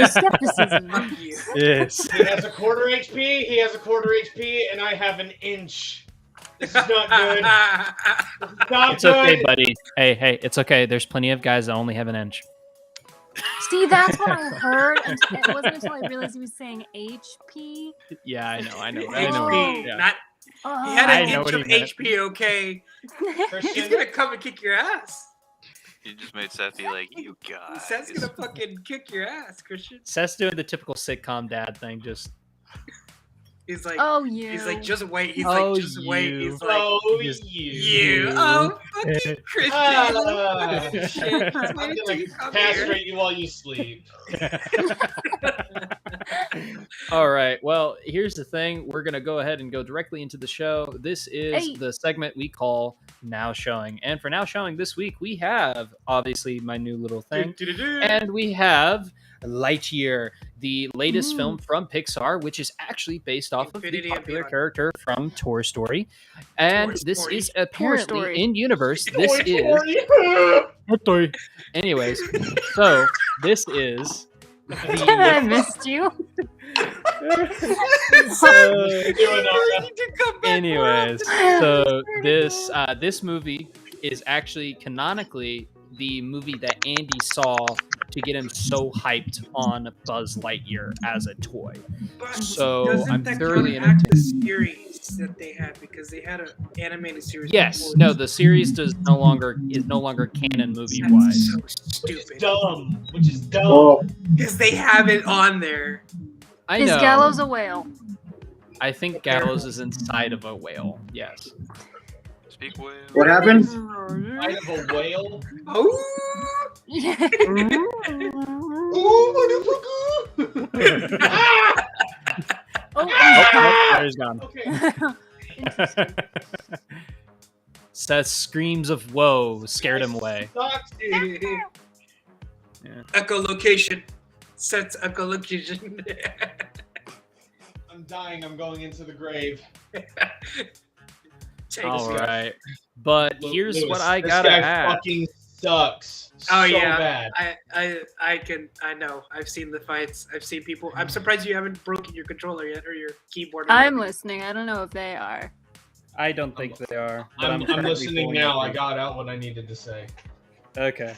S4: Skepticism.
S3: Fuck you.
S1: Yes.
S5: He has a quarter HP, he has a quarter HP, and I have an inch. This is not good. This is not
S1: It's okay,
S5: good.
S1: buddy. Hey, it's okay. There's plenty of guys that only have an inch.
S4: See, that's what I heard. And it wasn't until I realized he was saying HP.
S1: Yeah, I know.
S3: HP,
S1: Yeah.
S3: not.
S4: Oh.
S3: He had
S1: I
S3: an
S1: know
S3: inch
S1: what
S3: of
S1: he meant.
S3: HP. Okay, he's
S5: Christian,
S3: gonna come and kick your ass.
S6: You just made Seth be like, you guys.
S3: Seth's gonna fucking kick your ass, Christian.
S1: Seth's doing the typical sitcom dad thing. Just
S3: He's like,
S4: Oh, you.
S3: he's like, just wait. He's
S1: Oh,
S3: like, just wait.
S1: you.
S3: He's like,
S5: oh,
S1: just-
S3: you. Oh, fucking Christian.
S5: Ah.
S3: Shit, just
S5: I'm
S3: wait till
S5: gonna
S3: you come here.
S5: castrate you while you sleep.
S1: All right. Well, here's the thing. We're going to go ahead and go directly into the show. This is the segment we call Now Showing. And for Now Showing this week, we have, obviously, my new little thing. And we have Lightyear, the latest film from Pixar, which is actually based off of the
S3: Infinity and
S1: popular
S3: Beyond.
S1: character from Toy Story. And
S3: Toy
S1: this
S3: Story.
S1: is apparently
S4: Story.
S1: in universe. This is... Anyways, so this is...
S4: I missed you.
S1: Anyways, so this movie is actually canonically the movie that Andy saw to get him so hyped on Buzz Lightyear as a toy.
S3: But
S1: So
S3: doesn't
S1: I'm
S3: that
S1: thoroughly
S3: counteract the
S1: entertained.
S3: series that they had because they had an animated series.
S1: Yes,
S3: before.
S1: no, the series is no longer canon movie
S3: That's
S1: wise.
S3: so
S5: Which is
S3: stupid.
S5: dumb. Which is dumb.
S2: Well,
S3: Because they have it on there.
S1: I
S4: Is
S1: know.
S4: Gallows a whale?
S1: I think Gallows is inside of a whale. Yes.
S6: Speak whale.
S2: what happened?
S5: I have a whale.
S3: Oh!
S1: Oh, there's gone.
S5: Okay.
S1: Seth's screams of woe scared him away.
S5: Sucks, dude.
S3: Echolocation. Sets echolocation.
S5: I'm dying. I'm going into the grave.
S3: Take
S1: All
S3: this guy.
S1: right, but here's
S5: Lewis,
S1: what I
S5: this
S1: gotta
S5: guy
S1: ask.
S5: fucking sucks.
S3: Oh
S5: so
S3: yeah,
S5: bad.
S3: I know. I've seen the fights. I've seen people. I'm surprised you haven't broken your controller yet or your keyboard.
S4: I'm listening. I don't know if they are.
S1: I don't think they are. But
S5: I'm
S1: currently
S5: listening
S1: pulling
S5: now.
S1: up
S5: I got out what I needed to say.
S1: Okay.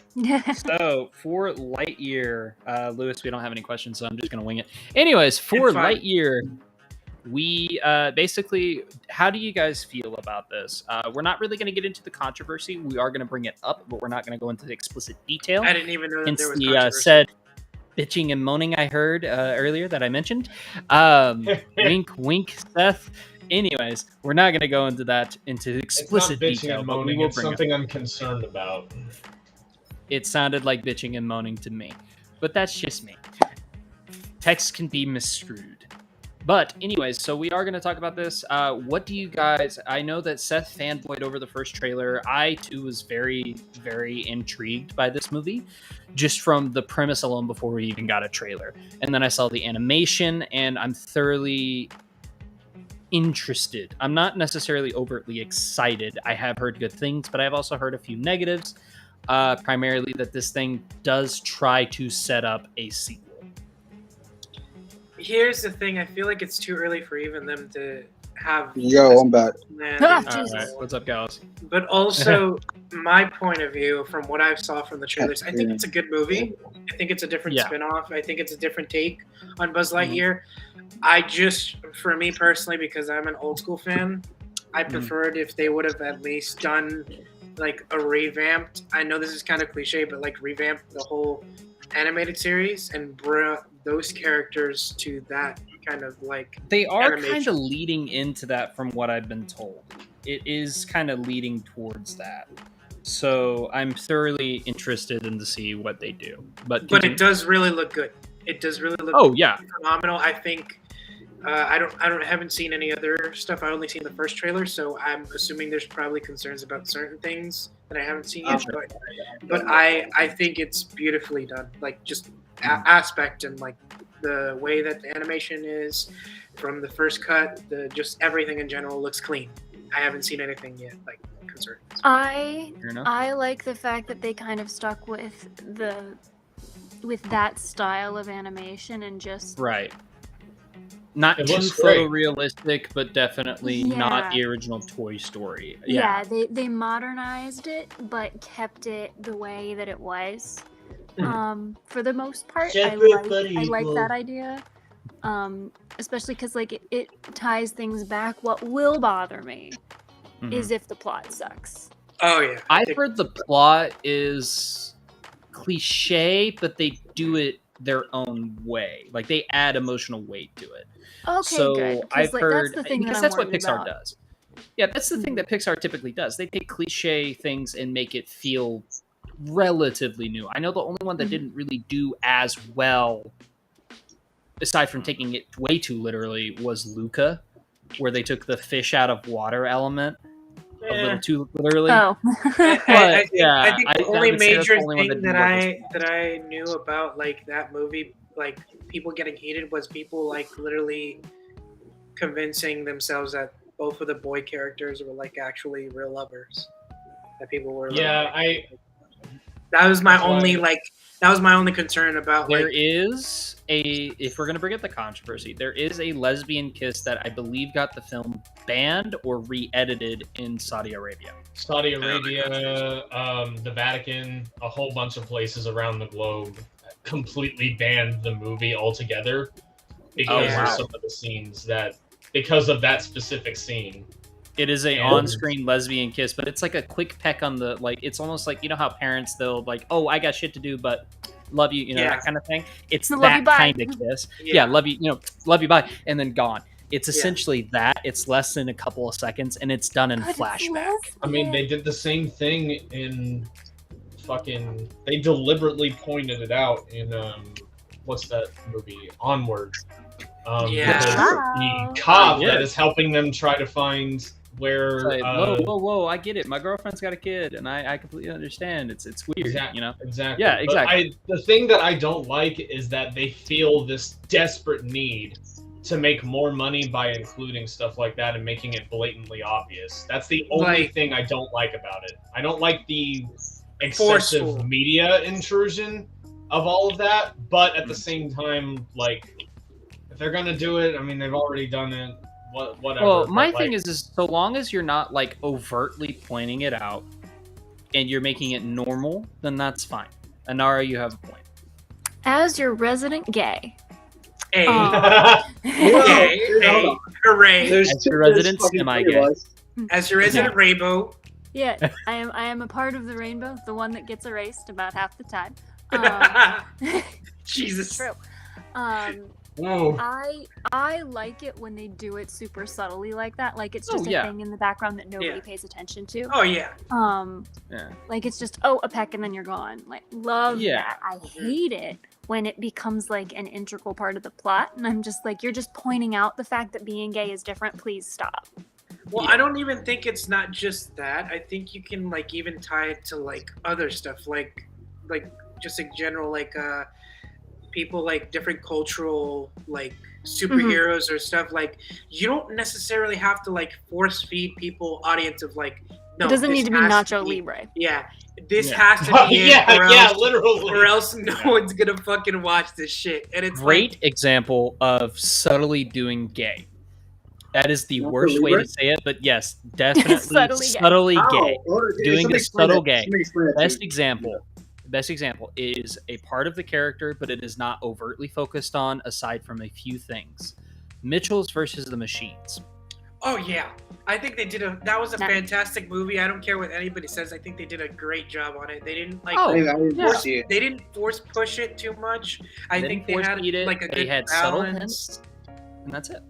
S1: So for Lightyear, Lewis, we don't have any questions, so I'm just gonna wing it. Anyways, for
S3: It's fine.
S1: Lightyear, we basically, how do you guys feel about this? We're not really gonna get into the controversy. We are gonna bring it up, but we're not gonna go into the explicit detail.
S3: I didn't even know that
S1: Hence
S3: there was
S1: the
S3: controversy.
S1: said bitching and moaning I heard earlier that I mentioned. Wink, wink, Seth. Anyways, we're not going to go into that into
S5: It's not
S1: explicit
S5: bitching
S1: detail,
S5: and
S1: but we
S5: moaning.
S1: will
S5: It's
S1: bring it.
S5: something I'm concerned about.
S1: It sounded like bitching and moaning to me, but that's just me. Text can be misconstrued. But anyways, so we are going to talk about this. What do you guys? I know that Seth fanboyed over the first trailer. I too was very, very intrigued by this movie, just from the premise alone before we even got a trailer. And then I saw the animation, and I'm thoroughly interested. I'm not necessarily overtly excited. I have heard good things, but I've also heard a few negatives. Primarily that this thing does try to set up a sequel.
S3: Here's the thing. I feel like it's too early for even them to have.
S2: Yo, I'm back.
S3: Nah,
S1: All right, what's up, guys?
S3: But also, my point of view from what I saw from the trailers, I think it's a good movie. I think it's a different
S1: Yeah.
S3: spin-off. I think it's a different take on Buzz Lightyear. I just, for me personally, because I'm an old school fan, I preferred if they would have at least done like a revamped. I know this is kind of cliche, but like revamped the whole animated series and brought those characters to that kind of like.
S1: They are
S3: animation.
S1: kind of leading into that from what I've been told. It is kind of leading towards that. So I'm thoroughly interested in to see what they do. But
S3: it does really look good. It does really look
S1: Oh yeah.
S3: phenomenal. I think I haven't seen any other stuff. I only seen the first trailer, so I'm assuming there's probably concerns about certain things that I haven't seen yet.
S1: Sure.
S3: But I think it's beautifully done. Like just aspect and like the way that the animation is from the first cut, just everything in general looks clean. I haven't seen anything yet like concerning.
S1: Fair enough.
S4: I like the fact that they kind of stuck with that style of animation and just
S1: Right. Not
S5: It
S1: too
S5: looks great.
S1: photorealistic, but definitely not
S4: Yeah.
S1: the original Toy Story.
S4: yeah, they modernized it but kept it the way that it was. For the most part, I like that idea. Especially because like it ties things back. What will bother me
S1: Mhm.
S4: is if the plot sucks.
S3: Oh yeah.
S1: I've heard the plot is cliche, but they do it their own way. Like they add emotional weight to it.
S4: Okay,
S1: So
S4: good. 'cause,
S1: I've
S4: like,
S1: heard
S4: that's the thing
S1: because
S4: that
S1: that's
S4: I'm
S1: what
S4: worried
S1: Pixar
S4: about.
S1: does. Yeah, that's the thing that Pixar typically does. They take cliche things and make it feel relatively new. I know the only one that didn't really do as well aside from taking it way too literally, was Luca, where they took the fish out of water element a little too literally.
S4: Oh.
S3: I think the
S1: I
S3: only
S1: would say that's the
S3: major
S1: only one
S3: thing
S1: that didn't work
S3: that I knew about like that movie, like people getting heated, was people like literally convincing themselves that both of the boy characters were like actually real lovers. That people were.
S5: Yeah,
S3: That was my
S5: That's why-
S3: only that was my only concern about
S1: There
S3: like.
S1: is if we're going to bring up the controversy, there is a lesbian kiss that I believe got the film banned or re-edited in Saudi Arabia.
S5: Saudi Arabia, the Vatican, a whole bunch of places around the globe completely banned the movie altogether because
S1: wow.
S5: of some of the scenes because of that specific scene.
S1: It is a
S5: And-
S1: on-screen lesbian kiss, but it's like a quick peck on the, like, it's almost like, you know how parents, they'll like, oh, I got shit to do, but love you, you know, that kind of thing. It's
S4: Love
S1: that
S4: you, bye.
S1: kind of kiss. Yeah, love you, you know, love you, bye, and then gone. It's essentially that. It's less than a couple of seconds, and it's done in flashback.
S5: I mean, they did the same thing in fucking. They deliberately pointed it out in what's that movie? Onward. The cop that is helping them try to find where.
S1: It's like, whoa! I get it. My girlfriend's got a kid, and I completely understand. It's weird, you know.
S5: Exactly.
S1: Yeah, exactly.
S5: But the thing that I don't like is that they feel this desperate need to make more money by including stuff like that and making it blatantly obvious. That's the only thing I don't like about it. I don't like the excessive media intrusion of all of that, but at the same time, like, if they're gonna do it, I mean, they've already done it. Whatever.
S1: Well, my thing is so long as you're not like overtly pointing it out and you're making it normal, then that's fine. Anara, you have a point.
S4: As your resident gay.
S3: Hey.
S2: Hey.
S3: Hooray.
S1: As your resident semi-gay.
S3: As your resident rainbow.
S4: Yeah, I am a part of the rainbow, the one that gets erased about half the time.
S3: Jesus.
S4: True.
S5: Whoa.
S4: I like it when they do it super subtly like that. Like it's just a thing in the background that nobody pays attention to.
S3: Oh yeah.
S4: Like it's just a peck and then you're gone. Like love that. I hate it when it becomes like an integral part of the plot, and I'm just like, you're just pointing out the fact that being gay is different. Please stop.
S3: Well, I don't even think it's not just that. I think you can like even tie it to like other stuff, like just in general, like people like different cultural like superheroes or stuff. Like you don't necessarily have to like force feed people audience of like. No,
S4: it doesn't need to be Nacho
S3: be,
S4: Libre.
S3: Yeah, this has to be it,
S5: literally.
S3: Or else no one's gonna fucking watch this shit. And it's
S1: great example of subtly doing gay. That is the worst way to say it, but yes, definitely subtly gay. Doing the subtle gay. Best example is a part of the character, but it is not overtly focused on aside from a few things. Mitchell's versus the Machines.
S3: Oh yeah, I think they did that was a fantastic movie. I don't care what anybody says. I think they did a great job on it. They didn't like they didn't force push it too much. I think they had like a good balance.
S1: And that's it.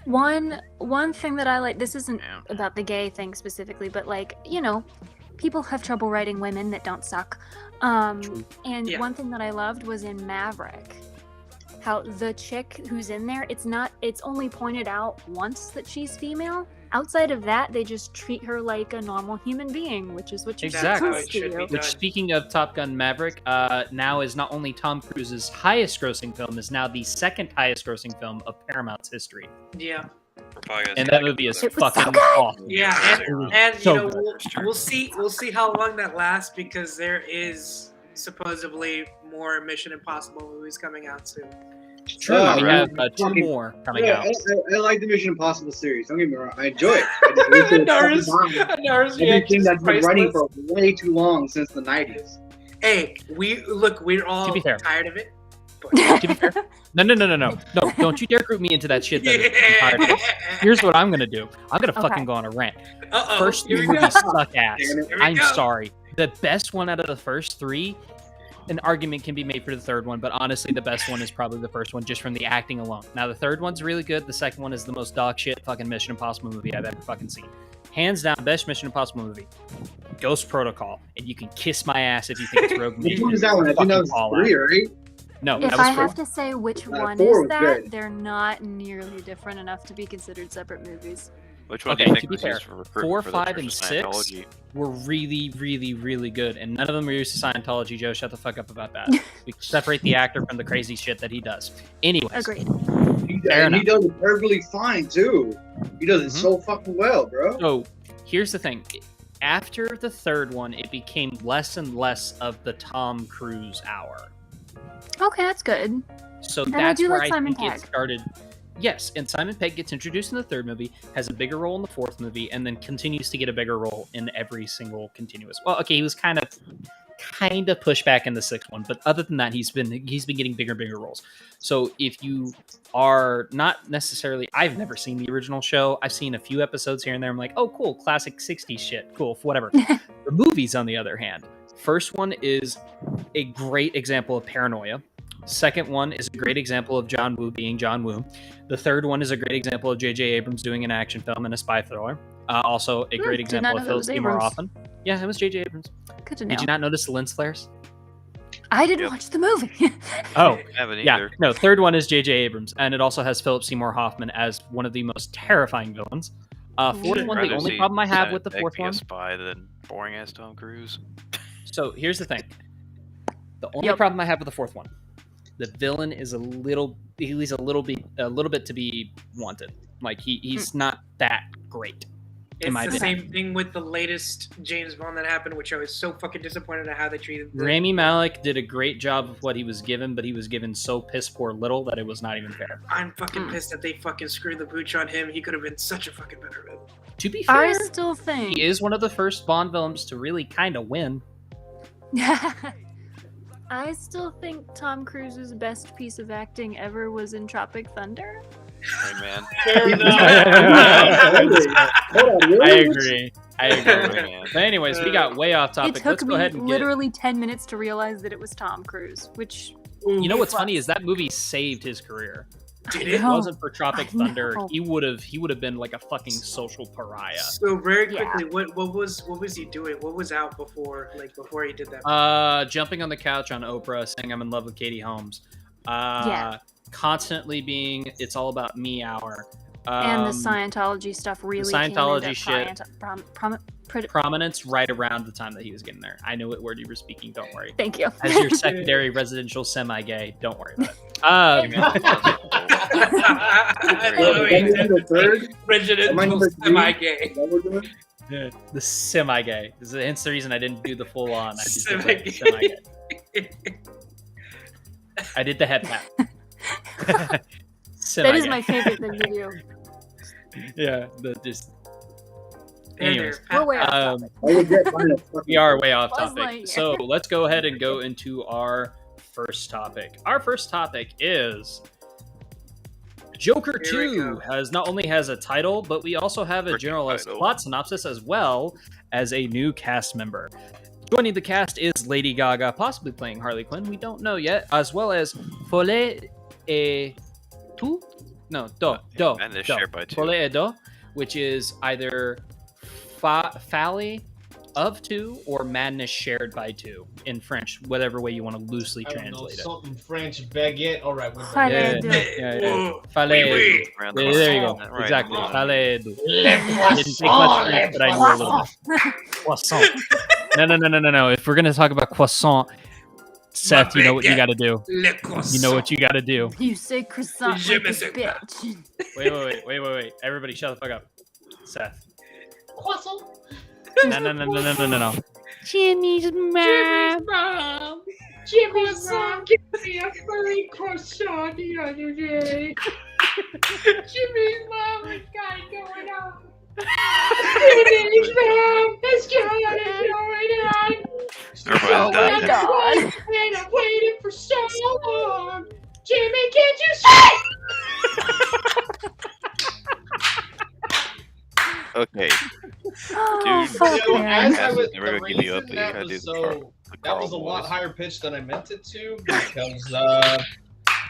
S4: One thing that I like, this isn't about the gay thing specifically, but like, you know, people have trouble writing women that don't suck. And one thing that I loved was in Maverick, how the chick who's in there, it's only pointed out once that she's female. Outside of that, they just treat her like a normal human being, which is what you're supposed to do.
S1: Which, speaking of Top Gun Maverick, now is not only Tom Cruise's highest grossing film, is now the second highest grossing film of Paramount's history.
S3: Yeah.
S1: And that movie is fucking awesome.
S3: Yeah, and you know, we'll see how long that lasts, because there is supposedly more Mission Impossible movies coming out soon.
S1: True, we have 2 more coming out.
S2: I like the Mission Impossible series. Don't get me wrong, I enjoy it.
S3: Nara's
S2: everything that's been running for way too long, since the 90s.
S3: Hey, we're all tired of it.
S1: To be fair, no, don't you dare group me into that shit. Here's what I'm gonna do. I'm gonna fucking go on a rant. First 3 movies suck ass. I'm sorry. The best one out of the first 3, an argument can be made for the third one, but honestly, the best one is probably the first one, just from the acting alone. Now, the third one's really good. The second one is the most dog shit fucking Mission Impossible movie I've ever fucking seen. Hands down, best Mission Impossible movie. Ghost Protocol. And you can kiss my ass if you think it's Rogue Nation.
S2: Which one is that one? I think that was 3, right?
S1: No,
S4: If
S1: that
S4: I
S1: was 4.
S4: have to say which one
S2: 4
S4: is
S2: was
S4: that,
S2: good.
S4: they're not nearly different enough to be considered separate movies.
S6: Which one
S1: Okay,
S6: do you
S1: to
S6: think
S1: be
S6: was
S1: fair,
S6: used for recruiting
S1: 4,
S6: for the
S1: 5,
S6: Church
S1: and
S6: of
S1: 6
S6: Scientology?
S1: were really, really, really good, and none of them were used to Scientology. Joe, shut the fuck up about that. We can separate the actor from the crazy shit that he does. Anyways,
S4: Agreed.
S1: Fair
S2: And he
S1: enough.
S2: does it perfectly fine too. He does it so fucking well, bro.
S1: so here's the thing. After the third one, it became less and less of the Tom Cruise hour.
S4: Okay, that's good.
S1: So
S4: And I
S1: that's
S4: do
S1: where
S4: like
S1: I
S4: Simon
S1: think it
S4: Pegg.
S1: started. Yes, and Simon Pegg gets introduced in the third movie, has a bigger role in the fourth movie, and then continues to get a bigger role in every single continuous. Well, okay, he was kind of pushed back in the sixth one, but other than that, he's been getting bigger and bigger roles. So if you are not necessarily, I've never seen the original show. I've seen a few episodes here and there. I'm like, oh, cool, classic '60s shit, cool, whatever. The movies, on the other hand, first one is a great example of paranoia. Second one is a great example of John Woo being John Woo. The third one is a great example of J.J. Abrams doing an action film and a spy thriller. Also, a great
S4: did
S1: example
S4: not
S1: of
S4: know that
S1: Philip
S4: was
S1: Seymour
S4: Abrams.
S1: Hoffman. Yeah, it was J.J. Abrams.
S4: Good to know.
S1: Did you not notice the lens flares?
S4: I didn't
S6: Yep.
S4: watch the movie.
S1: Oh,
S6: I haven't
S1: yeah.
S6: either.
S1: No, third one is J.J. Abrams, and it also has Philip Seymour Hoffman as one of the most terrifying villains. Fourth
S6: I'd
S1: one, the
S6: rather
S1: only
S6: see
S1: problem I have
S6: Simon
S1: with the
S6: Pegg
S1: fourth
S6: be
S1: one.
S6: a spy than boring ass Tom Cruise.
S1: So here's the thing. The only
S4: Yep.
S1: problem I have with the fourth one, the villain is he's a little bit to be wanted. Like he's not that great.
S3: It's
S1: my
S3: the
S1: opinion.
S3: same thing with the latest James Bond that happened, which I was so fucking disappointed at how they treated.
S1: Rami Malek did a great job of what he was given, but he was given so piss poor little that it was not even fair.
S3: I'm fucking pissed that they fucking screwed the pooch on him. He could have been such a fucking better villain.
S1: To be fair,
S4: I still think.
S1: he is one of the first Bond villains to really kind of win.
S4: I still think Tom Cruise's best piece of acting ever was in Tropic Thunder.
S6: Hey man.
S5: Fair enough.
S2: Hold on,
S1: I
S2: really?
S1: agree.
S6: Hey, man.
S1: But anyways, we got way off
S4: It
S1: topic.
S4: took
S1: Let's go
S4: me
S1: ahead and get.
S4: literally 10 minutes to realize that it was Tom Cruise, which
S1: You know what's funny is that movie saved his career.
S3: Did
S1: If
S3: it?
S1: it wasn't for Tropic
S4: I
S1: Thunder,
S4: know.
S1: he would have been like a fucking social pariah.
S3: So very
S4: Yeah.
S3: quickly, what was he doing? What was out before he did that?
S1: Jumping on the couch on Oprah, saying I'm in love with Katie Holmes.
S4: Yeah.
S1: Constantly being "It's all about me" hour.
S4: and the Scientology stuff really
S1: Scientology
S4: came
S1: shit.
S4: into
S1: Prominence right around the time that he was getting there. I know what word you were speaking. Don't worry.
S4: Thank you.
S1: As your secondary residential semi-gay, don't worry about it.
S3: I love
S2: Am I
S3: it.
S2: number third? Am I
S3: Residential
S2: number three?
S3: semi-gay.
S2: Is that what we're doing?
S1: The semi-gay. This is hence the reason I didn't do the full on. I just did the
S3: Semi-gay.
S1: semi-gay. I did the head tap.
S4: That
S1: Semi-gay.
S4: is my favorite thing to do.
S1: Yeah, the just.
S3: There,
S1: Anyways,
S3: there.
S4: We're way off
S1: Um,
S4: topic.
S2: I would get mine a fucking-
S1: we are way off
S4: Buzz
S1: topic.
S4: Lightyear.
S1: So let's go ahead and go into our first topic. Our first topic is Joker
S3: Here we
S1: 2 not only has a title, but we also have a
S6: Freaking
S1: generalized
S6: title.
S1: plot synopsis as well as a new cast member. Joining the cast is Lady Gaga, possibly playing Harley Quinn. We don't know yet, as well as Folle et Tu? No, Do.
S6: And it's
S1: Do.
S6: shared by two.
S1: Folle et Do, which is either folly of two or madness shared by two in French, whatever way you want to loosely
S5: I don't know,
S1: translate it.
S5: something French baguette. All right, we're done.
S4: Fallait
S1: Yeah,
S4: deux.
S1: yeah. Folly et
S3: Oui,
S1: deux.
S6: Around the
S1: Yeah, there you go.
S6: croissant, right,
S1: Exactly.
S6: come on.
S1: Folly et deux.
S5: Le
S1: Didn't take much French, but I knew a little bit. Croissant. No. If we're gonna talk about croissant, Seth, you know what you got to do.
S3: Le
S1: You know what you got to do.
S4: You say croissant
S3: Je
S4: like
S3: me
S4: a
S3: sais
S4: bitch.
S1: Wait. Everybody, shut the fuck up. Seth.
S5: Croissant.
S1: No.
S4: Jimmy's mom.
S5: Mom. Jimmy's mom gave me a furry croissant the other day. Jimmy's mom has got it going on. Jimmy's mom has got it going on.
S6: Everybody's
S4: Oh my
S6: dying.
S4: god.
S5: And I've waited for so long. Jimmy, can't you see?
S6: Okay.
S4: Oh,
S6: Dude,
S4: fuck,
S5: You know,
S4: man.
S5: as I was,
S6: Never
S5: the
S6: gonna give you up,
S5: reason
S6: but you
S5: that
S6: gotta do
S5: was
S6: the
S5: so
S6: Carl-
S5: that was a
S6: Carl
S5: lot
S6: voice.
S5: higher pitched than I meant it to because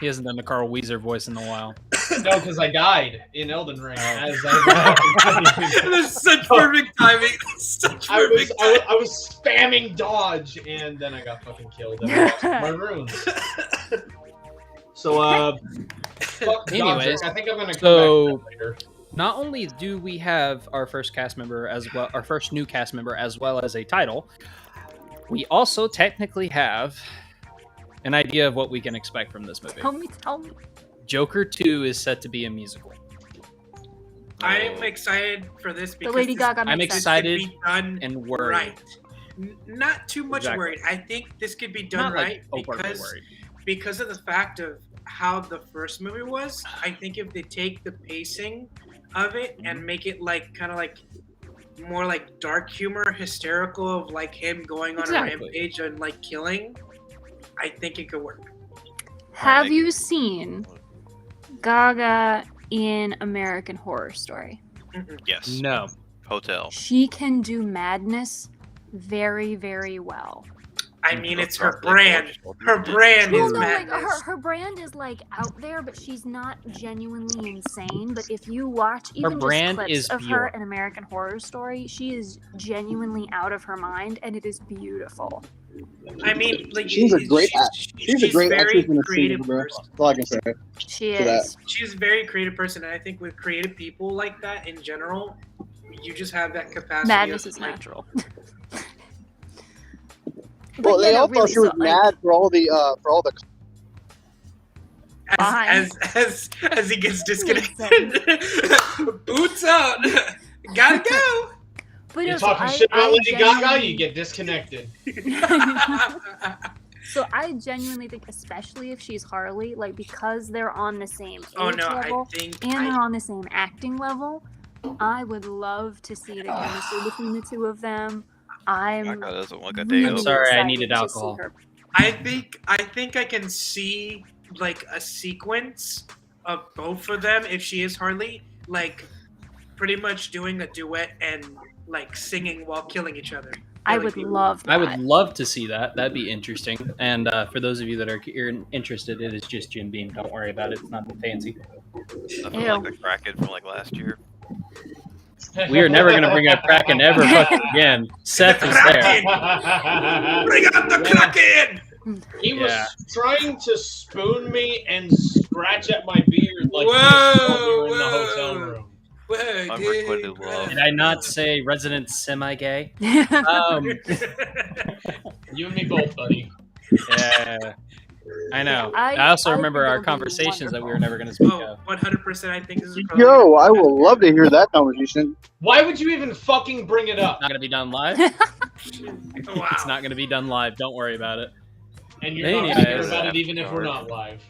S1: He hasn't done the Carl Weezer voice in a while.
S5: no, because I died in Elden Ring. As I,
S3: That's such perfect timing. Such
S5: I was
S3: perfect
S5: I was spamming dodge and then I got fucking killed and I lost my runes. So, fuck
S1: Anyways,
S5: Dodger. I think I'm gonna come
S1: so-
S5: back to that later.
S1: Not only do we have our first cast member as well, our first new cast member as well as a title, we also technically have an idea of what we can expect from this movie.
S4: Tell me.
S1: Joker 2 is set to be a musical.
S3: I am excited for this
S4: The
S3: because
S4: Lady
S3: this
S4: Gaga
S1: I'm
S4: makes sense.
S1: excited
S3: could be done
S1: and worried.
S3: right. Not too much
S1: Exactly.
S3: worried. I think this could be done
S1: Not
S3: right
S1: like overtly worried.
S3: because of the fact of how the first movie was. I think if they take the pacing of it and make it like kind of like more like dark humor, hysterical of like him going on
S1: Exactly.
S3: a rampage and like killing, I think it could work.
S4: Have you seen Gaga in American Horror Story?
S6: Yes.
S1: No.
S6: Hotel.
S4: She can do madness very, very well.
S3: I mean, it's her
S6: Perfectly
S3: brand.
S6: gorgeous.
S3: Her brand
S4: Well,
S3: is
S4: no, like
S3: madness.
S4: her brand is like out there, but she's not genuinely insane. But if you watch even
S1: brand
S4: just clips
S1: is
S4: of
S1: pure.
S4: her in American Horror Story, she is genuinely out of her mind, and it is beautiful.
S3: I mean, like
S2: She's a great She's a great
S3: very
S2: actress in the
S3: creative
S2: scene, bro.
S3: person.
S2: That's all I can say.
S4: She
S2: To that.
S4: is.
S3: She's a very creative person, and I think with creative people like that in general, you just have that capacity.
S4: Madness
S3: of,
S4: is
S3: like,
S4: natural.
S2: Well, they all thought she was mad for all the
S3: as he gets disconnected. Boots out. Gotta go.
S4: But
S5: You're
S4: no, so
S5: talking
S4: I-
S5: shit about
S4: I
S5: Lady Gaga,
S4: genuinely-
S5: you get disconnected.
S4: So I genuinely think, especially if she's Harley, like because they're on the same age
S3: Oh no,
S4: level
S3: I think
S4: and they're on the same acting level, I would love to see the chemistry between the two of them. I'm
S6: Gaga doesn't look a day
S4: really
S1: I'm
S6: over.
S1: sorry, I
S4: excited
S1: needed
S4: to see
S1: alcohol.
S4: her.
S3: I think I can see like a sequence of both of them if she is Harley, like pretty much doing a duet and like singing while killing each other.
S4: I
S3: Killing
S4: would
S3: people.
S4: love that.
S1: I would love to see that. That'd be interesting. And for those of you that are interested, it is just Jim Beam. Don't worry about it. It's not that fancy.
S6: Nothing like the Kraken from like last year.
S1: We are never going to bring up Kraken ever fucking again. Seth is there.
S3: Bring out the Kraken!
S5: He was
S1: Yeah.
S5: trying to spoon me and scratch at my beard like
S3: Whoa,
S5: we were in the
S3: whoa.
S5: hotel room.
S3: Whoa,
S6: Unrequited love.
S1: Did I not say resident semi-gay?
S4: Yeah.
S5: You and me both, buddy.
S1: Yeah. I know.
S4: I-
S1: I also
S4: I
S1: remember
S4: think
S1: our
S4: it'll be
S1: conversations that we were
S4: wonderful.
S1: never going to speak
S3: Oh,
S1: of.
S3: 100%. I think this is
S2: Yo, I would love to hear that conversation.
S5: Why would you even fucking bring it up?
S1: Not going to be done live.
S3: Wow.
S1: It's not going to be done live. Don't worry about it.
S5: And you're not
S1: Anyways.
S5: thinking about it even if we're not live.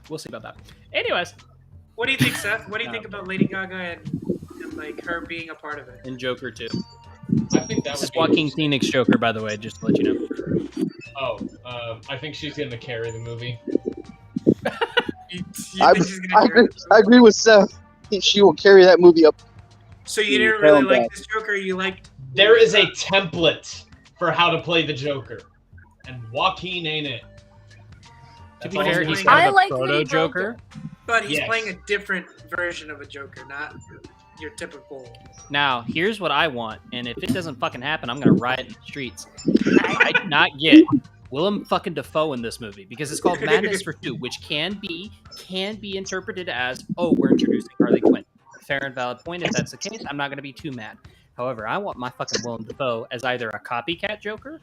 S1: We'll see about that. Anyways,
S3: What do you think, Seth? What do you think about Lady Gaga and like her being a part of it?
S1: in Joker 2.
S5: I think that
S1: This
S5: would
S1: is
S5: be
S1: Joaquin Phoenix Joker, by the way, just to let you know.
S5: Oh, I think she's gonna carry the movie.
S3: You
S2: I,
S3: think she's gonna
S2: I,
S3: carry
S2: agree, I agree with Seth. She will carry that movie up.
S3: So you didn't
S2: Hell
S3: really like
S2: no.
S3: this Joker? You liked?
S5: There is a template for how to play the Joker, and Joaquin ain't it.
S1: To
S5: That's
S1: be
S5: all
S1: fair,
S5: I'm
S1: he's
S5: saying.
S1: kind
S4: I
S1: of a
S4: like that he
S1: proto
S4: broke
S1: Joker.
S3: But he's
S5: Yes.
S3: playing a different version of a Joker, not your typical.
S1: Now, here's what I want, and if it doesn't fucking happen, I'm gonna riot in the streets. I did not get Willem fucking Dafoe in this movie because it's called Madness for Two, which can be interpreted as, oh, we're introducing Harley Quinn. Fair and valid point. If that's the case, I'm not gonna be too mad. However, I want my fucking Willem Dafoe as either a copycat Joker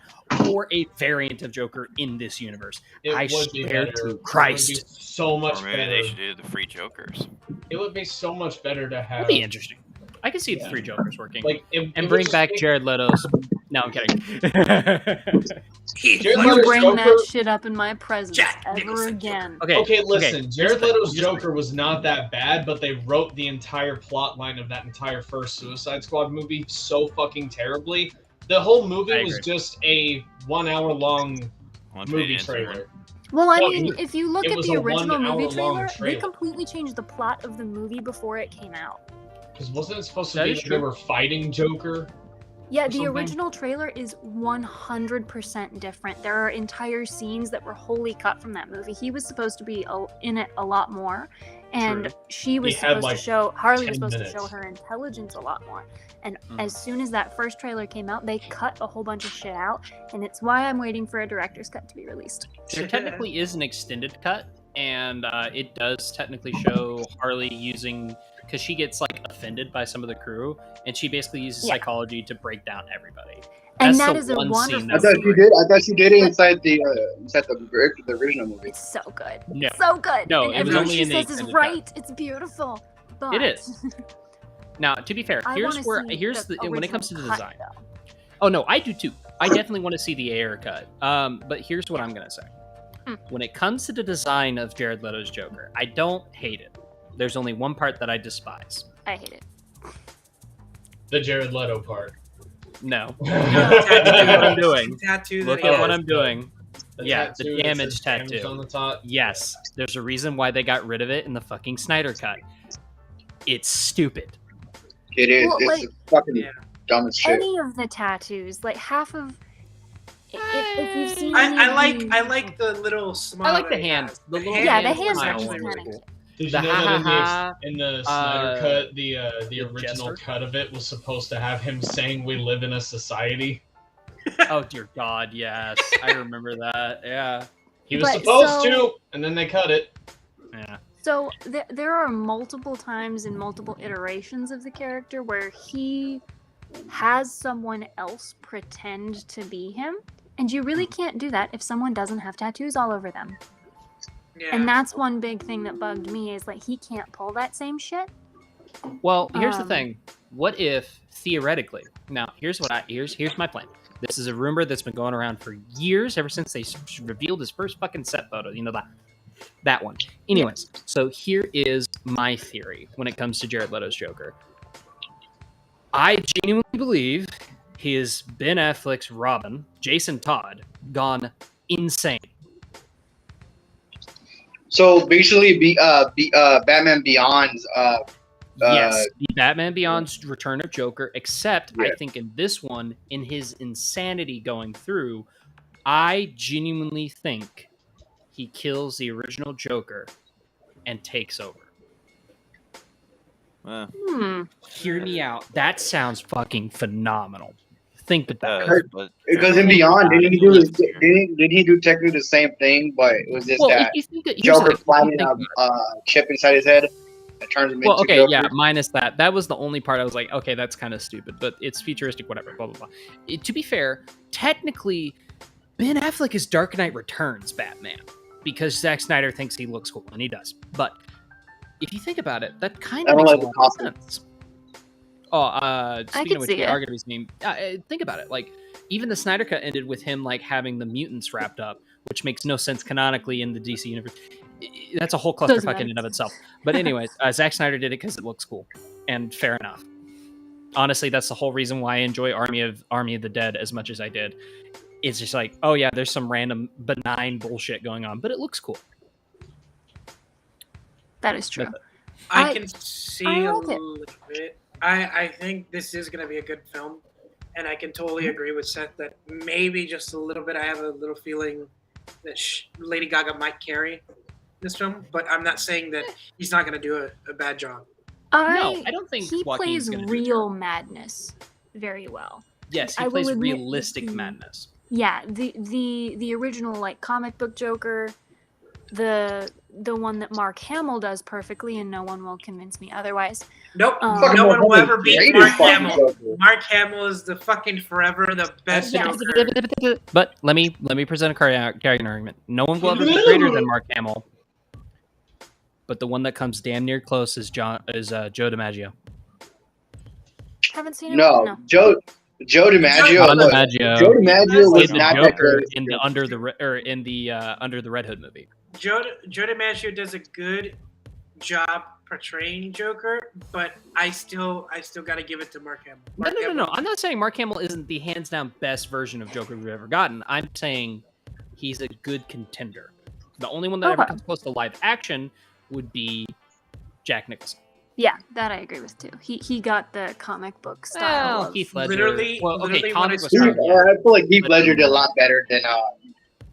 S1: or a variant of Joker in this universe.
S5: It
S1: I
S5: would be
S1: swear
S5: better.
S1: to Christ.
S5: It would be so much
S6: Or maybe
S5: better.
S6: they should do the free Jokers.
S5: It would be so much better to have
S1: That'd be interesting. I can see the
S5: Yeah.
S1: three Jokers working.
S5: like it
S1: And
S5: would
S1: bring
S5: just
S1: back
S5: make-
S1: Jared Leto's. No, I'm kidding.
S5: Jared
S4: You
S5: Leto's
S4: bring
S5: Joker-
S4: that shit up in my presence
S3: Jack
S4: ever
S3: Nicholson
S4: again.
S1: Okay.
S5: Okay, listen.
S1: Here's
S5: Jared
S1: the thing.
S5: Leto's Joker was not that bad, but they wrote the entire plot line of that entire first Suicide Squad movie so fucking terribly. The whole movie
S1: I
S5: was
S1: agree.
S5: just a 1 hour long
S6: One
S5: movie
S6: page
S5: trailer.
S4: Well, I
S5: Well,
S4: mean,
S5: it-
S4: if you look
S5: it
S4: at
S5: was
S4: the
S5: a
S4: original movie
S5: 1-hour-long
S4: trailer, they
S5: trailer.
S4: completely changed the plot of the movie before it came out.
S5: Because wasn't it supposed to
S1: That
S5: be
S1: is
S5: that they
S1: true.
S5: were fighting Joker?
S4: Yeah,
S5: Or
S4: the
S5: something?
S4: original trailer is 100% different. There are entire scenes that were wholly cut from that movie. He was supposed to be in it a lot more, And
S5: True.
S4: she was
S5: He had,
S4: supposed
S5: like,
S4: to show Harley
S5: 10
S4: was supposed
S5: minutes.
S4: to show her intelligence a lot more. And
S1: Mhm.
S4: as soon as that first trailer came out, they cut a whole bunch of shit out, and it's why I'm waiting for a director's cut to be released.
S1: There technically is an extended cut, and it does technically show Harley using, because she gets like offended by some of the crew, and she basically uses
S4: Yeah.
S1: psychology to break down everybody.
S4: And
S1: That's
S4: that
S1: the
S4: is a
S1: one scene
S4: wonderful
S2: I
S1: that
S2: thought
S1: was
S2: she
S1: great.
S2: did. I thought she did it inside the original movie.
S4: It's so good.
S1: No.
S4: So good.
S1: No,
S4: and
S1: it was
S4: everything
S1: only
S4: she
S1: in the
S4: says is
S1: extended
S4: right. It's beautiful. But
S1: It is. Now, to be fair,
S4: I
S1: here's
S4: wanna
S1: where
S4: see
S1: here's
S4: the
S1: the when it comes to the
S4: original cut,
S1: design.
S4: though.
S1: Oh no, I do too. I definitely want to see the AR cut. But here's what I'm gonna say. When it comes to the design of Jared Leto's Joker, I don't hate it. There's only one part that I despise.
S4: I hate it.
S5: The Jared Leto part.
S1: No.
S3: The
S1: Look at what I'm doing.
S3: Tattoo that
S1: Look
S3: he
S1: at
S3: has.
S1: what I'm doing.
S5: The
S1: Yeah,
S5: tattoo
S1: the
S5: that
S1: damage
S5: says damage
S1: tattoo.
S5: on the top.
S1: Yes, there's a reason why they got rid of it in the fucking Snyder cut. It's stupid.
S2: It is.
S4: Well,
S2: It's
S4: like-
S2: fucking
S3: Yeah.
S2: dumb as shit.
S4: Any of the tattoos, like half of. If you've seen. any
S3: I
S4: of
S3: like
S4: the-
S3: I like the little smile.
S1: I like the
S3: that he
S1: hand.
S3: has.
S1: The little
S4: Yeah, the
S1: hand
S4: hand's
S1: smile
S3: actually
S1: one
S3: really
S1: was
S3: cool.
S1: cool.
S5: Did
S1: The
S5: you know that
S1: ha-ha-ha,
S5: in the Snyder cut, the
S1: the
S5: original
S1: jester?
S5: cut of it was supposed to have him saying "We live in a society."
S1: Oh dear God, yes, I remember that. Yeah,
S5: He was
S4: But
S5: supposed
S4: so-
S5: to, and then they cut it.
S1: yeah.
S4: So there are multiple times in multiple iterations of the character where he has someone else pretend to be him, and you really can't do that if someone doesn't have tattoos all over them.
S3: Yeah.
S4: And that's one big thing that bugged me is like he can't pull that same shit.
S1: Well, here's the
S4: Um,
S1: thing. What if theoretically? Now, here's my plan. This is a rumor that's been going around for years, ever since they revealed his first fucking set photo. You know that one. Anyways, so here is my theory when it comes to Jared Leto's Joker. I genuinely believe he is Ben Affleck's Robin, Jason Todd, gone insane.
S2: So basically, Batman Beyond's
S1: Yes, the Batman Beyond's Return of Joker, except I
S2: Yeah.
S1: think in this one, in his insanity going through, I genuinely think he kills the original Joker and takes over. Hear me out. That sounds fucking phenomenal. Think about it.
S2: because in Beyond, didn't he do technically the same thing? But it was just
S1: Well,
S2: that
S1: if you think that, here's the
S2: Joker
S1: thing, if you
S2: finding
S1: think
S2: a
S1: about it.
S2: chip inside his head that turns him
S1: Well,
S2: into
S1: okay,
S2: Joker.
S1: yeah, minus that. That was the only part I was like, okay, that's kind of stupid, but it's futuristic, whatever, blah, blah, blah. To be fair, technically, Ben Affleck is Dark Knight Returns Batman because Zack Snyder thinks he looks cool, and he does. But if you think about it, that kind
S2: I
S1: of
S2: don't
S1: makes
S2: like
S1: a
S2: the
S1: lot of
S2: costume.
S1: sense. Oh, speaking
S4: could
S1: of which,
S4: see
S1: we
S4: it.
S1: are going to be seeing. Think about it. Like, even the Snyder Cut ended with him like having the mutants wrapped up, which makes no sense canonically in the DC universe. That's a whole
S4: Doesn't
S1: clusterfuck in and of itself. But anyways, Zack Snyder did it because it looks cool, and fair enough. Honestly, that's the whole reason why I enjoy Army of the Dead as much as I did. It's just like, oh yeah, there's some random benign bullshit going on, but it looks cool.
S4: That is true.
S3: I
S4: I-
S3: can see
S4: I
S3: a
S4: like it.
S3: little bit. I think this is going to be a good film, and I can totally agree with Seth that maybe just a little bit. I have a little feeling that Lady Gaga might carry this film, but I'm not saying that he's not going to do a bad job.
S1: No, I don't think
S4: he
S1: Joaquin's
S4: plays
S1: gonna do a
S4: real madness very well.
S1: Yes, he
S4: I will
S1: plays
S4: admit
S1: realistic
S4: the-
S1: madness.
S4: Yeah, the original like comic book Joker, the one that Mark Hamill does perfectly, and no one will convince me otherwise.
S3: Nope,
S4: Fucking
S3: no one will ever
S2: Great
S3: beat
S2: as
S3: Mark
S2: fucking
S3: Hamill.
S2: Joker.
S3: Mark Hamill is the fucking forever the best
S4: Yes.
S3: Joker.
S1: But let me present a carrying argument. No one will ever be greater than Mark Hamill. But the one that comes damn near close is Joe DiMaggio.
S4: Haven't seen it.
S2: No, Joe DiMaggio.
S3: Joe
S2: Joe DiMaggio was
S1: Played the
S2: not that
S1: Joker
S2: good.
S1: in the Under the Red Hood movie.
S3: Joe DiMaggio does a good job portraying Joker, but I still got to give it to Mark Hamill. Mark
S1: No.
S3: Hamill-
S1: I'm not saying Mark Hamill isn't the hands down best version of Joker we've ever gotten. I'm saying he's a good contender. The only one that ever
S4: Okay.
S1: comes close to live action would be Jack Nicholson.
S4: Yeah, that I agree with too. He got the comic book style.
S1: Well,
S4: of-
S1: Heath Ledger.
S3: Literally-
S1: well, okay,
S3: literally
S1: comic
S3: when
S1: was
S3: I
S1: fine,
S3: saw-
S1: yeah.
S2: I feel like Heath Ledger did a lot better than.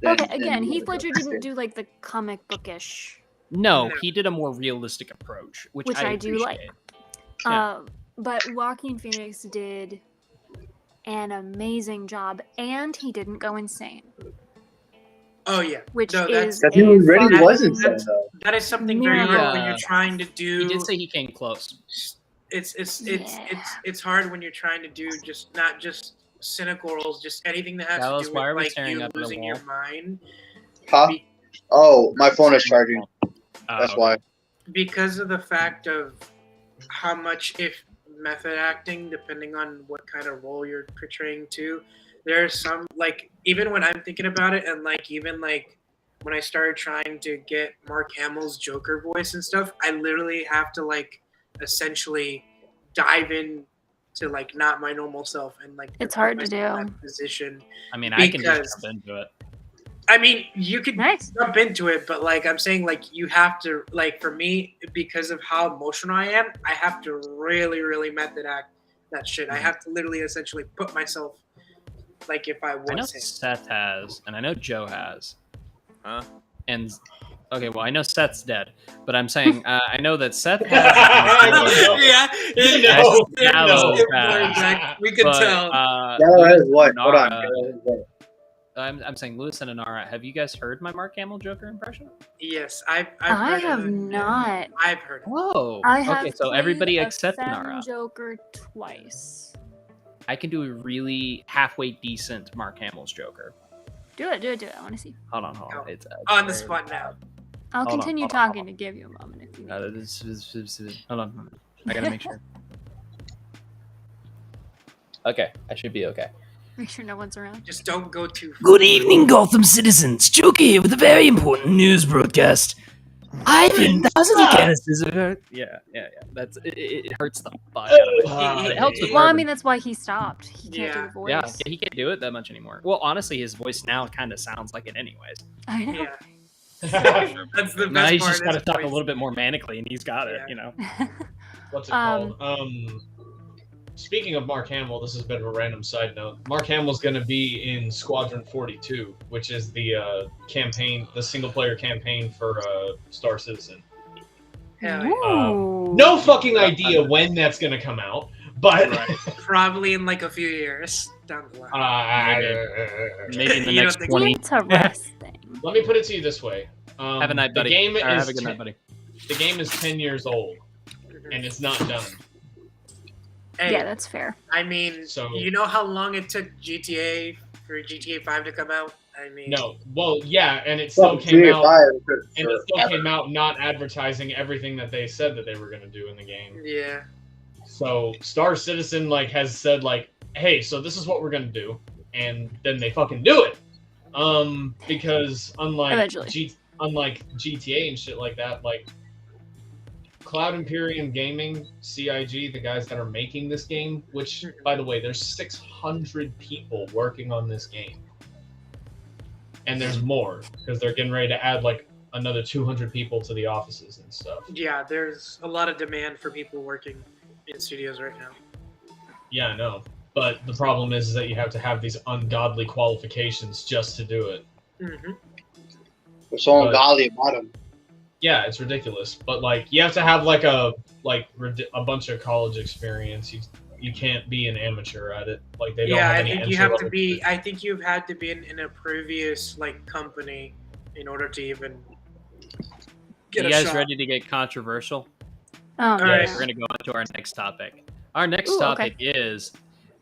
S4: Okay, again, Heath Ledger didn't do like the comic bookish
S1: No,
S3: No.
S1: he did a more realistic approach, which
S4: I do like.
S1: appreciate. Yeah.
S4: But Joaquin Phoenix did an amazing job, and he didn't go insane,
S3: Oh yeah.
S4: which
S3: No,
S4: is
S2: That he already
S4: fucking-
S2: wasn't so though.
S3: That is something very
S4: Miracle.
S3: hard when you're trying to do.
S1: He did say he came close.
S3: It's hard when you're trying to do not just cynical roles, just anything that has
S1: Dallas,
S3: to do
S1: why are
S3: with
S1: we
S3: like
S1: staring
S3: you
S1: up at the
S3: losing your
S1: wall?
S3: mind.
S2: Huh?
S3: Be-
S2: Oh, my phone is charging. That's
S1: Okay.
S2: why.
S3: because of the fact of how much if method acting, depending on what kind of role you're portraying to, there's some like even when I'm thinking about it, and like even like when I started trying to get Mark Hamill's Joker voice and stuff, I literally have to like essentially dive in to like not my normal self and like
S4: It's
S3: put
S4: hard to
S3: myself in
S4: do.
S3: that position.
S1: I mean, I can
S3: Because-
S1: just jump into it.
S3: I mean, you could
S4: Nice.
S3: jump into it, but like I'm saying, like you have to like for me because of how emotional I am, I have to really method act that shit. I have to literally essentially put myself like if I
S1: I know
S3: was him.
S1: Seth has, and I know Joe has.
S6: Huh?
S1: And okay, well, I know Seth's dead, but I'm saying I know that Seth has.
S3: Yeah,
S5: You
S1: Yes,
S5: know,
S1: Gallows
S5: you know.
S1: has.
S3: we could
S1: but,
S3: tell.
S2: Yeah,
S1: Lewis
S2: that is what?
S1: and
S2: Hold on.
S1: Nara-
S2: That is what?
S1: I'm saying Lewis and Anara. Have you guys heard my Mark Hamill Joker impression?
S3: Yes, I've
S4: I
S3: heard
S4: have
S3: of it.
S4: not.
S3: I've heard it.
S1: Whoa.
S4: I have
S1: okay, so
S4: played
S1: everybody
S4: a
S1: except
S4: Femme
S1: Nara.
S4: Joker twice.
S1: I can do a really halfway decent Mark Hamill's Joker.
S4: Do it. I want to see.
S1: Hold on.
S3: Oh.
S1: It's
S3: On the
S1: very
S3: spot now.
S4: I'll
S1: Hold on,
S4: continue
S1: hold on,
S4: talking to give you a moment if you need.
S1: Hold on. I gotta make sure. Okay, I should be okay.
S4: Make sure no one's around.
S3: Just don't go too far.
S7: Good evening, Gotham citizens. Joker here with a very important news broadcast. I've been thousands of canisters of her.
S1: Yeah. That's it hurts the fuck out of it.
S5: Ah,
S1: It helps with
S4: Well, I
S1: bourbon.
S4: mean that's why he stopped. He can't
S3: Yeah.
S4: do the voice.
S1: Yeah, he can't do it that much anymore. Well, honestly, his voice now kind of sounds like it anyways.
S4: I know.
S3: Yeah, that's the best
S1: Now he's
S3: part.
S1: just got to
S3: is
S1: talk a
S3: voice.
S1: little bit more manically, and he's got it.
S3: Yeah.
S1: You know.
S5: What's it called? Speaking of Mark Hamill, this is a bit of a random side note. Mark Hamill's going to be in Squadron 42, which is the campaign, the single-player campaign for Star Citizen.
S3: Hell yeah.
S4: Ooh.
S5: No fucking idea when that's going to come out, but
S3: Probably in like a few years down the line.
S1: Maybe in the
S3: You don't
S1: next
S3: think-
S1: 20.
S4: Interesting.
S5: let me put it to you this way.
S1: Have a night, buddy.
S5: The game
S1: Or have
S5: is
S1: a good night, buddy.
S5: the game is 10 years old, and it's not done.
S3: Hey,
S4: Yeah, that's fair.
S3: I mean,
S5: So-
S3: you know how long it took GTA for GTA 5 to come out? I mean,
S5: No, well, yeah, and it still
S2: Fuck,
S5: came out.
S2: GFI
S5: And it still
S2: forever.
S5: came out not advertising everything that they said that they were going to do in the game.
S3: Yeah.
S5: So Star Citizen has said hey, so this is what we're going to do, and then they fucking do it. Because
S4: Eventually.
S5: unlike GTA and shit like that, Cloud Imperium Gaming, CIG, the guys that are making this game, which by the way, there's 600 people working on this game. And there's more because they're getting ready to add another 200 people to the offices and stuff.
S3: Yeah, there's a lot of demand for people working in studios right now.
S5: Yeah, I know. But the problem is that you have to have these ungodly qualifications just to do it.
S3: Mm-hmm.
S2: There's so
S5: But-
S2: ungodly about him.
S5: Yeah, it's ridiculous. But you have to have a bunch of college experience. You can't be an amateur at it. They don't
S3: Yeah,
S5: have
S3: I
S5: any
S3: think you
S5: entry
S3: have to
S5: level
S3: be. I think you've had to be in a previous company in order to even get
S1: You
S3: a
S1: guys
S3: shot.
S1: ready to get controversial?
S4: Oh,
S3: All right.
S1: We're gonna go on to our next topic. Our next
S4: Ooh,
S1: topic is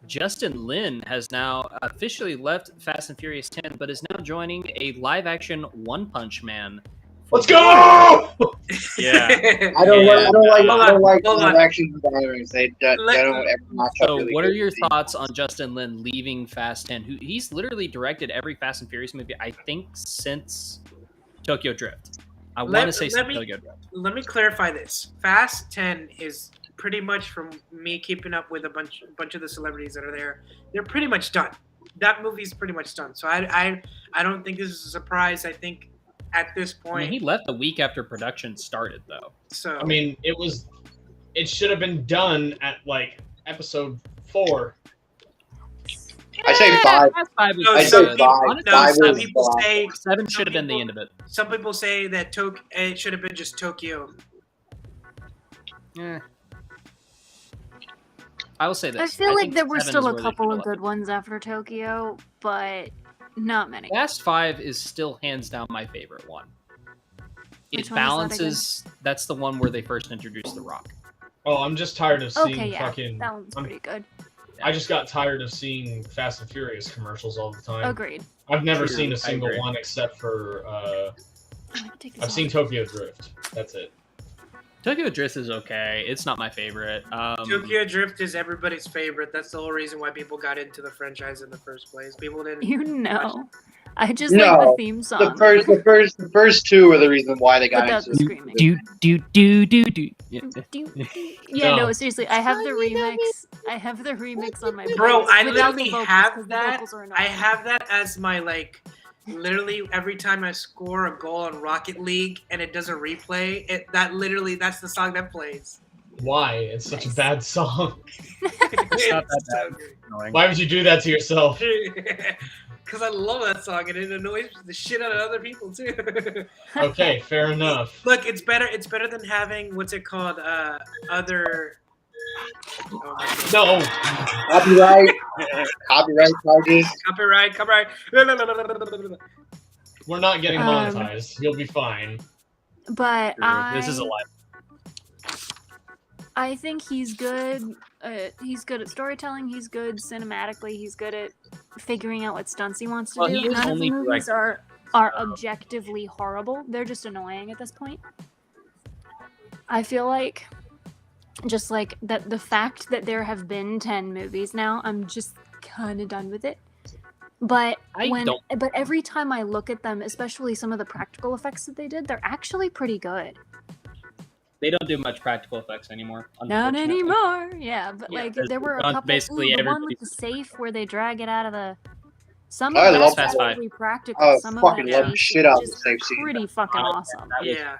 S1: Justin Lin has now officially left Fast and Furious 10, but is now joining a live-action One Punch Man.
S5: Let's go!
S1: Yeah.
S2: I don't
S1: Yeah.
S2: like. I don't like.
S3: Hold
S2: I don't
S3: on,
S2: like
S3: hold on.
S2: live action gatherings. They don't ever match up
S1: So,
S2: really
S1: what are
S2: good.
S1: your thoughts on Justin Lin leaving Fast 10? He's literally directed every Fast and Furious movie, I think, since Tokyo Drift. I want to say
S3: let
S1: since
S3: me-
S1: Tokyo Drift.
S3: Let me clarify this. Fast 10 is pretty much from me keeping up with a bunch of the celebrities that are there. They're pretty much done. That movie's pretty much done. So I don't think this is a surprise. I think at this
S1: I
S3: point,
S1: mean, he left a week after production started, though.
S3: so
S5: I mean, it should have been done at episode 4.
S2: I say 5.
S1: Fast 5 is
S3: No,
S2: I
S1: good.
S2: say
S3: some people,
S2: 5.
S1: Honestly,
S3: no,
S2: 5
S3: some
S2: is
S3: people
S2: the
S3: say
S1: 7 should
S3: some
S1: have been the
S3: people-
S1: end of it.
S3: some people say that it should have been just Tokyo.
S1: I will say this.
S4: I feel like
S1: think
S4: there were
S1: 7
S4: still
S1: is
S4: a
S1: where they
S4: couple of
S1: should have
S4: good ones after Tokyo, but not many.
S1: left it. Fast 5 is still hands down my favorite one.
S4: Which
S1: It
S4: one is that
S1: balances. That's the one where they first introduced The Rock.
S5: Oh, I'm just tired of seeing
S4: Okay, yeah,
S5: fucking.
S4: that one's pretty good.
S5: I just got tired of seeing Fast and Furious commercials all the time.
S4: Agreed.
S5: I've never
S1: True,
S5: seen
S1: I
S5: a single
S1: agree.
S5: one except for
S4: Take this
S5: I've
S4: off.
S5: seen Tokyo Drift. That's it.
S1: Tokyo Drift is okay. It's not my favorite.
S3: Tokyo Drift is everybody's favorite. That's the whole reason why people got into the franchise in the first place. People didn't.
S4: You know, I just
S2: No,
S4: like the theme song.
S2: The first 2 are the reason why they got
S4: Without
S2: into
S4: the
S2: it.
S4: screaming.
S1: Yeah.
S4: Yeah,
S5: No.
S4: no, seriously, I have the remix. I have the remix on my
S3: Bro,
S4: playlist
S3: I
S4: without the
S3: literally
S4: vocals,
S3: have
S4: 'cause the
S3: that.
S4: vocals are
S3: I
S4: annoying.
S3: have that as my like. Literally every time I score a goal on Rocket League and it does a replay, that's the song that plays.
S5: Why? It's such a
S4: Nice.
S5: bad song.
S1: It's not that
S3: so
S1: bad. Annoying.
S5: Why would you do that to yourself?
S3: Because I love that song and it annoys the shit out of other people too.
S5: Okay, fair enough.
S3: Look, it's better. It's better than having what's it called? Other. Oh my God.
S5: No.
S2: Copyright. Copyright charges.
S3: Copyright.
S5: We're not getting
S4: Um,
S5: monetized. You'll be fine.
S4: But
S1: This is a lie.
S4: I think he's good. He's good at storytelling. He's good cinematically. He's good at figuring out what stunts he wants to
S1: Well,
S4: do.
S1: he is
S4: None of
S1: only
S4: the movies
S1: directed-
S4: are objectively horrible. They're just annoying at this point. I feel like just like that the fact that there have been 10 movies now, I'm just kind of done with it. But but every time I look at them, especially some of the practical effects that they did, they're actually pretty good.
S1: They don't do much practical effects anymore.
S4: Not
S1: unfortunately.
S4: anymore. Yeah, but
S1: Yeah,
S4: like
S1: there's
S4: there were a
S1: gone-
S4: couple.
S1: basically
S4: The one
S1: everybody-
S4: with the safe where they drag it out of the. Some
S2: I
S4: of
S2: love
S4: that's
S1: Fast Five.
S4: actually practical.
S2: I
S4: some of
S2: fucking
S4: that
S2: love the
S4: chase
S2: shit
S4: is
S2: out of the
S4: just
S2: safe scene.
S4: pretty fucking awesome.
S1: That was
S3: Yeah.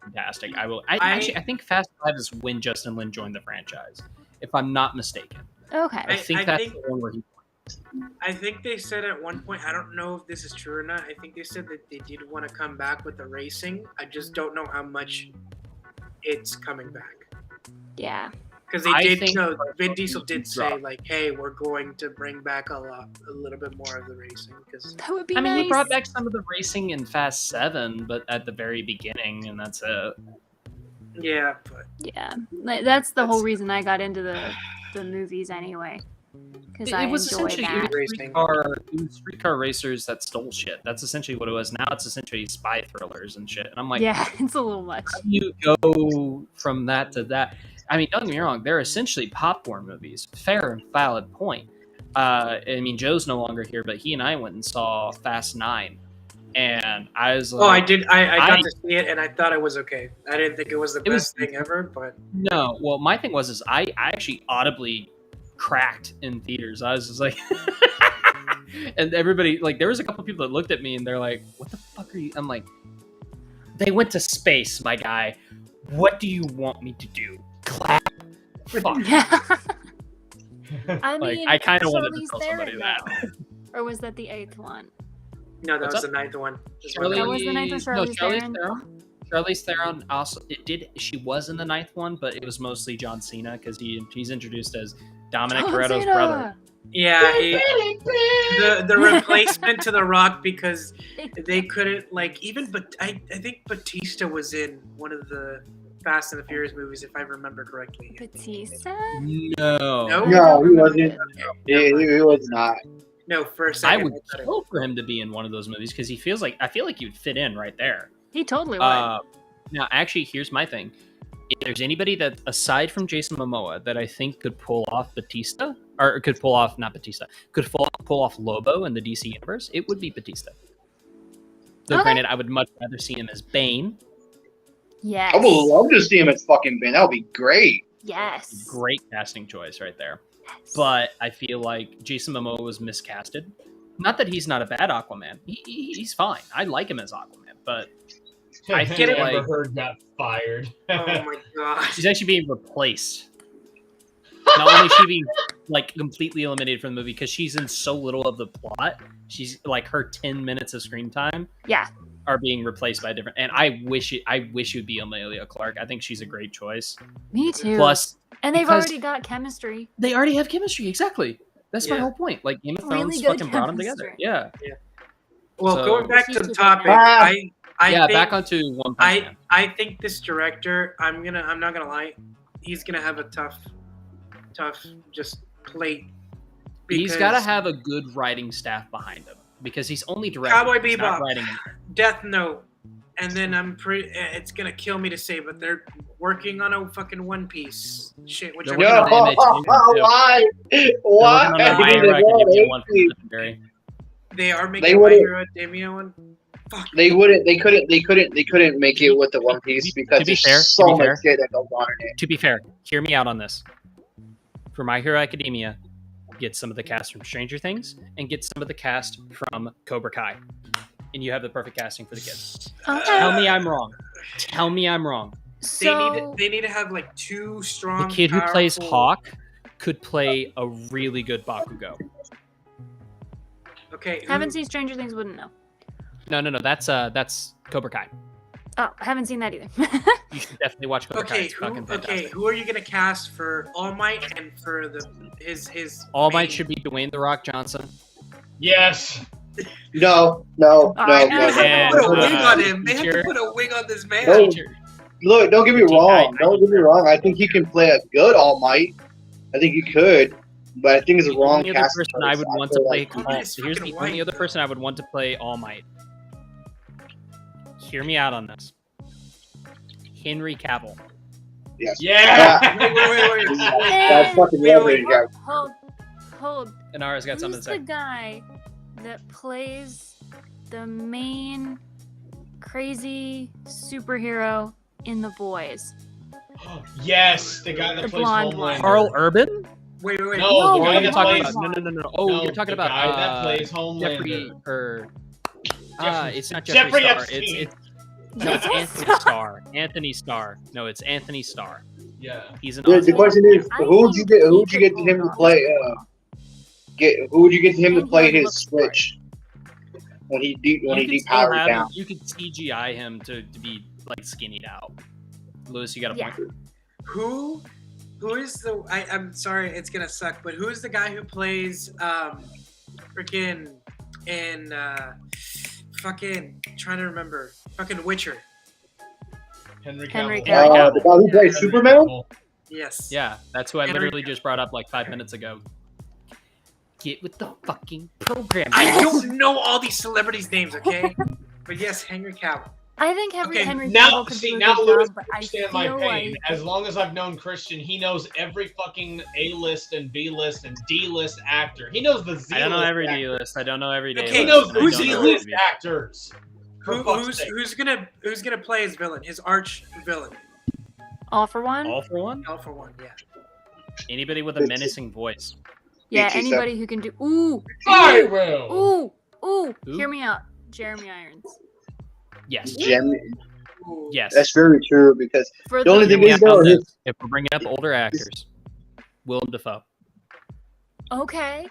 S1: fantastic. I think Fast 5 is when Justin Lin joined the franchise, if I'm not mistaken.
S4: Okay.
S1: I think
S3: I
S1: that's
S3: think-
S1: the one where he.
S3: I think they said at one point. I don't know if this is true or not. I think they said that they did want to come back with the racing. I just don't know how much it's coming back.
S4: Yeah.
S3: Because they
S1: I
S3: did.
S1: think
S3: No,
S1: for
S3: Vin
S1: what
S3: Diesel
S1: you
S3: did
S1: drop-
S3: say like, "Hey, we're going to bring back a little bit more of the racing." Because
S4: That would be
S1: I mean,
S4: nice.
S1: he brought back some of the racing in Fast 7, but at the very beginning, and that's it.
S3: yeah, but
S4: Yeah. Like, that's the whole reason I got into the movies anyway. Because I
S1: It was
S4: enjoy
S1: essentially
S4: that.
S3: Racing.
S1: it was streetcar racers that stole shit. That's essentially what it was. Now it's essentially spy thrillers and shit. And I'm like,
S4: Yeah, it's a little much.
S1: how do you go from that to that? I mean, don't get me wrong, they're essentially popcorn movies. Fair and valid point. I mean, Joe's no longer here, but he and I went and saw Fast 9. And I was like,
S3: oh, I did. I got
S1: I-
S3: to see it, and I thought it was okay. I didn't think it was the
S1: It was-
S3: best thing ever, but
S1: no. Well, my thing was, I actually audibly cracked in theaters. I was just like, and everybody, like, there was a couple people that looked at me and they're like, what the fuck are you? I'm like, they went to space, my guy. What do you want me to do? Clap? Fuck.
S4: Yeah. I
S1: Like,
S4: mean,
S1: I kind of wanted to
S4: Charlize
S1: tell
S4: Theron,
S1: somebody that.
S4: though. Or was that the 8th one?
S3: no, that
S1: What's
S3: was
S1: up?
S3: the 9th one.
S4: That was the ninth one,
S1: No,
S4: Charlize
S1: Charlize
S4: Theron?
S1: Theron. Charlize Theron also she was in the 9th one, but it was mostly John Cena because he's introduced as Dominic
S4: John
S1: Toretto's
S4: Cena!
S1: brother.
S3: Yeah, the replacement to The Rock because they couldn't like even. But I think Batista was in one of the Fast and the Furious movies, if I remember correctly.
S4: Batista?
S1: No.
S3: No?
S2: No, he wasn't.
S3: Okay.
S2: He was not.
S3: No, for a
S1: I
S3: second.
S1: would
S3: thought it-
S1: kill for him to be in one of those movies because I feel like you'd fit in right there.
S4: He totally would.
S1: Now, actually, here's my thing. If there's anybody that, aside from Jason Momoa, that I think could pull off Batista, or could pull off, not Batista, could pull off Lobo in the DC universe, it would be Batista. Though,
S4: Okay.
S1: granted, I would much rather see him as Bane.
S4: Yes.
S2: I would love to see him as fucking Ben. That would be great.
S4: Yes.
S1: Great casting choice right there.
S4: Yes.
S1: But I feel like Jason Momoa was miscasted. Not that he's not a bad Aquaman. He's fine. I like him as Aquaman, but I feel
S5: Amber
S1: like
S5: Heard got fired.
S3: Oh my gosh.
S1: she's actually being replaced. Not only is she being like completely eliminated from the movie because she's in so little of the plot. She's like her 10 minutes of screen time.
S4: Yeah.
S1: Are being replaced by different, and I wish it would be Emilia Clarke. I think she's a great choice.
S4: Me too.
S1: Plus,
S4: and they've
S1: because
S4: already got chemistry.
S1: they already have chemistry. Exactly. That's my whole point. Like Game of Thrones
S4: Really good
S1: fucking brought them together. Yeah.
S3: Well,
S1: So-
S3: going back to the topic,
S2: Ah.
S3: I
S1: yeah,
S3: think,
S1: back onto One Punch Man.
S3: I think this director, I'm not gonna lie, he's gonna have a tough just plate.
S1: He's got to have a good writing staff behind him because he's only directing.
S3: Cowboy
S1: he's not
S3: Bebop.
S1: writing anything.
S3: Death Note, and then it's gonna kill me to say, but they're working on a fucking One Piece shit. Which
S1: They're
S3: I
S1: working on
S3: don't-
S1: MH2 too.
S2: Why?
S1: They're
S2: Why?
S1: working on the My Hero Academia one from Legendary.
S3: they are
S2: They
S3: making My
S2: wouldn't-
S3: Hero Academia one. Fuck.
S2: They couldn't make it with the One Piece because
S1: To be
S2: there's
S1: fair,
S2: so
S1: to be
S2: much
S1: fair.
S2: shit that goes on in it.
S1: To be fair, hear me out on this. For My Hero Academia, get some of the cast from Stranger Things and get some of the cast from Cobra Kai. And you have the perfect casting for the kids.
S4: Okay.
S1: Tell me I'm wrong. Tell me I'm wrong.
S4: So
S3: They need to have like two
S1: The
S3: strong.
S1: kid who plays
S3: powerful-
S1: Hawk could play a really good Bakugo.
S3: Okay.
S4: haven't seen Stranger Things, wouldn't know.
S1: No, that's Cobra Kai.
S4: Oh, haven't seen that either.
S1: You should definitely watch Cobra Kai.
S3: Okay,
S1: It's fucking fantastic.
S3: who are you gonna cast for All Might and for his
S1: All Might
S3: main-
S1: should be Dwayne The Rock Johnson.
S5: Yes.
S2: No.
S4: right,
S3: They have to
S1: And,
S3: put a wig on
S1: uh,
S3: him. They have to
S1: teacher-
S3: put a wig on this man.
S2: No.
S1: Teacher.
S2: Look, don't get me
S1: Okay,
S2: wrong. Don't get me wrong. I think he can play a good All Might. I think he could, but I think it's
S1: The
S2: the wrong
S1: only other
S2: cast.
S1: person I would want to
S2: feel
S1: play.
S2: like-
S3: All Might is
S1: Here's the
S3: fucking
S1: only
S3: white,
S1: other
S3: though.
S1: person I would want to play All Might. Hear me out on this. Henry Cavill.
S2: Yes.
S5: Yeah.
S3: Wait.
S2: That's fucking
S3: Wait,
S2: lovely,
S3: wait,
S2: guys.
S4: Hold.
S1: Inara's got something
S4: Who's
S1: to
S4: the
S1: say.
S4: guy that plays the main crazy superhero in The Boys?
S5: Yes, the guy that
S4: The
S5: plays
S4: blonde one.
S5: Homelander.
S1: Carl Urban?
S3: Wait.
S5: No,
S4: No,
S5: the
S1: What
S5: guy
S1: are you
S5: that
S1: talking
S5: plays.
S1: about? No. Oh,
S5: No,
S1: you're talking
S5: the
S1: about
S5: guy that plays Homelander.
S1: Jeffrey or
S5: Jeffrey-
S1: it's not
S5: Jeffrey
S1: Jeffrey Star.
S5: Epstein.
S1: No, it's Anthony Starr. Anthony Starr. No, it's Anthony Starr.
S5: Yeah.
S1: He's an
S2: The
S1: awesome.
S2: question is,
S4: I
S2: who would you
S4: think
S2: get? Who
S4: he
S2: would you
S4: could
S2: get
S4: pull
S2: him
S4: it
S2: to
S4: off.
S2: play? Who would you get him to
S4: And
S2: play
S4: he
S2: his
S4: looks for it.
S2: switch when he
S1: You could
S2: depowered
S1: still have
S2: down?
S1: him- You could CGI him to be like skinnied out. Lewis, you got a
S4: Yeah.
S1: point.
S3: Who is the? I'm sorry, it's gonna suck, but who's the guy who plays freaking in fucking trying to remember fucking Witcher?
S5: Henry
S4: Henry
S5: Cavill.
S4: Cavill.
S2: The guy who plays Superman?
S3: Yes.
S1: Yeah, that's who I
S3: Henry
S1: literally just brought up like 5 minutes ago. Get with the fucking program.
S3: I
S1: guys.
S3: don't know all these celebrities' names, okay? But yes, Henry Cavill.
S4: I think
S3: Okay,
S4: Henry
S5: Now,
S4: Cavill could
S5: see,
S4: do a
S5: now
S4: good
S5: Lewis
S4: job, but I
S5: understand my
S4: feel
S5: pain.
S4: like
S5: As long as I've known Christian, he knows every fucking A-list and B-list and D-list actor. He knows the Z-list.
S1: I don't know every
S5: actors.
S1: D list. I don't know every day.
S3: Okay,
S5: He knows
S1: list,
S5: the
S1: and I
S3: who's
S1: don't know
S5: Z-list
S1: every-
S5: actors. For fuck's sake.
S3: Who's gonna play his villain? His arch villain.
S4: All for One.
S1: All for one?
S3: All for one. Yeah.
S1: Anybody with a menacing voice.
S4: Yeah,
S2: BT7.
S4: anybody who can do. Ooh,
S5: I will.
S4: ooh.
S1: Who?
S4: Hear me out. Jeremy Irons.
S1: Yes.
S2: Gem.
S3: Ooh.
S1: Yes.
S2: That's very true because
S4: For
S2: The only
S1: Hear
S2: thing
S1: me
S2: is,
S1: out
S2: though,
S1: on
S2: is-
S1: this. If we're bringing up older actors, Willem Dafoe.
S4: Okay.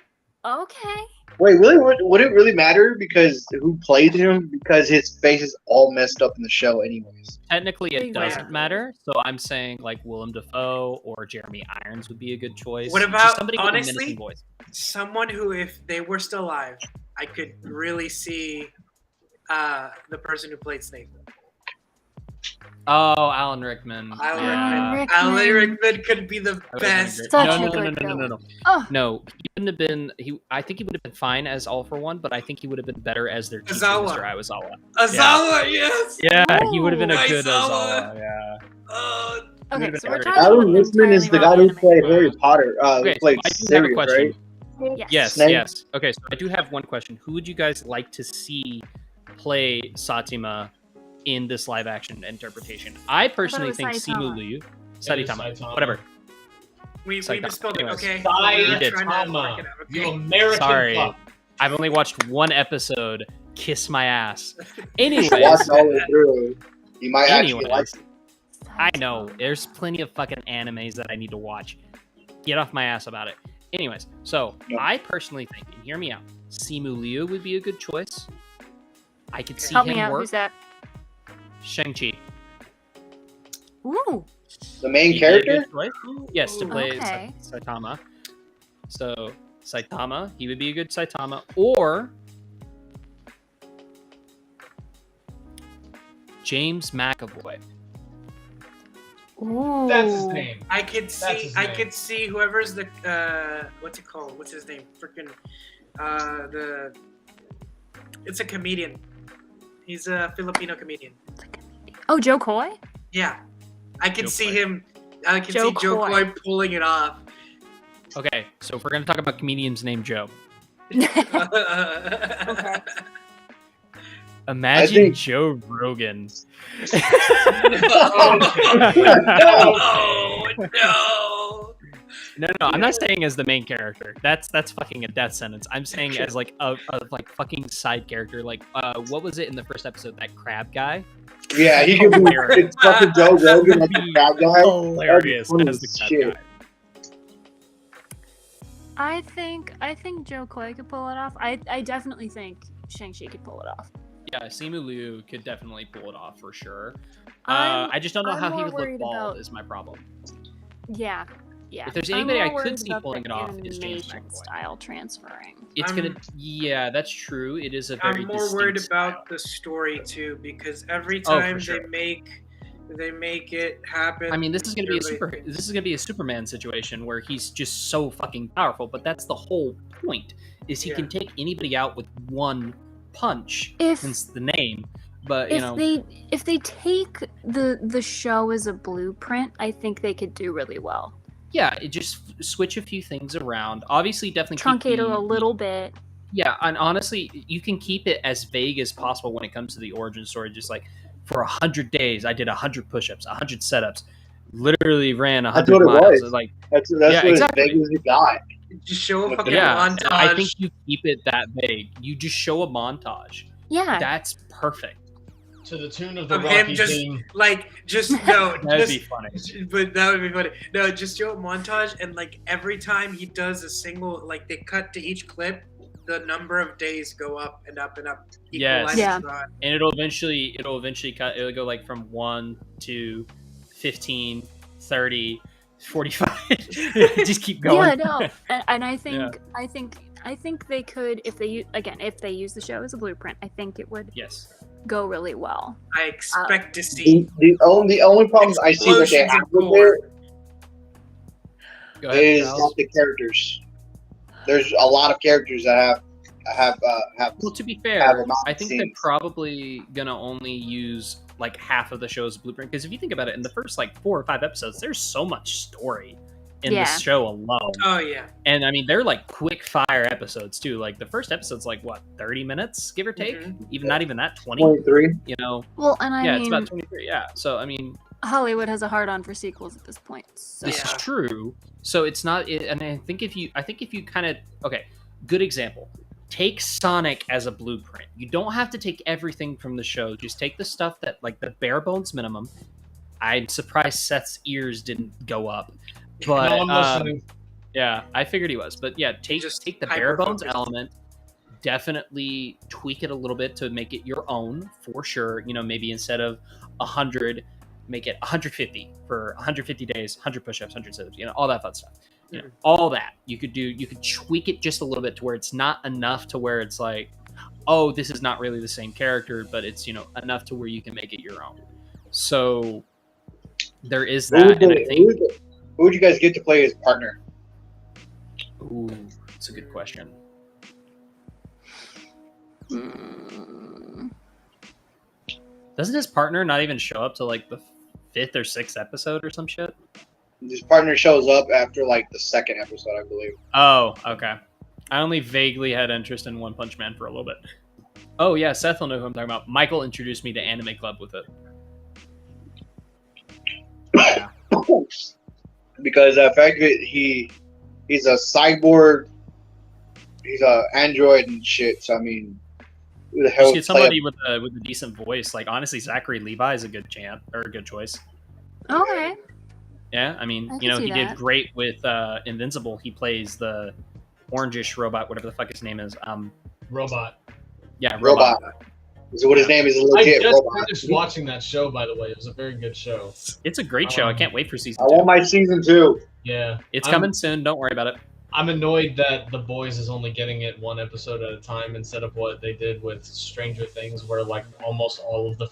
S2: wait, really, would it really matter because who played him? Because his face is all messed up in the show, anyways.
S1: Technically, it
S4: Exactly.
S1: doesn't matter. So I'm saying like Willem Dafoe or Jeremy Irons would be a good choice.
S3: What
S1: Just
S3: about,
S1: somebody with a
S3: honestly,
S1: menacing voice?
S3: Someone who, if they were still alive, I could really see the person who played Snape.
S1: Oh, Alan Rickman.
S3: Alan
S1: Yeah.
S3: Rickman. Alan Rickman could be the
S1: That would've been
S3: best.
S1: great.
S4: Such
S1: no,
S4: a
S1: no, no,
S4: good
S1: no, no, no,
S4: villain.
S1: no.
S4: Oh.
S1: No, he wouldn't have been. I think he would have been fine as All for One, but I think he would have been better as their teacher,
S3: Ozawa.
S1: Mr. Iwasawa.
S3: Azawa, yes.
S1: Yeah, he would have been a
S3: Ooh,
S1: good
S3: Aizawa.
S1: Ozawa. Yeah.
S3: Uh,
S4: Okay,
S1: been
S4: so we're
S1: better.
S4: talking
S2: Alan
S4: about
S2: Rickman is the guy
S4: entirely
S2: who played
S4: wrong
S2: Harry Potter.
S1: Okay,
S2: Who played
S1: I do have a
S2: Sirius,
S1: question.
S2: right?
S4: anime.
S1: Yes,
S2: Snape?
S1: yes. Okay, so I do have one question. Who would you guys like to see play Satima in this live action interpretation? I personally
S4: was
S1: think
S4: Saitama.
S1: Simu Liu.
S5: It is
S1: Saitama.
S5: Saitama.
S1: Whatever.
S3: we
S1: Saitama.
S3: misspoke it.
S1: Anyways.
S3: Okay.
S5: Saitama.
S3: We're trying to
S5: Saitama.
S3: work it out,
S5: You
S3: okay?
S5: American
S1: Sorry.
S5: fuck.
S1: I've only watched one episode. Kiss my ass. Anyways,
S2: Watch all the way through. You might actually like
S1: anyways,
S2: it.
S1: I know there's plenty of fucking animes that I need to watch. Get off my ass about it. Anyways, so I personally think, and hear me out, Simu Liu would be a good choice. I could see
S4: Help
S1: him
S4: me out.
S1: work.
S4: Who's that?
S1: Shang-Chi.
S4: Ooh.
S2: The main
S1: He'd be a
S2: character?
S1: good choice. Yes, to play
S4: Okay.
S1: Saitama. So Saitama, he would be a good Saitama, or James McAvoy.
S4: Ooh.
S5: That's his name.
S3: I could
S5: That's
S3: see.
S5: his
S3: I
S5: name.
S3: could see whoever's the what's it called? What's his name? Freaking the. It's a comedian. He's a Filipino comedian.
S4: Oh, Joe Coy?
S3: Yeah, I could
S1: Joe
S3: see
S1: Coy.
S3: him. I could
S4: Joe
S3: see Joe
S4: Coy.
S3: Coy pulling it off.
S1: Okay, so if we're gonna talk about comedians named Joe,
S4: Okay.
S1: imagine
S2: think-
S1: Joe Rogan.
S3: Oh no!
S1: No, I'm not saying as the main character. That's fucking a death sentence. I'm saying as like a like fucking side character. Like what was it in the first episode? That crab guy.
S2: Yeah, he could be.
S1: Hilarious.
S2: It's fucking Joe Rogan like the bad guy.
S1: Hilarious
S2: That'd be
S1: as the crab
S2: shit.
S1: guy.
S4: I think Joe Coy could pull it off. I definitely think Shang-Chi could pull it off.
S1: Yeah, Simu Liu could definitely pull it off for sure.
S4: I'm-
S1: I just don't know
S4: I'm
S1: how he
S4: more
S1: would look
S4: worried
S1: bald
S4: about-
S1: is my problem.
S4: Yeah. Yeah.
S1: If there's
S4: I'm
S1: anybody
S4: more
S1: I could
S4: worried
S1: see
S4: about
S1: pulling
S4: the
S1: it off, it's James
S4: animation
S1: McAvoy.
S4: style transferring.
S1: It's
S3: I'm-
S1: gonna, yeah, that's true. It is a very.
S3: I'm more worried
S1: distinct
S3: about
S1: style.
S3: the story too, because every
S1: Oh, for
S3: time
S1: sure.
S3: they make it happen.
S1: I mean, this is gonna be a
S3: they're
S1: This is gonna be a Superman situation where he's just so fucking powerful. But that's the whole point: is he
S3: Yeah.
S1: can take anybody out with one punch.
S4: If
S1: Hence the name. But you know,
S4: if they take the show as a blueprint, I think they could do really well.
S1: yeah, it just switch a few things around. Obviously, definitely keep
S4: Truncate it
S1: the-
S4: a little bit.
S1: Yeah, and honestly, you can keep it as vague as possible when it comes to the origin story. Just like for 100 days, I did 100 push-ups, 100 setups, literally ran 100
S2: what it
S1: miles.
S2: was.
S1: Like,
S2: That's
S1: Yeah,
S2: what
S1: exactly.
S2: as big as it got.
S3: just show a fucking
S1: yeah,
S3: montage.
S1: I think you keep it that vague. You just show a montage.
S4: Yeah.
S1: That's perfect.
S5: To the tune of the
S3: Of him
S5: Rocky
S3: just
S5: theme.
S3: just no,
S1: That'd be
S3: just
S1: funny.
S3: but that would be funny. No, just show a montage, and like every time he does a single, like they cut to each clip, the number of days go up and up and up.
S1: Yes.
S3: Equal
S4: Yeah.
S3: line.
S1: And it'll eventually cut. It'll go like from 1 to 15, 30, 45. Just keep going.
S4: Yeah, no, and I think
S1: Yeah.
S4: I think they could if they use the show as a blueprint. I think it would
S1: Yes.
S4: go really well.
S3: I expect to see.
S2: The only problems I see that they
S3: Explosions
S2: have
S3: and
S2: with
S3: gore.
S2: it
S1: Go ahead,
S2: is
S1: Charles.
S2: not the characters. There's a lot of characters that have
S1: Well, to be
S2: have
S1: fair,
S2: a lot
S1: I
S2: of
S1: think they're
S2: scenes.
S1: probably gonna only use like half of the show's blueprint. Because if you think about it, in the first like 4 or 5 episodes, there's so much story in
S4: Yeah.
S1: the show alone.
S3: Oh yeah.
S1: And I mean, they're like quick fire episodes too. Like the first episode's like what, 30 minutes, give or take? Even not even that, 20.
S2: 23.
S1: You know,
S4: Well, and I
S1: yeah, it's
S4: mean,
S1: about 23. Yeah. So I mean,
S4: Hollywood has a hard on for sequels at this point. So.
S1: this is
S3: Yeah.
S1: true. So it's not. And I think if you kind of good example. Take Sonic as a blueprint. You don't have to take everything from the show. Just take the stuff that like the bare bones minimum. I'm surprised Seth's ears didn't go up, but
S5: No, I'm listening.
S1: yeah, I figured he was. But yeah, take the bare bones
S3: hyper-focused.
S1: element. Definitely tweak it a little bit to make it your own for sure. You know, maybe instead of 100, make it 150 for 150 days, 100 push-ups, 100 sit-ups. You know, all that fun stuff. You know, all that you could do. You could tweak it just a little bit to where it's not enough to where it's like, oh, this is not really the same character, but it's enough to where you can make it your own. So there is that, and I think.
S2: Who would you guys get to play as partner?
S1: Ooh, that's a good question.
S4: Hmm.
S1: Doesn't his partner not even show up to like the 5th or 6th episode or some shit?
S2: This partner shows up after like the 2nd episode, I believe.
S1: Oh, okay. I only vaguely had interest in One Punch Man for a little bit. Oh yeah, Seth will know who I'm talking about. Michael introduced me to Anime Club with it. Yeah.
S2: Because the fact that he's a cyborg, he's a android and shit. So I mean, who the hell
S1: Just
S2: would
S1: get
S2: play
S1: somebody with a decent voice. Like honestly, Zachary Levi is a good choice.
S4: Okay.
S1: Yeah, I mean,
S4: I
S1: you
S4: can
S1: know,
S4: see
S1: he did
S4: that.
S1: great with Invincible. He plays the orangish robot, whatever the fuck his name is.
S5: Robot.
S1: Yeah, robot.
S2: So what his name is a
S5: I
S2: legit
S5: just
S2: robot.
S5: finished watching that show, by the way. It was a very good show.
S1: It's a great show. I can't wait for
S2: I
S1: season 2.
S2: want my season 2.
S5: Yeah.
S1: It's coming soon. Don't worry about it.
S5: I'm annoyed that The Boys is only getting it one episode at a time instead of what they did with Stranger Things, where like almost all of the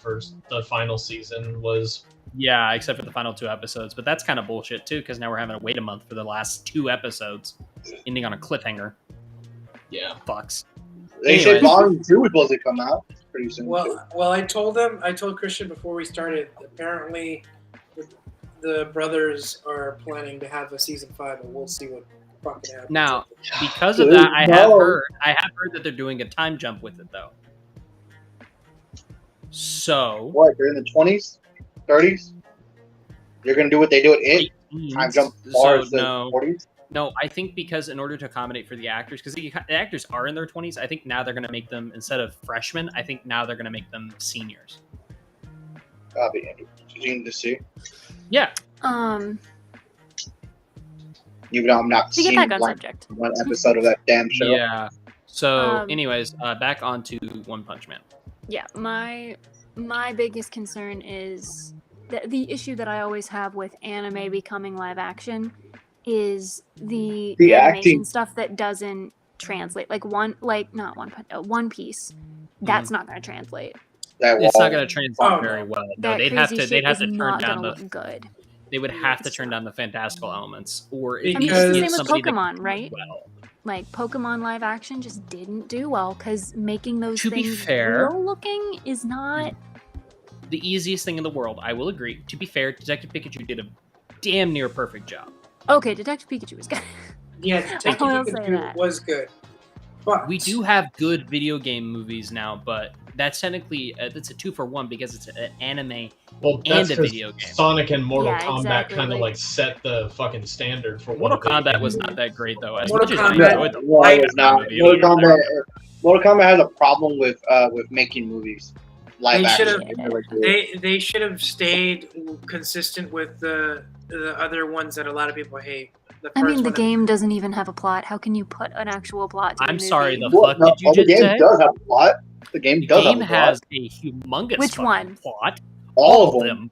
S5: final season was.
S1: Yeah, except for the final 2 episodes. But that's kind of bullshit too, because now we're having to wait a month for the last 2 episodes, ending on a cliffhanger.
S5: Yeah.
S1: Fucks.
S2: They said Volume 2 was supposed to come out pretty soon. too.
S3: Well, I told Christian before we started. Apparently, the brothers are planning to have a season 5, and we'll see what fucking happens.
S1: Now, because of that, I have heard that they're doing a time jump with it though. So
S2: What? They're in the 20s, 30s. They're gonna do what they do at It. Time jump far as the 40s.
S1: No, I think because in order to accommodate for the actors, because the actors are in their 20s, I think now they're going to make them, instead of freshmen, I think now they're going to make them seniors.
S2: That'll be interesting to see.
S1: Yeah.
S2: Even though I'm not
S4: To get
S2: seeing
S4: back on subject.
S2: one episode of that damn show.
S1: Yeah. So, anyways, back on to One Punch Man.
S4: Yeah, my biggest concern is the issue that I always have with anime becoming live action is the animation
S2: acting
S4: stuff that doesn't translate. Like One Piece, that's not going to translate.
S1: It's not going to translate very well. No,
S4: That
S1: they'd have
S4: crazy
S1: to
S4: shit is
S1: turn
S4: not
S1: down
S4: gonna
S1: the
S4: look good.
S1: They would have to turn down the fantastical elements, or
S4: I mean, it's the same with Pokemon, right?
S1: Well.
S4: Like Pokemon live action just didn't do well because making those
S1: To be
S4: things
S1: fair-
S4: real looking is not.
S1: The easiest thing in the world, I will agree. To be fair, Detective Pikachu did a damn near perfect job.
S4: Okay, Detective Pikachu was good.
S3: Yeah,
S4: I will say
S3: Detective
S4: that.
S3: was good. But
S1: We do have good video game movies now, but that's technically that's a 2-for-1 because it's an anime
S5: Well,
S1: and
S5: that's
S1: a
S5: 'cause
S1: video game.
S5: Sonic and Mortal
S4: Yeah,
S5: Kombat
S4: exactly,
S5: kind of
S4: like-
S5: like set the fucking standard for
S1: Mortal
S5: what a video
S1: Kombat
S5: game
S1: was
S5: is.
S1: not that great though. As
S3: Mortal
S1: much as I
S3: Kombat-
S1: enjoyed the
S2: No,
S1: fight
S2: it's not.
S1: movie,
S2: Mortal Kombat has a problem with making movies live
S3: They
S2: action.
S3: should've- they should have stayed consistent with the other ones that a lot of people hate.
S4: I mean, the
S3: one-
S4: game doesn't even have a plot. How can you put an actual plot to
S1: I'm
S4: the
S1: sorry,
S4: movie?
S1: the fuck did you
S2: the
S1: just
S2: game
S1: say?
S2: does have a plot. The game
S1: The
S2: does
S1: game
S2: have a plot.
S1: has a humongous
S4: Which
S1: fucking
S4: one?
S1: plot.
S2: All of them.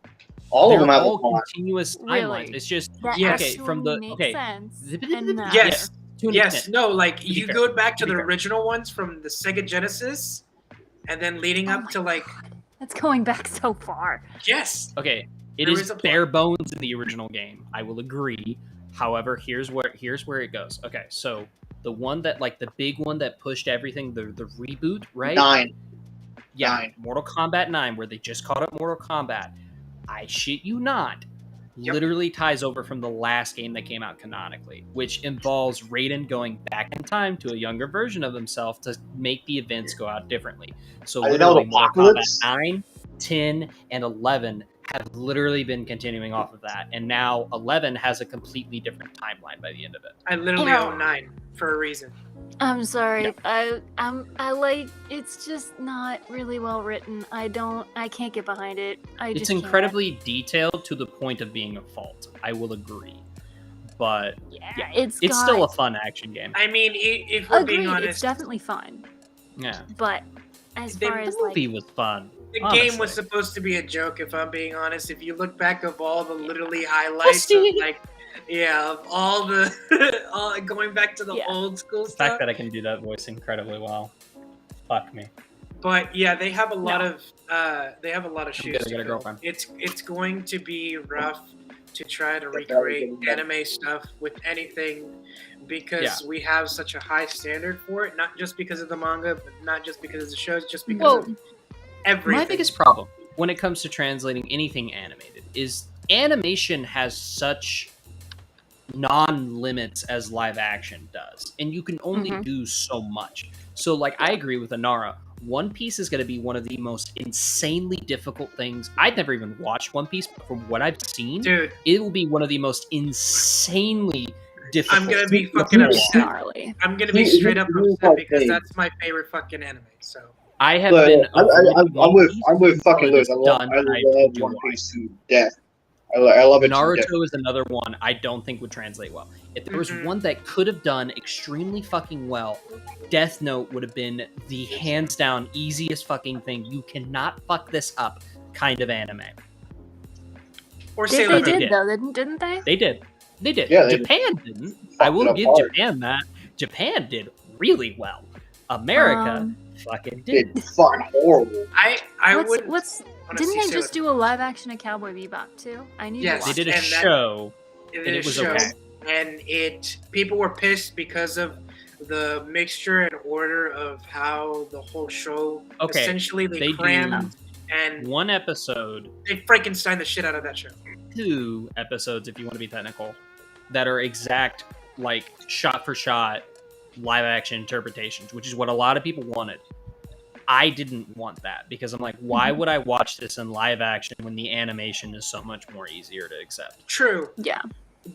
S2: All
S1: They're
S2: of them have a
S1: all
S2: plot.
S1: continuous
S4: Really?
S1: timelines. It's just
S4: That
S3: Yes.
S1: okay from the
S4: actually
S1: okay.
S4: makes sense.
S1: Zippity-
S4: And that-
S3: Yes.
S1: To an
S3: Yes,
S1: extent.
S3: no, like
S1: be
S3: you
S1: fair.
S3: go back to
S1: To be
S3: the
S1: fair.
S3: original ones from the Sega Genesis, and then leading
S4: Oh
S3: up
S4: my
S3: to like
S4: God. That's going back so far.
S3: yes,
S1: Okay, it
S3: There
S1: is
S3: is a plot.
S1: bare bones in the original game. I will agree. However, here's where it goes. Okay, so the one that like the big one that pushed everything, the reboot, right?
S2: 9.
S1: Yeah,
S2: 9.
S1: Mortal Kombat 9, where they just called it Mortal Kombat. I shit you not.
S3: Yep.
S1: Literally ties over from the last game that came out canonically, which involves Raiden going back in time to a younger version of himself to make the events go out differently. So
S2: I didn't know
S1: literally, Mortal Kombat
S2: Apocalypse.
S1: 9, 10, and 11 have literally been continuing off of that, and now 11 has a completely different timeline by the end of it.
S3: I literally
S4: Ew.
S3: own 9 for a reason.
S4: I'm sorry.
S1: Yeah.
S4: I like it's just not really well written. I can't get behind it.
S1: It's incredibly detailed to the point of being a fault. I will agree, but
S4: Yeah,
S1: it's
S4: got,
S1: still a fun action game.
S3: I mean, if we're
S4: agreed.
S3: being honest,
S4: It's definitely fun,
S1: Yeah,
S4: but as
S3: They-
S4: far
S1: the
S4: as like
S1: movie was fun.
S3: the
S1: honestly.
S3: game was supposed to be a joke. If I'm being honest, if you look back of all the literally highlights of like, yeah, of all the all, going back to the
S4: Yeah.
S3: old school
S1: The
S3: stuff.
S1: fact that I can do that voice incredibly well. Fuck me.
S3: But yeah, they have a lot
S4: No.
S3: of shoes
S1: gotta
S3: to
S1: get a
S3: fill.
S1: girlfriend.
S3: It's going to be rough to try to recreate anime stuff with anything because we have such a high standard for it. Not just because of the manga, but not just because of the shows, just because
S1: Well,
S3: of everything.
S1: My biggest problem when it comes to translating anything animated is animation has such non-limits as live action does, and you can only
S4: Mhm.
S1: do so much. So like I agree with Anara. One Piece is going to be one of the most insanely difficult things. I've never even watched One Piece, but from what I've seen,
S3: Dude,
S1: it will be one of the most insanely difficult.
S3: I'm gonna be
S2: Dude,
S3: fucking
S2: dude,
S3: upset.
S4: gnarly.
S3: I'm gonna be
S2: Dude,
S3: straight up
S2: dude,
S3: upset because
S2: dude.
S3: that's my favorite fucking anime. So
S1: I have
S2: But
S1: been.
S2: I'm
S1: avoiding
S2: with
S1: One Piece
S2: fucking
S1: until
S2: Lewis.
S1: it
S2: I
S1: is
S2: love
S1: done, and I
S2: One
S1: do
S2: Piece to death. I love it.
S1: Naruto is another one I don't think would translate well. If there was one that could have done extremely fucking well, Death Note would have been the hands down easiest fucking thing. You cannot fuck this up kind of anime.
S3: Or
S4: They
S3: Sailor Moon.
S4: did though, didn't they?
S1: They did. They did.
S2: Yeah, they
S1: Japan didn't.
S2: Fucked
S1: I
S2: it
S1: will
S2: up
S1: give
S2: hard.
S1: Japan that. Japan did really well. America fucking didn't.
S2: It's fucking horrible.
S3: I would.
S4: Didn't they just do a live action of Cowboy Bebop too? I need
S3: Yes.
S4: to watch
S1: They did a
S3: And that-
S1: show,
S3: It
S1: and it
S3: is
S1: was
S3: show,
S1: okay.
S3: and people were pissed because of the mixture and order of how the whole show.
S1: Okay,
S3: Essentially, they
S1: they
S3: crammed and
S1: One episode,
S3: they Frankenstein the shit out of that show.
S1: 2 episodes, if you want to be technical, that are exact, like, shot for shot live action interpretations, which is what a lot of people wanted. I didn't want that because I'm like, why would I watch this in live action when the animation is so much more easier to accept?
S3: True,
S4: Yeah.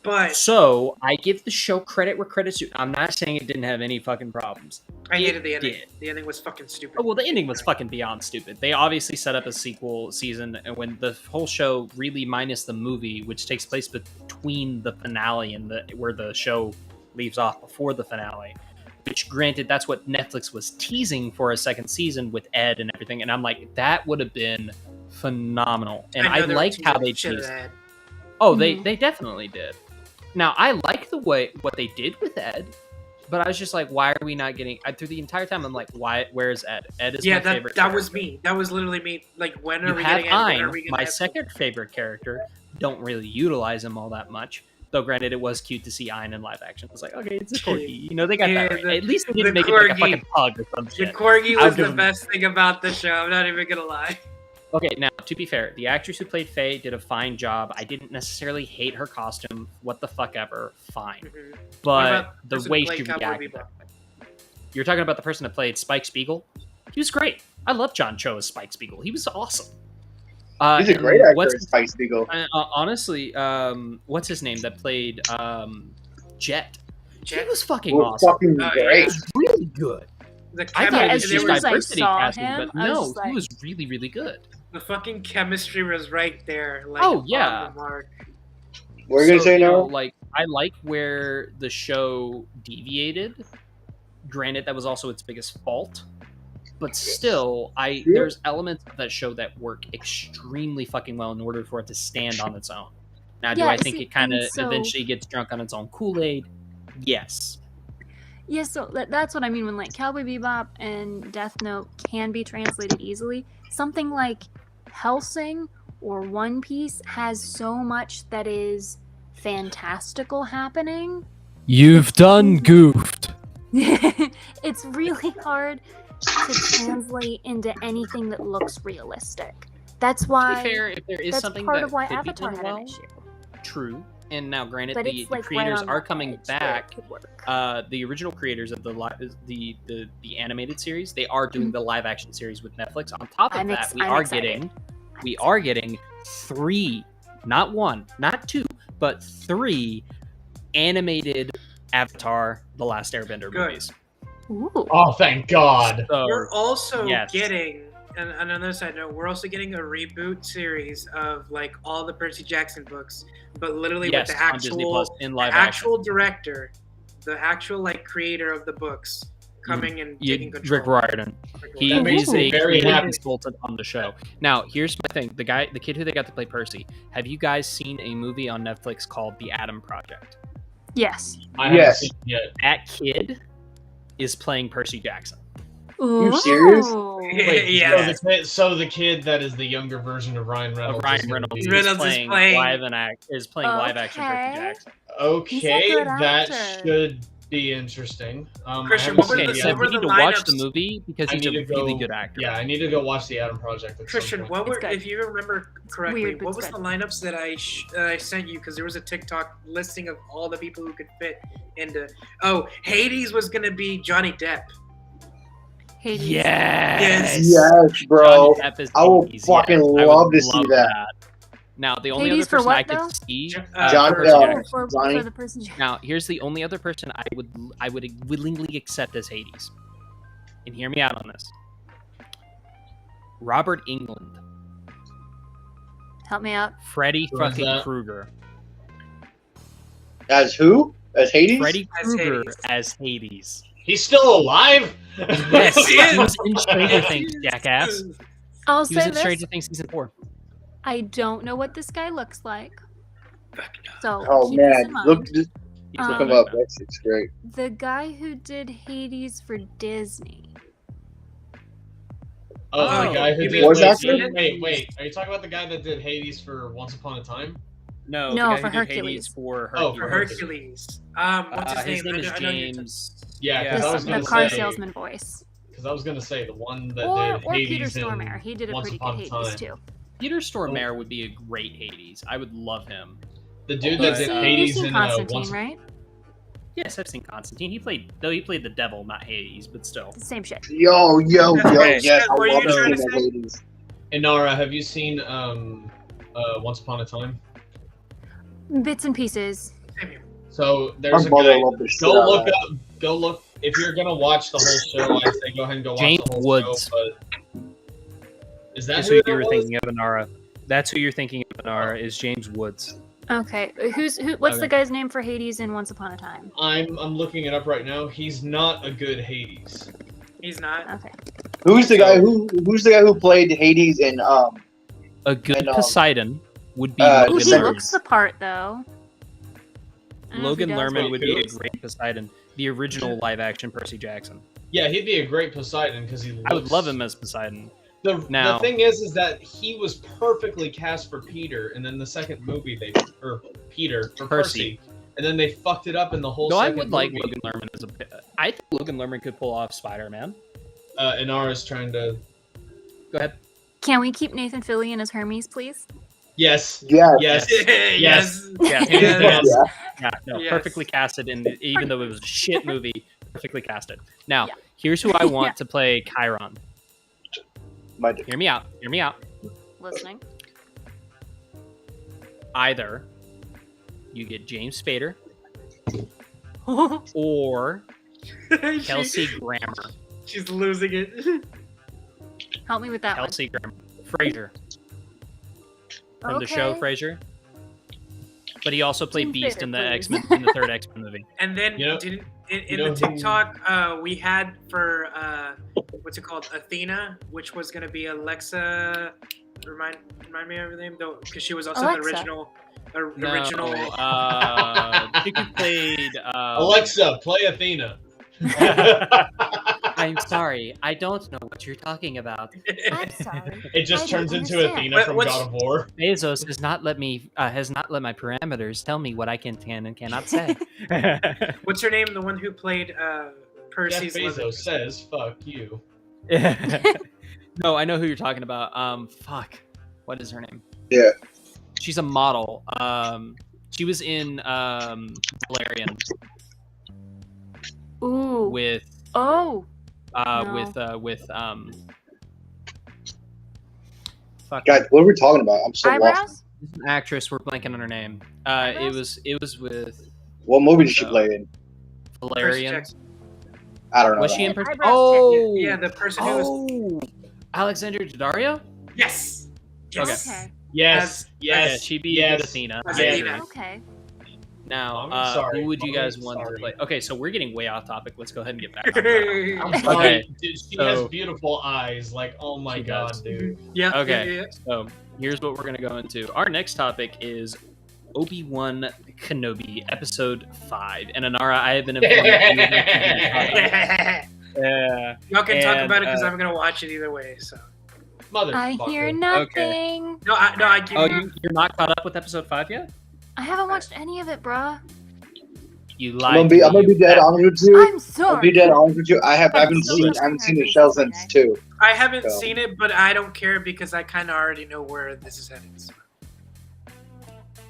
S3: but
S1: So I give the show credit where credit's due. I'm not saying it didn't have any fucking problems.
S3: I
S1: It
S3: hated the ending.
S1: did.
S3: The ending was fucking stupid.
S1: Oh, well, the ending was fucking beyond stupid. They obviously set up a sequel season, and when the whole show, really minus the movie, which takes place between the finale and where the show leaves off before the finale. Which, granted, that's what Netflix was teasing for a second season with Ed and everything, and I'm like, that would have been phenomenal. And I
S3: know they were
S1: liked how
S3: teasing
S1: they
S3: the shit out of
S1: teased.
S3: that.
S1: Oh, they definitely did. Now, I like the way what they did with Ed, but I was just like, why are we not getting? Through the entire time, I'm like, where's Ed? Ed is my favorite.
S3: That was
S1: character.
S3: me. That was literally me. Like, when are
S1: You
S3: we
S1: have
S3: getting Ed? When are
S1: Ein,
S3: we gonna
S1: my
S3: have-
S1: second favorite character. Don't really utilize him all that much. Though, granted, it was cute to see Ein in live action. I was like, okay, it's a corgi. You know, they got
S3: Yeah,
S1: that right.
S3: the-
S1: At least they
S3: the
S1: didn't make it like a
S3: corgi.
S1: fucking pug or some
S3: The
S1: shit.
S3: corgi
S1: I'll
S3: was
S1: give
S3: the
S1: him-
S3: best thing about the show. I'm not even gonna lie.
S1: Okay, now, to be fair, the actress who played Faye did a fine job. I didn't necessarily hate her costume. What the fuck ever. Fine.
S3: Mhm. What
S1: But
S3: about
S1: the
S3: person
S1: way
S3: who played
S1: she
S3: Cowboy
S1: reacted.
S3: Bebop?
S1: You're talking about the person that played Spike Spiegel? He was great. I love John Cho as Spike Spiegel. He was awesome.
S2: He's a
S1: and
S2: great actor,
S1: what's-
S2: Spike Spiegel.
S1: honestly, what's his name that played Jet? He
S3: Jet?
S1: was fucking
S2: Was
S1: awesome.
S2: fucking
S3: Oh,
S2: great.
S1: He was really good.
S3: The
S1: I
S3: chemi-
S1: thought it
S4: as
S1: was
S3: there
S1: just
S4: soon as I
S1: diversity
S4: saw
S1: casting,
S4: him,
S1: but
S4: I was
S1: no,
S4: just like-
S1: he was really, really good.
S3: the fucking chemistry was right there. Like,
S1: Oh,
S3: on
S1: yeah.
S3: the mark.
S2: What are you gonna say
S1: you know,
S2: now?
S1: like, I like where the show deviated. Granted, that was also its biggest fault. But still, there's elements of that show that work extremely fucking well in order for it to stand on its own. Now, do
S4: Yeah,
S1: I think
S4: see,
S1: it kind of
S4: and so-
S1: eventually gets drunk on its own Kool-Aid? Yes.
S4: Yeah, so that's what I mean when like Cowboy Bebop and Death Note can be translated easily. Something like Hellsing or One Piece has so much that is fantastical happening.
S7: You've done goofed.
S4: It's really hard to translate into anything that looks realistic. That's
S1: To
S4: why
S1: be fair, if there is
S4: that's
S1: something
S4: part
S1: that
S4: of why
S1: could be
S4: Avatar
S1: done
S4: had
S1: well,
S4: an issue.
S1: true. And now, granted,
S4: But
S1: the
S4: it's like
S1: creators
S4: right on
S1: are
S4: the
S1: coming
S4: edge where it
S1: back.
S4: could work.
S1: The original creators of the animated series, they are doing the live action series with Netflix. On top of
S4: I'm
S1: that,
S4: ex-
S1: we
S4: I'm
S1: are
S4: excited.
S1: getting 3, not 1, not 2, but 3 animated Avatar: The Last Airbender
S3: Good.
S1: movies.
S4: Ooh.
S5: Oh, thank God.
S1: So,
S3: We're also
S1: yes.
S3: getting, and on another side note, we're also getting a reboot series of like all the Percy Jackson books, but literally
S1: yes,
S3: with the
S1: on Disney Plus
S3: actual,
S1: in
S3: the
S1: live action.
S3: actual director, the actual like creator of the books coming and taking control.
S1: Rick Riordan. He
S3: Riordan.
S1: is a
S5: Very
S1: creative
S5: happy.
S1: consultant on the show. Now, here's my thing: the kid who they got to play Percy. Have you guys seen a movie on Netflix called The Adam Project?
S4: Yes.
S5: I haven't
S2: Yes.
S5: seen it yet.
S1: That kid is playing Percy Jackson.
S2: You serious?
S5: Wait,
S3: Yeah.
S5: so the kid that is the younger version of Ryan Reynolds.
S1: Ryan
S5: is gonna
S1: Reynolds,
S5: be-
S3: Reynolds is playing-
S1: live action Percy
S4: Okay.
S1: Jackson.
S5: Okay,
S4: good
S5: that
S4: actor.
S5: should be interesting.
S3: Christian,
S5: I
S3: what
S5: haven't
S3: were
S5: seen
S1: Okay,
S3: the-
S5: it
S1: so
S5: yet.
S3: what were
S1: you need
S3: the
S1: to watch
S3: lineups?
S1: the movie because
S5: I
S1: he's a
S5: need to
S1: really
S5: go-
S1: good actor.
S5: Yeah, I need to go watch the Adam Project. at some
S3: Christian,
S5: point.
S3: what
S4: It's
S3: were,
S4: good.
S3: if you remember correctly,
S4: weird, but
S3: what
S4: it's
S3: was
S4: good.
S3: the lineups that I sent you? Because there was a TikTok listing of all the people who could fit into. Oh, Hades was gonna be Johnny Depp.
S4: Hades.
S1: Yes.
S2: Yes, bro.
S1: Johnny Depp is
S2: I would
S1: Hades,
S2: fucking
S1: yes. I would
S2: love to see that.
S1: Now, the only
S4: Hades
S1: other
S4: for
S1: person I
S4: what, though?
S1: could see,
S2: John
S1: for Percy
S2: Depp.
S1: Jackson.
S4: For
S2: Johnny?
S4: the person.
S1: Now, here's the only other person I would willingly accept as Hades. And hear me out on this. Robert Englund.
S4: Help me out.
S1: Freddy
S5: Who is
S1: fucking
S5: that?
S1: Krueger.
S2: As who? As Hades?
S1: Freddy
S3: As
S1: Krueger
S3: Hades.
S1: as Hades.
S5: He's still alive?
S1: Yes,
S3: He is.
S1: he was in Stranger Things, jackass.
S4: I'll
S1: He was
S4: say
S1: in
S4: this.
S1: Stranger Things season 4.
S4: I don't know what this guy looks like. So
S2: Oh
S4: keep this
S2: man,
S4: in mind.
S2: look him
S4: Um,
S2: up. It's great.
S4: The guy who did Hades for Disney.
S5: Oh, the
S1: Oh,
S5: guy who
S3: you
S5: did.
S3: mean
S2: Voice actor?
S5: Wait. Are you talking about the guy that did Hades for Once Upon a Time?
S1: No,
S4: No,
S1: the guy
S4: for
S1: who did
S4: Hercules.
S1: Hades for
S5: Oh,
S1: Hercules.
S3: For Hercules. What's
S1: His name is
S3: I know you're
S1: James.
S5: Yeah, 'cause I was
S4: The
S5: gonna
S4: car
S5: say-
S4: salesman voice.
S5: Because I was gonna say the one that
S4: Or
S5: did
S4: Peter
S5: Hades
S4: Stormare.
S5: in
S4: He did a
S5: Once
S4: pretty good
S5: Upon a
S4: Hades
S5: Time.
S4: too.
S1: Peter Stormare would be a great Hades. I would love him.
S5: The dude
S1: But,
S5: that did
S1: uh,
S4: You've
S5: Hades
S4: seen
S5: in
S4: Constantine,
S5: Once.
S4: right?
S1: Yes, I've seen Constantine. He played the devil, not Hades, but still.
S4: Same shit.
S2: Yo,
S1: Okay,
S2: yes, I
S3: what were you
S2: love
S3: trying
S2: seeing
S3: to
S2: that
S3: say?
S2: Hades.
S5: Inara, have you seen Once Upon a Time?
S4: Bits and pieces.
S3: Same here.
S5: So there's a
S2: My mother
S5: guy.
S2: loved the shit
S5: Go
S2: out of
S5: look
S2: that.
S5: up. Go look. If you're gonna watch the whole show, I'd say go ahead and go watch
S1: James
S5: the whole
S1: Woods.
S5: show. But is that
S1: That's
S5: who
S1: who
S5: that
S1: you were
S5: was?
S1: thinking of, Inara. That's who you're thinking of, Inara, is James Woods.
S4: Okay, what's
S1: Okay.
S4: the guy's name for Hades in Once Upon a Time?
S5: I'm looking it up right now. He's not a good Hades.
S3: He's not.
S4: Okay.
S2: Who's the guy who played Hades in
S1: A good
S2: And,
S1: Poseidon would be
S2: uh,
S4: Ooh,
S1: Logan
S4: he
S2: Seven.
S1: Lerman.
S4: looks the part though. I don't know if he
S1: Logan
S4: does,
S1: Lerman
S4: but
S1: would
S4: he
S1: be a
S4: does.
S1: great Poseidon. The original live-action Percy Jackson.
S5: Yeah, he'd be a great Poseidon because he.
S1: I would
S5: looks-
S1: love him as Poseidon.
S5: The
S1: Now-
S5: thing is that he was perfectly cast for Peter, and then the second movie for Percy, and then they fucked it up in the whole.
S1: No, I
S5: second
S1: would like
S5: movie.
S1: Logan Lerman as a. I think Logan Lerman could pull off Spider-Man.
S5: Inara's trying to.
S1: Go ahead.
S4: Can we keep Nathan Fillion as Hermes, please?
S5: Yes.
S2: Yeah.
S5: Yes.
S3: Yes.
S1: Yeah,
S3: Yes.
S1: yeah, no,
S3: Yes.
S1: perfectly casted, and even though it was a shit movie, perfectly casted. Now,
S4: Yeah.
S1: here's who I want
S4: Yeah.
S1: to play Chiron.
S2: My
S1: Hear me out. Hear me out.
S4: Listening.
S1: Either you get James Spader or Kelsey Grammer.
S3: She's losing it.
S4: Help me with that
S1: Kelsey Grammer. Frasier
S4: one.
S1: from the show
S4: Okay.
S1: Frasier. But he also played
S4: James
S1: Beast
S4: Spader,
S1: in the
S4: please.
S1: X-Men in the third X-Men movie.
S3: And then
S5: You know-
S3: in
S5: you know
S3: the
S5: who-
S3: TikTok we had for what's it called, Athena, which was gonna be Alexa. Remind me of her name though, because she was also
S4: Alexa.
S3: the original.
S1: No,
S3: Original.
S1: I think he played.
S5: Alexa, play Athena.
S1: I'm sorry, I don't know what you're talking about.
S4: I'm sorry.
S5: It just
S4: I
S5: turns
S4: don't
S5: into
S4: understand.
S5: Athena
S3: What-
S5: from
S3: what's-
S5: God of War.
S1: Bezos has not let my parameters tell me what I can and cannot say.
S3: What's her name? The one who played
S5: Jeff
S3: Percy's
S5: Bezos
S3: love
S5: says, "Fuck you."
S1: No, I know who you're talking about. Fuck, what is her name?
S2: Yeah.
S1: She's a model. She was in Valerian
S4: Ooh.
S1: with
S4: Oh.
S1: fuck.
S2: Guys, what are we talking about? I'm so lost.
S4: Eyebrows?
S1: This is an actress. We're blanking on her name. It
S4: Eyebrows?
S1: was with
S2: What movie did she
S1: So-
S2: play in?
S1: Valerian.
S3: Jackson.
S2: I don't know.
S1: Was she in
S2: that.
S1: Percy?
S4: Eyebrows
S1: Oh,
S3: Yeah, the person who was.
S1: oh, Alexander Daddario.
S3: Yes. Yes.
S4: Okay.
S5: Yes, yes,
S1: Yeah, she'd be
S5: yes.
S1: good Athena.
S3: As
S1: I
S3: Athena.
S1: agree.
S4: Okay.
S1: Now,
S5: I'm sorry.
S1: who would you guys
S5: I'm
S1: want to
S5: sorry.
S1: play? Okay, so we're getting way off topic. Let's go ahead and get back on track.
S5: I'm sorry,
S1: Okay,
S5: dude. She
S1: so-
S5: has beautiful eyes. Like, oh my
S1: She
S5: god,
S1: does.
S5: dude.
S3: Yeah.
S1: Okay.
S3: Yeah, yeah.
S1: So here's what we're gonna go into. Our next topic is Obi-Wan Kenobi, Episode 5. And Anara, I have been informed that you would like to be a part of it.
S3: Y'all can talk
S1: And,
S3: about it because I'm gonna watch it either way. So
S4: I
S5: Motherfucker.
S4: hear nothing.
S3: no, I give
S1: Oh,
S3: you.
S1: you're not caught up with Episode 5 yet?
S4: I haven't watched any of it, bruh.
S1: You
S2: I'm
S1: lied.
S2: gonna be dead honest with you.
S4: I'm
S2: I'll be
S4: sorry.
S2: dead honest with you. I
S4: I'm
S2: haven't
S4: so
S2: seen
S4: sorry.
S2: the shell since too.
S3: I haven't
S2: So.
S3: seen it, but I don't care because I kind of already know where this is heading. So.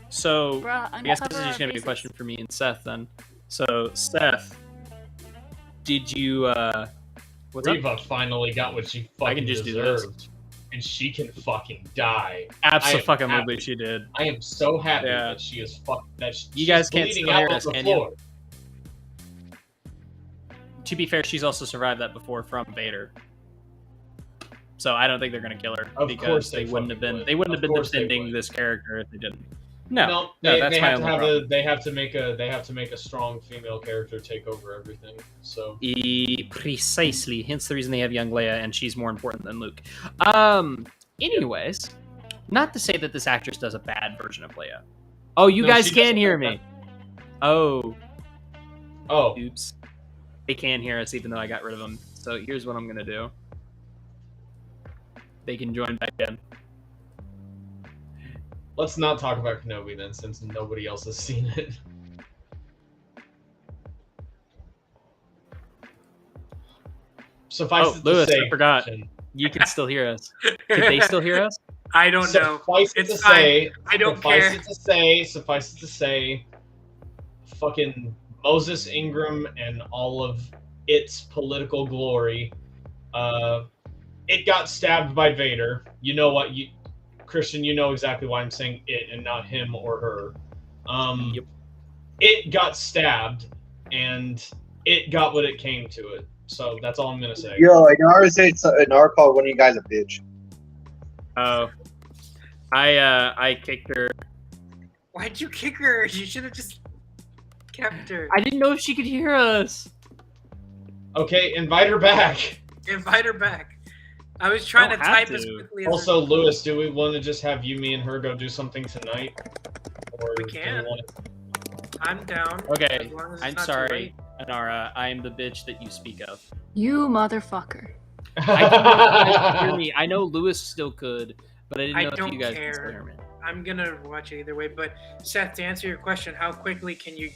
S1: So
S4: Bruh,
S1: I guess this is
S4: uncover
S1: just
S4: our
S1: gonna be a
S4: faces.
S1: question for me and Seth then. So Seth, did you what's up?
S5: Reva finally got what she fucking
S1: I can just do this.
S5: deserved. And she can fucking die.
S1: Absolutely, she did.
S5: I am so happy
S1: Yeah.
S5: that she is fuck that
S1: You guys
S5: she's
S1: can't
S5: bleeding
S1: still
S5: out
S1: hear
S5: on
S1: us,
S5: the
S1: can you?
S5: floor.
S1: To be fair, she's also survived that before from Vader. So I don't think they're gonna kill her
S5: Of
S1: because
S5: course
S1: they wouldn't have been.
S5: would.
S1: They wouldn't have
S5: Of
S1: been
S5: course they
S1: defending
S5: would.
S1: this character if they didn't. No,
S5: they
S1: that's my
S5: have to
S1: only
S5: have
S1: problem.
S5: they have to make a strong female character take over everything. So
S1: Precisely. Hence the reason they have young Leia, and she's more important than Luke. Anyways, not to say that this actress does a bad version of Leia. Oh, you
S5: No,
S1: guys
S5: she
S1: can
S5: doesn't
S1: hear
S5: do
S1: me. Oh,
S5: oh,
S1: oops. They can hear us even though I got rid of them. So here's what I'm gonna do. They can join back in.
S5: let's not talk about Kenobi then, since nobody else has seen it. Suffice it to
S1: Lewis,
S5: say,
S1: I forgot. You can still hear us. Can they still hear us?
S3: I don't know.
S5: Suffice it
S3: It's
S5: to
S3: fine.
S5: say,
S3: I don't
S5: suffice
S3: care.
S5: it to say, fucking Moses Ingram and all of its political glory, it got stabbed by Vader. You know what, Christian, you know exactly why I'm saying it and not him or her.
S1: Yep.
S5: It got stabbed, and it got what it came to it. So that's all I'm gonna say.
S2: Yo, Inara called one of you guys a bitch.
S1: Oh, I kicked her.
S3: Why'd you kick her? You should have just kept her.
S1: I didn't know if she could hear us.
S5: Okay, invite her back.
S3: Invite her back. I was trying to
S1: Don't have
S3: type as
S1: to.
S3: quickly as
S5: Also, Lewis, do we want to just have you, me, and her go do something tonight? Or
S3: We
S5: do
S3: can.
S5: want
S3: I'm down.
S1: Okay,
S3: as long as it's
S1: I'm
S3: not too
S1: sorry,
S3: late.
S1: Anara. I am the bitch that you speak of.
S4: You motherfucker.
S1: I can hear me. I know Lewis still could, but I didn't
S3: I
S1: know if
S3: don't
S1: you guys
S3: care.
S1: could still hear me.
S3: I'm gonna watch it either way. But Seth, to answer your question, how quickly can you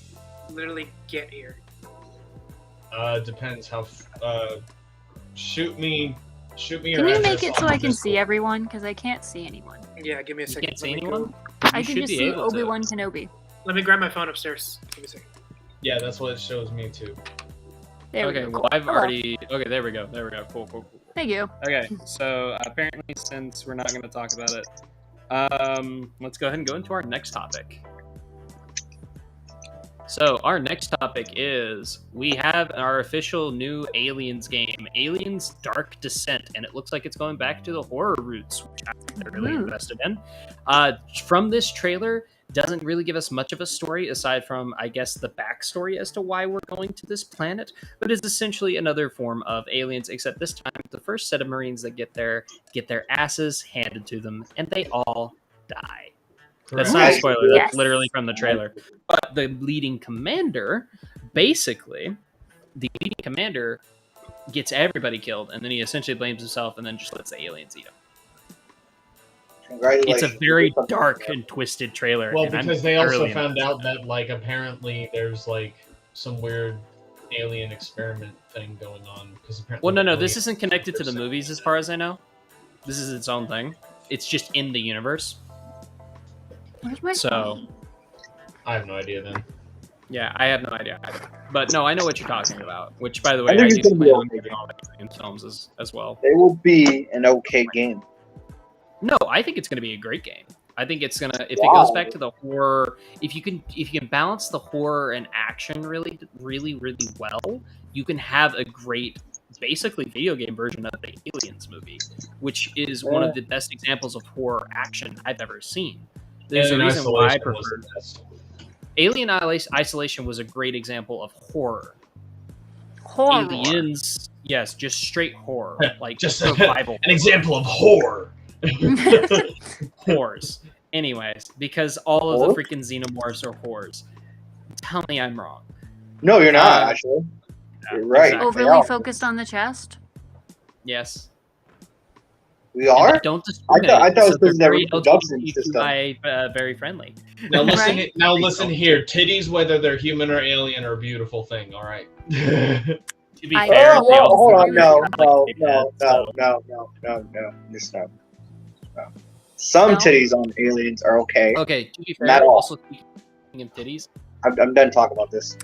S3: literally get here?
S5: Depends how. Shoot me. Shoot me.
S4: Can
S5: your
S4: you make
S5: address
S4: it so
S5: on
S4: I can
S5: Discord.
S4: see everyone? Because I can't see anyone.
S3: Yeah, give me a
S1: You
S3: second.
S1: can't see
S3: Let me
S1: anyone?
S3: go-
S4: I
S1: You
S4: can
S1: should
S4: just
S1: be
S4: see
S1: able to.
S4: Obi-Wan Kenobi.
S3: Let me grab my phone upstairs. Give me a second.
S5: Yeah, that's what it shows me too.
S4: There
S1: Okay,
S4: we go.
S1: well, I've
S4: Hello.
S1: already. Okay, there we go. There we go. Cool, cool, cool.
S4: Thank you.
S1: Okay, so apparently, since we're not going to talk about it, let's go ahead and go into our next topic. So our next topic is we have our official new Aliens game, Aliens Dark Descent, and it looks like it's going back to the horror roots, which I'm really
S4: Ooh.
S1: invested in. From this trailer, doesn't really give us much of a story aside from, I guess, the backstory as to why we're going to this planet, but it's essentially another form of aliens, except this time the first set of Marines that get there get their asses handed to them, and they all die. That's not a
S2: Correct.
S1: spoiler.
S4: Yes.
S1: That's literally from the trailer. But the leading commander, basically, gets everybody killed, and then he essentially blames himself, and then just lets the aliens eat him. It's
S2: Congratulations.
S1: a very dark and twisted trailer.
S5: Well,
S1: and I'm
S5: because they also
S1: thoroughly
S5: found
S1: invested.
S5: out that like apparently there's like some weird alien experiment thing going on. Because apparently.
S1: Well, no,
S5: aliens
S1: this isn't connected to the
S5: are
S1: movies, as far as I know. This is its own thing. It's just in the universe.
S4: Where's my
S1: So-
S4: phone?
S5: I have no idea then.
S1: Yeah, I have no idea either. But no, I know what you're talking about. Which, by the way,
S2: I
S1: I,
S2: think
S1: need
S2: it's
S1: to
S2: gonna be
S1: plan on
S2: okay.
S1: making all the alien films as well.
S2: It will be an okay game.
S1: No, I think it's going to be a great game. I think it's gonna if
S2: Wow.
S1: it goes back to the horror. If you can balance the horror and action really well, you can have a great, basically video game version of the Aliens movie, which is one of the best examples of horror action I've ever seen. There's
S5: Alien
S1: a reason why I
S5: Isolation was
S1: prefer
S5: the best.
S1: Alien Isolation was a great example of horror.
S4: Horror.
S1: Aliens, yes, just straight horror, like
S5: Just
S1: survival
S5: an example of horror.
S1: whores. Anyways, because all of the freaking xenomorphs are whores. Tell me I'm wrong.
S2: No, you're not,
S1: Uh,
S2: actually.
S1: Yeah,
S2: You're right.
S1: exactly.
S2: They
S4: Overly
S2: are.
S4: focused on the chest.
S1: Yes.
S2: We
S1: And
S2: are?
S1: they don't
S2: I thought it was
S1: so they're
S2: because their
S1: very
S2: reproduction system.
S1: LGBTQI, very friendly.
S5: Now listen.
S4: Right.
S5: Now listen here. Titties, whether they're human or alien, are a beautiful thing. All right.
S1: To be
S4: I-
S1: fair,
S2: Oh,
S1: they also
S2: hold on,
S1: do
S2: no,
S1: have,
S2: no,
S1: like,
S2: no,
S1: big heads, so-
S2: no, just no. Some
S4: No?
S2: titties on aliens are okay.
S1: Okay, to be fair,
S2: Not all.
S1: also speaking of titties,
S2: I'm done talking about this.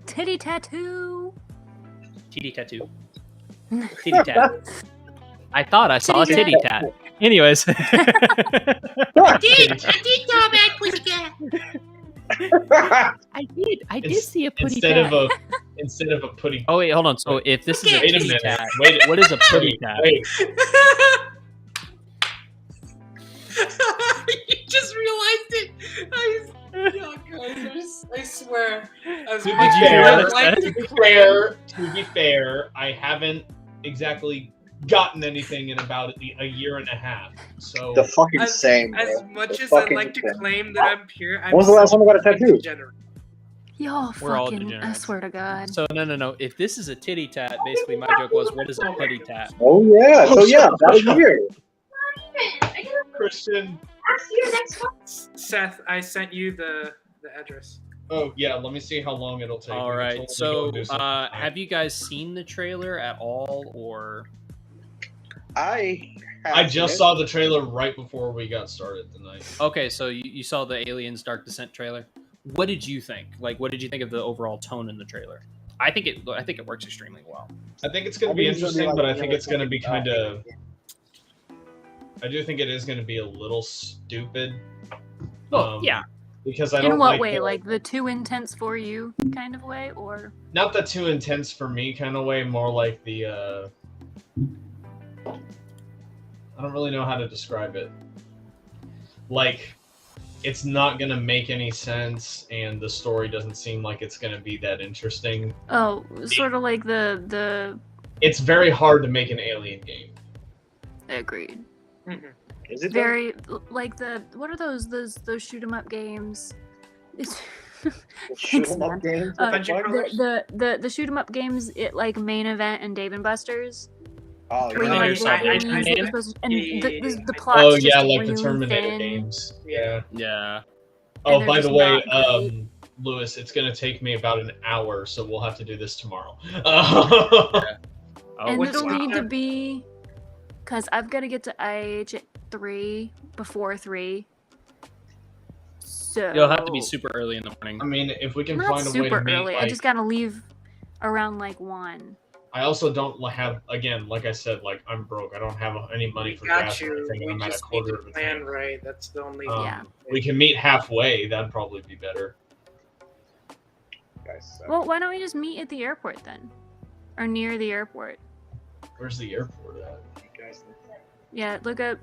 S4: Titty tattoo.
S1: titty tattoo. Titty tat. I thought I saw a
S4: Titty
S1: titty tat. Anyways.
S7: I did see a putty
S5: Instead of a instead of a putty.
S1: Oh wait, hold on. So if this is a
S5: Wait a
S1: titty
S5: minute.
S1: tat,
S5: Wait.
S1: what is a putty tat?
S5: Wait.
S3: You just realized it. Oh God, I swear. I was
S5: To be
S3: watching
S5: fair,
S3: it like
S5: to be fair, I haven't exactly gotten anything in about a year and a half. So
S2: The fucking same, bro.
S3: as much
S2: The
S3: as I
S2: fucking
S3: like to
S2: same.
S3: claim that I'm pure, I'm
S2: When was the last time I got a
S3: such
S2: tattoo?
S3: degenerate.
S4: Yo,
S1: We're all
S4: fucking, I
S1: degenerates.
S4: swear to God.
S1: So no. If this is a titty tat, basically my joke was, what is a putty tat?
S2: Oh yeah, so yeah, that was weird.
S5: Christian.
S3: Seth, I sent you the address.
S5: Oh yeah, let me see how long it'll take.
S1: All
S5: We can
S1: right.
S5: totally
S1: So
S5: go and do something.
S1: have you guys seen the trailer at all, or?
S2: I
S5: just saw the trailer right before we got started tonight.
S1: Okay, so you saw the Aliens Dark Descent trailer. What did you think? Like, what did you think of the overall tone in the trailer? I think it works extremely well.
S5: I think it's going to be interesting, but I think it's going to be kind of. I do think it is going to be a little stupid.
S1: Oh yeah.
S5: Because I don't
S4: In what
S5: like
S4: way? Like the too intense for you kind of way, or
S5: not the too intense for me kind of way. More like the. I don't really know how to describe it. Like, it's not gonna make any sense, and the story doesn't seem like it's gonna be that interesting.
S4: oh, sort of like the.
S5: It's very hard to make an Alien game.
S4: Agreed.
S2: Is it
S4: Very like the what are those shoot 'em up games? It's
S2: shoot 'em up games?
S4: the shoot 'em up games. It like Main Event and Dave and Buster's.
S2: Oh
S4: Where you
S1: yeah.
S4: like
S1: I-
S4: aliens
S1: I-
S4: that
S1: I-
S4: you're supposed to- and
S3: Yeah.
S4: the plot's
S5: Oh
S4: just
S5: yeah, like
S4: really
S5: the Terminator
S4: thin.
S5: games. Yeah.
S1: Yeah.
S5: Oh,
S4: they're
S5: by
S4: just
S5: the way,
S4: not great.
S5: Lewis, it's gonna take me about an hour, so we'll have to do this tomorrow.
S1: Oh,
S4: And
S3: what's
S4: it'll
S3: the-
S4: need to be because I've got to get to IH at 3 before 3. So
S1: you'll have to be super early in the morning.
S5: I mean, if we can
S4: not
S5: find a way to
S4: super
S5: make,
S4: early. I
S5: like,
S4: just gotta leave around like 1.
S5: I also don't have, again, like I said, like I'm broke. I don't have any money for
S3: Got
S5: gas or
S3: you.
S5: anything, and
S3: We
S5: I'm at a
S3: just need
S5: quarter
S3: to
S5: of a
S3: plan
S5: tank.
S3: right. That's the only.
S4: Yeah.
S5: We can meet halfway. That'd probably be better.
S2: Guys,
S4: Well, why don't we just meet at the airport then, or near the airport?
S5: Where's the airport at?
S2: guys,
S4: Yeah, look up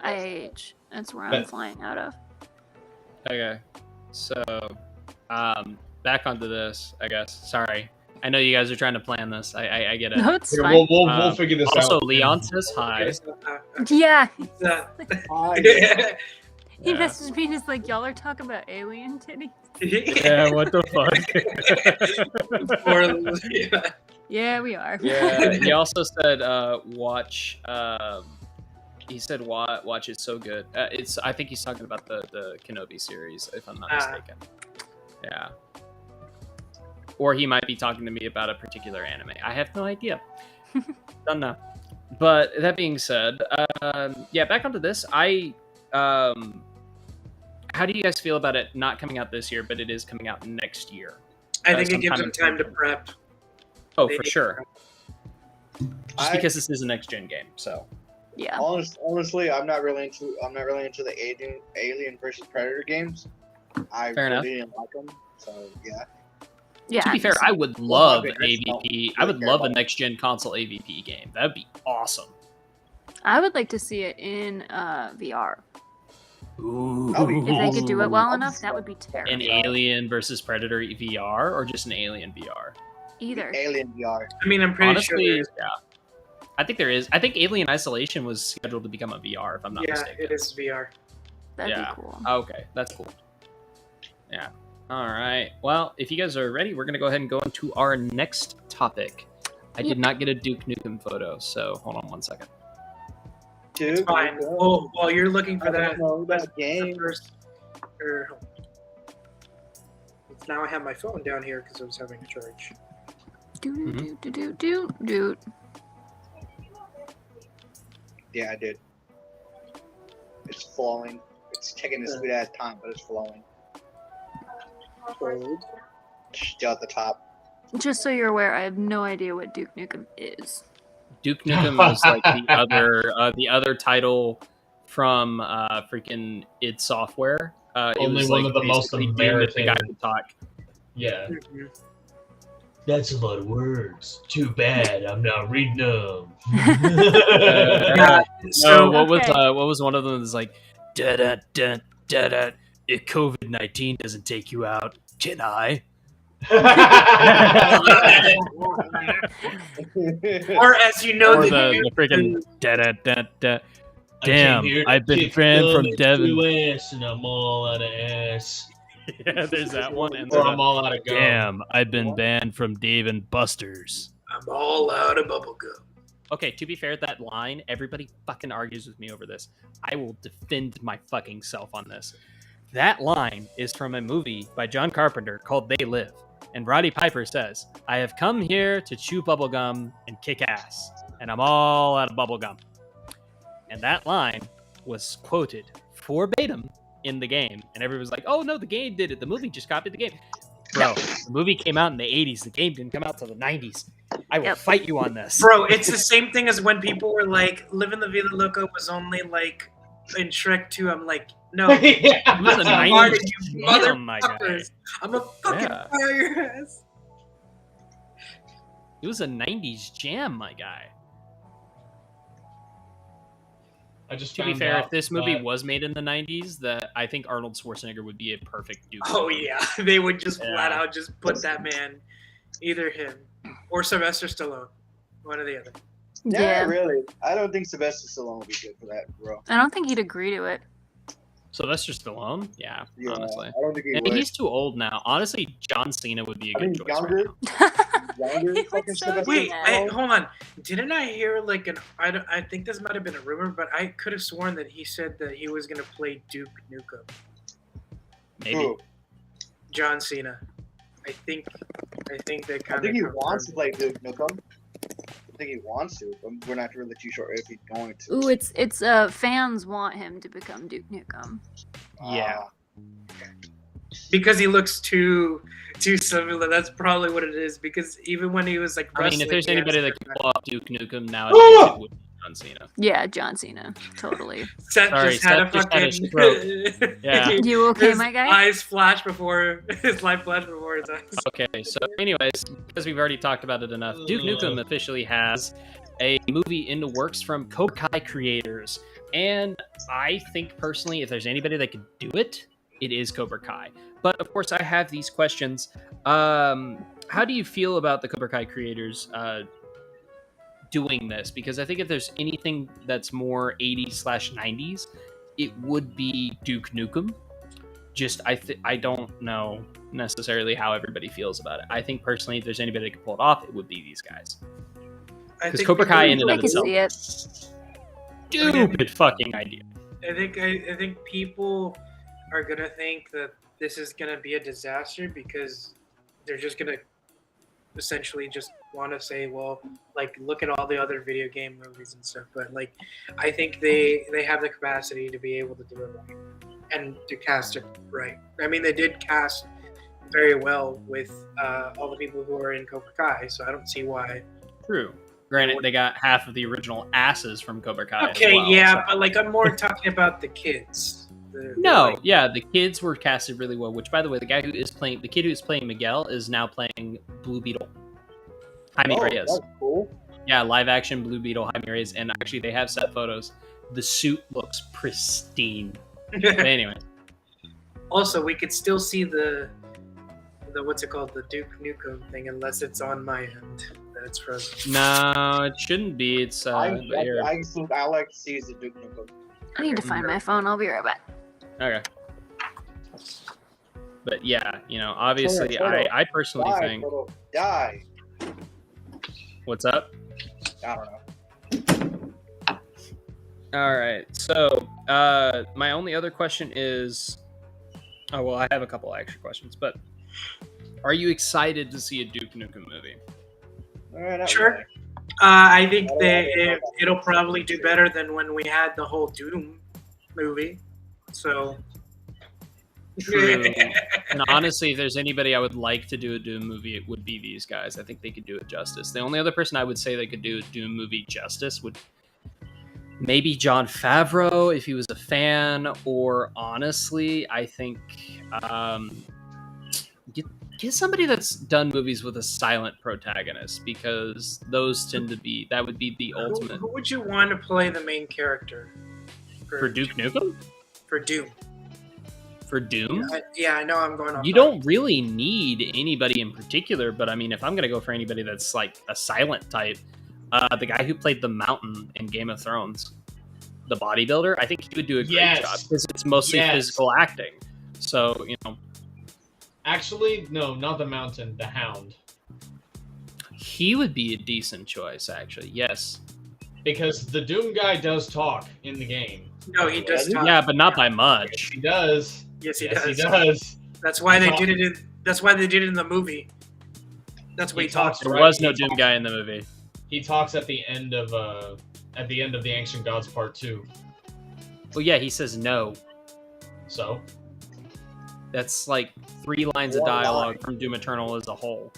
S4: IH. That's where I'm
S5: But-
S4: flying out of.
S1: Okay. So, back onto this, I guess. Sorry. I know you guys are trying to plan this. I get it.
S4: No, it's
S5: Here,
S4: fine.
S5: we'll figure this
S1: Also,
S5: out.
S1: Leon says hi.
S4: Yeah,
S3: Yeah.
S4: he
S1: Yeah.
S4: messaged me and he's like, "Y'all are talking about alien titties."
S1: Yeah, what the fuck?
S4: Yeah, we are.
S1: Yeah, he also said, watch. He said, watch. It's so good. I think he's talking about the Kenobi series, if I'm not mistaken. Yeah. Or he might be talking to me about a particular anime. I have no idea. Don't know. But that being said, yeah, back onto this. How do you guys feel about it not coming out this year, but it is coming out next year?
S3: I think it gives
S1: sometime
S3: them
S1: in
S3: time to
S1: 2020.
S3: prep.
S1: Oh,
S3: They
S1: for
S3: need to
S1: sure.
S3: prep.
S1: Just because this is a next gen game, so.
S4: Yeah.
S2: honestly, I'm not really into the Alien versus Predator games. I
S1: Fair enough.
S2: really didn't like them, so yeah.
S4: Yeah.
S1: To be fair,
S4: just-
S1: I would love
S2: I just don't
S1: AVP. I
S2: really
S1: would
S2: care
S1: love a
S2: about it.
S1: next gen console AVP game. That would be awesome.
S4: I would like to see it in VR.
S7: Ooh.
S4: If they could do it well
S2: Ooh.
S4: enough, that would be terrible.
S1: An Alien versus Predator VR or just an Alien VR?
S4: Either.
S2: Alien VR.
S3: I mean, I'm pretty sure.
S1: Honestly,
S3: There's,
S1: yeah. I think there is. I think Alien Isolation was scheduled to become a VR, if I'm not
S3: yeah,
S1: mistaken.
S3: it is VR.
S4: That'd
S1: Yeah.
S4: be cool.
S1: Okay, that's cool. Yeah. All right. Well, if you guys are ready, we're going to go ahead and go into our next topic. I did not get a Duke Nukem photo, so hold on one second.
S2: Dude,
S3: Fine. Oh, while you're looking for that,
S2: that game.
S3: first. Now I have my phone down here because I was having a charge.
S4: Do.
S2: Yeah, I did. It's flowing. It's taking a sweet ass time, but it's flowing. Still at the top.
S4: Just so you're aware, I have no idea what Duke Nukem is.
S1: Duke Nukem is like the other title from freaking id Software. It
S5: Only
S1: was
S5: one
S1: like
S5: of the most
S1: basically Doom if the guy
S5: American-
S1: could talk.
S5: Yeah. That's a lot of words. Too bad I'm not reading them.
S3: Yeah. So
S1: No, what
S4: Okay.
S1: was one of them? Is like da da da da da. If COVID-19 doesn't take you out, can I?
S3: or as you know,
S1: Or
S3: the
S1: the freaking da da da da.
S5: I
S1: Damn,
S5: came here to
S1: I've been
S5: kick
S1: banned
S5: dumb
S1: from Devon.
S5: into ass and I'm all out of ass.
S1: Yeah, there's that one. And
S5: Or I'm all out of gum.
S1: damn, I've been banned from Dave and Buster's.
S3: I'm all out of bubblegum.
S1: Okay, to be fair, that line, everybody fucking argues with me over this. I will defend my fucking self on this. That line is from a movie by John Carpenter called They Live. And Roddy Piper says, I have come here to chew bubblegum and kick ass. And I'm all out of bubblegum. And that line was quoted verbatim in the game. And everybody was like, oh no, the game did it. The movie just copied the game. Bro, the movie came out in the 80s. The game didn't come out till the 90s. I will fight you on this.
S3: Bro, it's the same thing as when people were like, Live in the Vida Loca was only like in Shrek 2. I'm like, no.
S1: It was a
S3: I'm
S1: 90s
S3: hard at you
S1: jam, my guy.
S3: motherfuckers. I'm a fucking
S1: Yeah.
S3: fire your ass.
S1: It was a 90s jam, my guy.
S5: I just
S1: To be
S5: found
S1: fair,
S5: out
S1: if this movie
S5: that-
S1: was made in the 90s, I think Arnold Schwarzenegger would be a perfect Duke.
S3: Oh yeah, they would just
S1: Yeah.
S3: flat out just put that man, either him or Sylvester Stallone, one or the other.
S2: Yeah, really. I don't think Sylvester Stallone would be good for that, bro.
S4: I don't think he'd agree to it.
S1: Sylvester Stallone? Yeah,
S2: Yeah,
S1: honestly.
S2: I don't think he
S1: And
S2: would.
S1: he's too old now. Honestly, John Cena would be a
S2: I
S1: good
S2: mean,
S1: choice
S2: younger.
S1: right now.
S2: Younger
S4: He would
S2: fucking
S4: so
S2: Sylvester
S3: Wait,
S2: Stallone.
S3: hold on. Didn't I hear like I think this might have been a rumor, but I could have sworn that he said that he was gonna play Duke Nukem.
S1: Maybe.
S2: Who?
S3: John Cena. I think they
S2: I
S3: kind of.
S2: think he wants to play Duke Nukem. I think he wants to, but we're not really too sure if he's going to.
S4: Ooh, it's fans want him to become Duke Nukem.
S1: Yeah.
S3: Because he looks too similar. That's probably what it is. Because even when he was like,
S1: I mean, if there's
S3: wrestling, he
S1: anybody
S3: has
S1: that can pull off Duke Nukem now,
S2: Ah!
S1: it would be John Cena.
S4: Yeah, John Cena, totally.
S3: Seth
S1: Sorry,
S3: just had
S1: Seth
S3: a
S1: just had a
S3: fucking.
S1: stroke. Yeah.
S4: You okay,
S3: his
S4: my guy?
S3: Eyes flash before his life flashed before his eyes.
S1: Okay, so anyways, because we've already talked about it enough, Duke Nukem officially has a movie in the works from Cobra Kai creators. And I think personally, if there's anybody that could do it, it is Cobra Kai. But of course, I have these questions. How do you feel about the Cobra Kai creators doing this? Because I think if there's anything that's more 80s/90s, it would be Duke Nukem. Just I don't know necessarily how everybody feels about it. I think personally, if there's anybody that could pull it off, it would be these guys. Because Cobra Kai in and
S4: I
S1: of
S4: can
S1: itself,
S4: see it.
S1: stupid fucking idea.
S3: I think people are gonna think that this is gonna be a disaster because they're just gonna essentially just want to say, well, like look at all the other video game movies and stuff. But like, I think they have the capacity to be able to do it right and to cast it right. I mean, they did cast very well with all the people who are in Cobra Kai, so I don't see why.
S1: True. Granted, they got half of the original asses from Cobra Kai.
S3: Okay,
S1: as well,
S3: yeah,
S1: so.
S3: but like I'm more talking about the kids.
S1: No, yeah, the kids were casted really well. Which, by the way, the kid who's playing Miguel is now playing Blue Beetle, Jaime Reyes.
S2: That's cool.
S1: Yeah, live action Blue Beetle, Jaime Reyes, and actually they have set photos. The suit looks pristine. But anyway,
S3: Also, we could still see the what's it called, the Duke Nukem thing, unless it's on my end that it's frozen.
S1: no, it shouldn't be. It's
S2: I
S1: here.
S2: like to see is the Duke Nukem.
S4: I need to find my phone. I'll be right back.
S1: Okay. But yeah, obviously,
S2: Toto,
S1: I personally
S2: Die,
S1: think.
S2: Toto, die.
S1: What's up?
S2: I don't know.
S1: All right. So, my only other question is, oh well, I have a couple extra questions, but are you excited to see a Duke Nukem movie?
S2: Not
S3: Sure.
S2: really.
S3: I think it'll probably do better than when we had the whole Doom movie. So.
S1: True. And honestly, if there's anybody I would like to do a Doom movie, it would be these guys. I think they could do it justice. The only other person I would say that could do a Doom movie justice would maybe Jon Favreau if he was a fan, or honestly, I think Get somebody that's done movies with a silent protagonist, because those tend to be, that would be the ultimate.
S3: Who would you want to play the main character?
S1: For Duke Nukem?
S3: For Doom.
S1: For Doom?
S3: Yeah, I know I'm going off.
S1: You don't really need anybody in particular, but I mean, if I'm going to go for anybody that's like a silent type, the guy who played the Mountain in Game of Thrones, the bodybuilder, I think he would do a great job, because it's mostly physical acting. So, you know.
S5: Actually, no, not the Mountain, the Hound.
S1: He would be a decent choice, actually, yes.
S5: Because the Doom guy does talk in the game.
S3: No, he does talk.
S1: Yeah, but not by much.
S5: Yes, he does.
S3: Yes, he
S5: yes,
S3: does.
S5: He does.
S3: That's why they did it. That's why they did it in the movie. That's what he talks.
S1: There was no Doom guy in the movie.
S5: He talks at the end of the Ancient Gods Part 2.
S1: Well, yeah, he says no.
S5: So?
S1: That's like 3 lines of dialogue from Doom Eternal as a whole.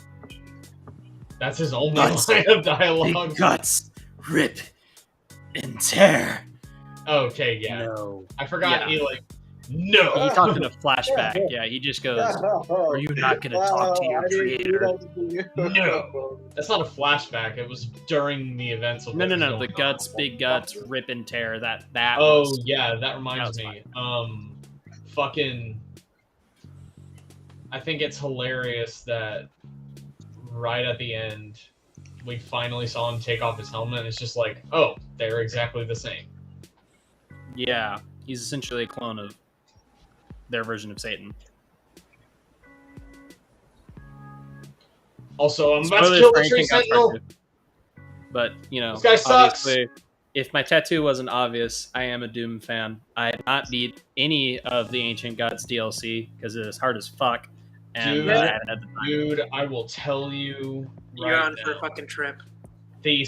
S5: That's his only line of dialogue.
S7: Big guts, rip, and tear.
S5: Okay, yeah.
S1: No.
S5: I forgot
S1: Yeah.
S5: he no.
S1: He talked in a flashback. Yeah, he just goes, "Are you not going to talk to your creator?"
S5: No. That's not a flashback. It was during the events of
S1: No.
S5: what was
S1: The
S5: going
S1: guts,
S5: on.
S1: big guts, rip and tear. That.
S5: Oh
S1: was,
S5: yeah, that reminds
S1: that
S5: me. Fucking. I think it's hilarious that right at the end, we finally saw him take off his helmet, and it's just like, oh, they're exactly the same.
S1: Yeah, he's essentially a clone of their version of Satan.
S5: Also, I'm about to
S1: Spoilers
S5: kill
S1: for
S5: the Tree
S1: Ancient Gods
S5: Sentinel.
S1: Part 2. But, you know,
S5: This guy sucks.
S1: obviously, if my tattoo wasn't obvious, I am a Doom fan. I did not beat any of the Ancient Gods DLC because it is hard as fuck. And I haven't had the time.
S5: Dude, I will tell you
S3: You're
S5: right
S3: on for
S5: now.
S3: a fucking trip.
S5: The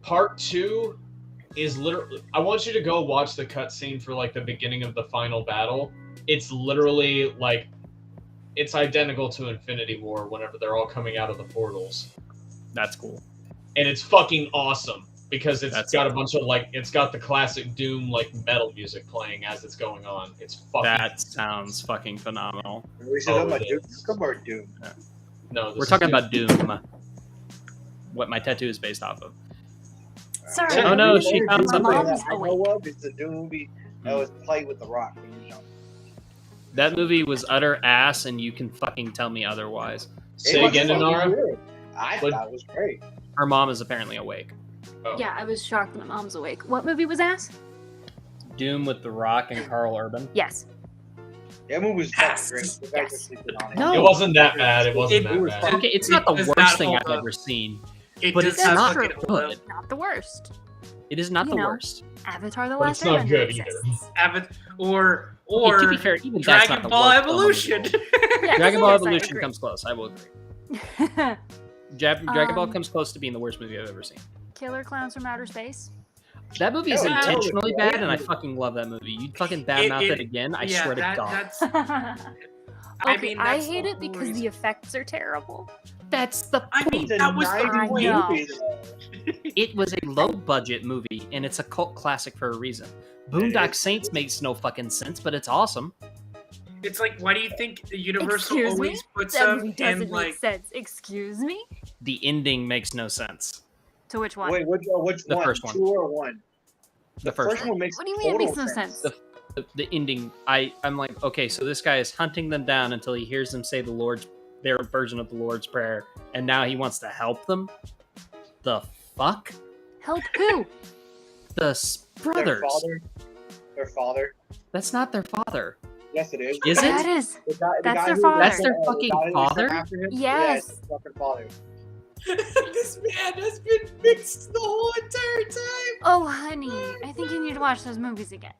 S5: Part 2 is literally... I want you to go watch the cutscene for, like, the beginning of the final battle. It's literally, like... It's identical to Infinity War whenever they're all coming out of the portals.
S1: That's cool.
S5: And it's fucking awesome. Because it's
S1: That's
S5: got a bunch of, like... It's got the classic Doom, like, metal music playing as it's going on. It's fucking...
S1: That sounds fucking phenomenal.
S2: Are we talking about Doom? Come on, Doom.
S5: No, this
S1: We're
S5: is
S1: talking
S5: Doom.
S1: about Doom. What my tattoo is based off of.
S4: Sorry.
S1: Oh no, she found
S4: My
S1: something.
S4: mom's
S2: I know
S4: awake.
S2: of is the Doom movie that was played with The Rock.
S1: That movie was utter ass, and you can fucking tell me otherwise.
S5: Say again, Inara?
S2: I
S5: What?
S2: thought it was great.
S1: Her mom is apparently awake.
S5: Oh.
S4: Yeah, I was shocked that my mom's awake. What movie was ass?
S1: Doom with The Rock and Carl Urban.
S4: Yes.
S2: That movie was fucking great. The guys
S4: Yes.
S2: were sleeping on it.
S1: No.
S5: It wasn't that bad. It wasn't that bad.
S1: Okay, it's not the
S3: It does
S1: worst
S3: not
S1: thing
S3: hold
S1: I've
S3: up.
S1: ever seen,
S3: It
S1: but
S3: does
S1: it's
S3: not
S1: not
S3: fucking hold up.
S1: good.
S4: Not the worst.
S1: It is not
S4: You
S1: the
S4: know.
S1: worst.
S4: Avatar: The
S5: But
S4: Last
S5: it's not
S4: Airbender
S5: good either.
S4: exists.
S3: Or
S1: Yeah, to be fair, even that's not
S3: Dragon
S1: the
S3: Ball
S1: worst film in the
S3: Evolution.
S1: world.
S4: Yes,
S1: Dragon Ball
S4: yes, I
S1: Evolution
S4: agree.
S1: comes close. I will agree. Dragon Ball comes close to being the worst movie I've ever seen.
S4: Killer Clowns from Outer Space.
S1: That movie is
S2: Oh, yeah.
S1: intentionally
S2: Yeah.
S1: bad, and I fucking love that movie. You fucking badmouth it again, I
S3: yeah,
S1: swear to
S3: that,
S1: God.
S3: That's.
S4: I
S3: I mean,
S4: I
S3: that's
S4: hate
S3: the
S4: it because
S3: whole
S4: the
S3: reason.
S4: effects are terrible.
S1: That's the
S3: I mean,
S2: It's a
S3: that was the
S2: 90s
S3: point.
S4: know.
S2: movie.
S1: It was a low budget movie, and it's a cult classic for a reason. Boondock Saints makes no fucking sense, but it's awesome.
S3: It's like, why do you think Universal
S4: Excuse me?
S3: always puts
S4: That
S3: them
S4: movie
S3: in
S4: doesn't make
S3: like?
S4: sense. Excuse me?
S1: The ending makes no sense.
S4: To which one?
S2: Wait, which
S1: The
S2: one?
S1: first one.
S2: 2 or 1?
S1: The first
S2: one makes
S4: What do you mean it makes no
S2: total
S4: sense?
S1: The ending, I'm like, okay, so this guy is hunting them down until he hears them say their version of the Lord's Prayer, and now he wants to help them? The fuck?
S4: Help who?
S1: The brothers.
S2: Their father.
S1: That's not their father.
S2: Yes, it is.
S1: Is it?
S4: That is.
S2: The guy, the
S4: That's
S2: guy
S4: their
S2: who-
S4: father.
S1: That's their
S2: the
S1: fucking
S2: guy who's
S1: father?
S2: after him?
S4: Yes.
S2: Yeah, it's his fucking father.
S3: This man has been mixed the whole entire time.
S4: Oh, honey. I think you need to watch those movies again.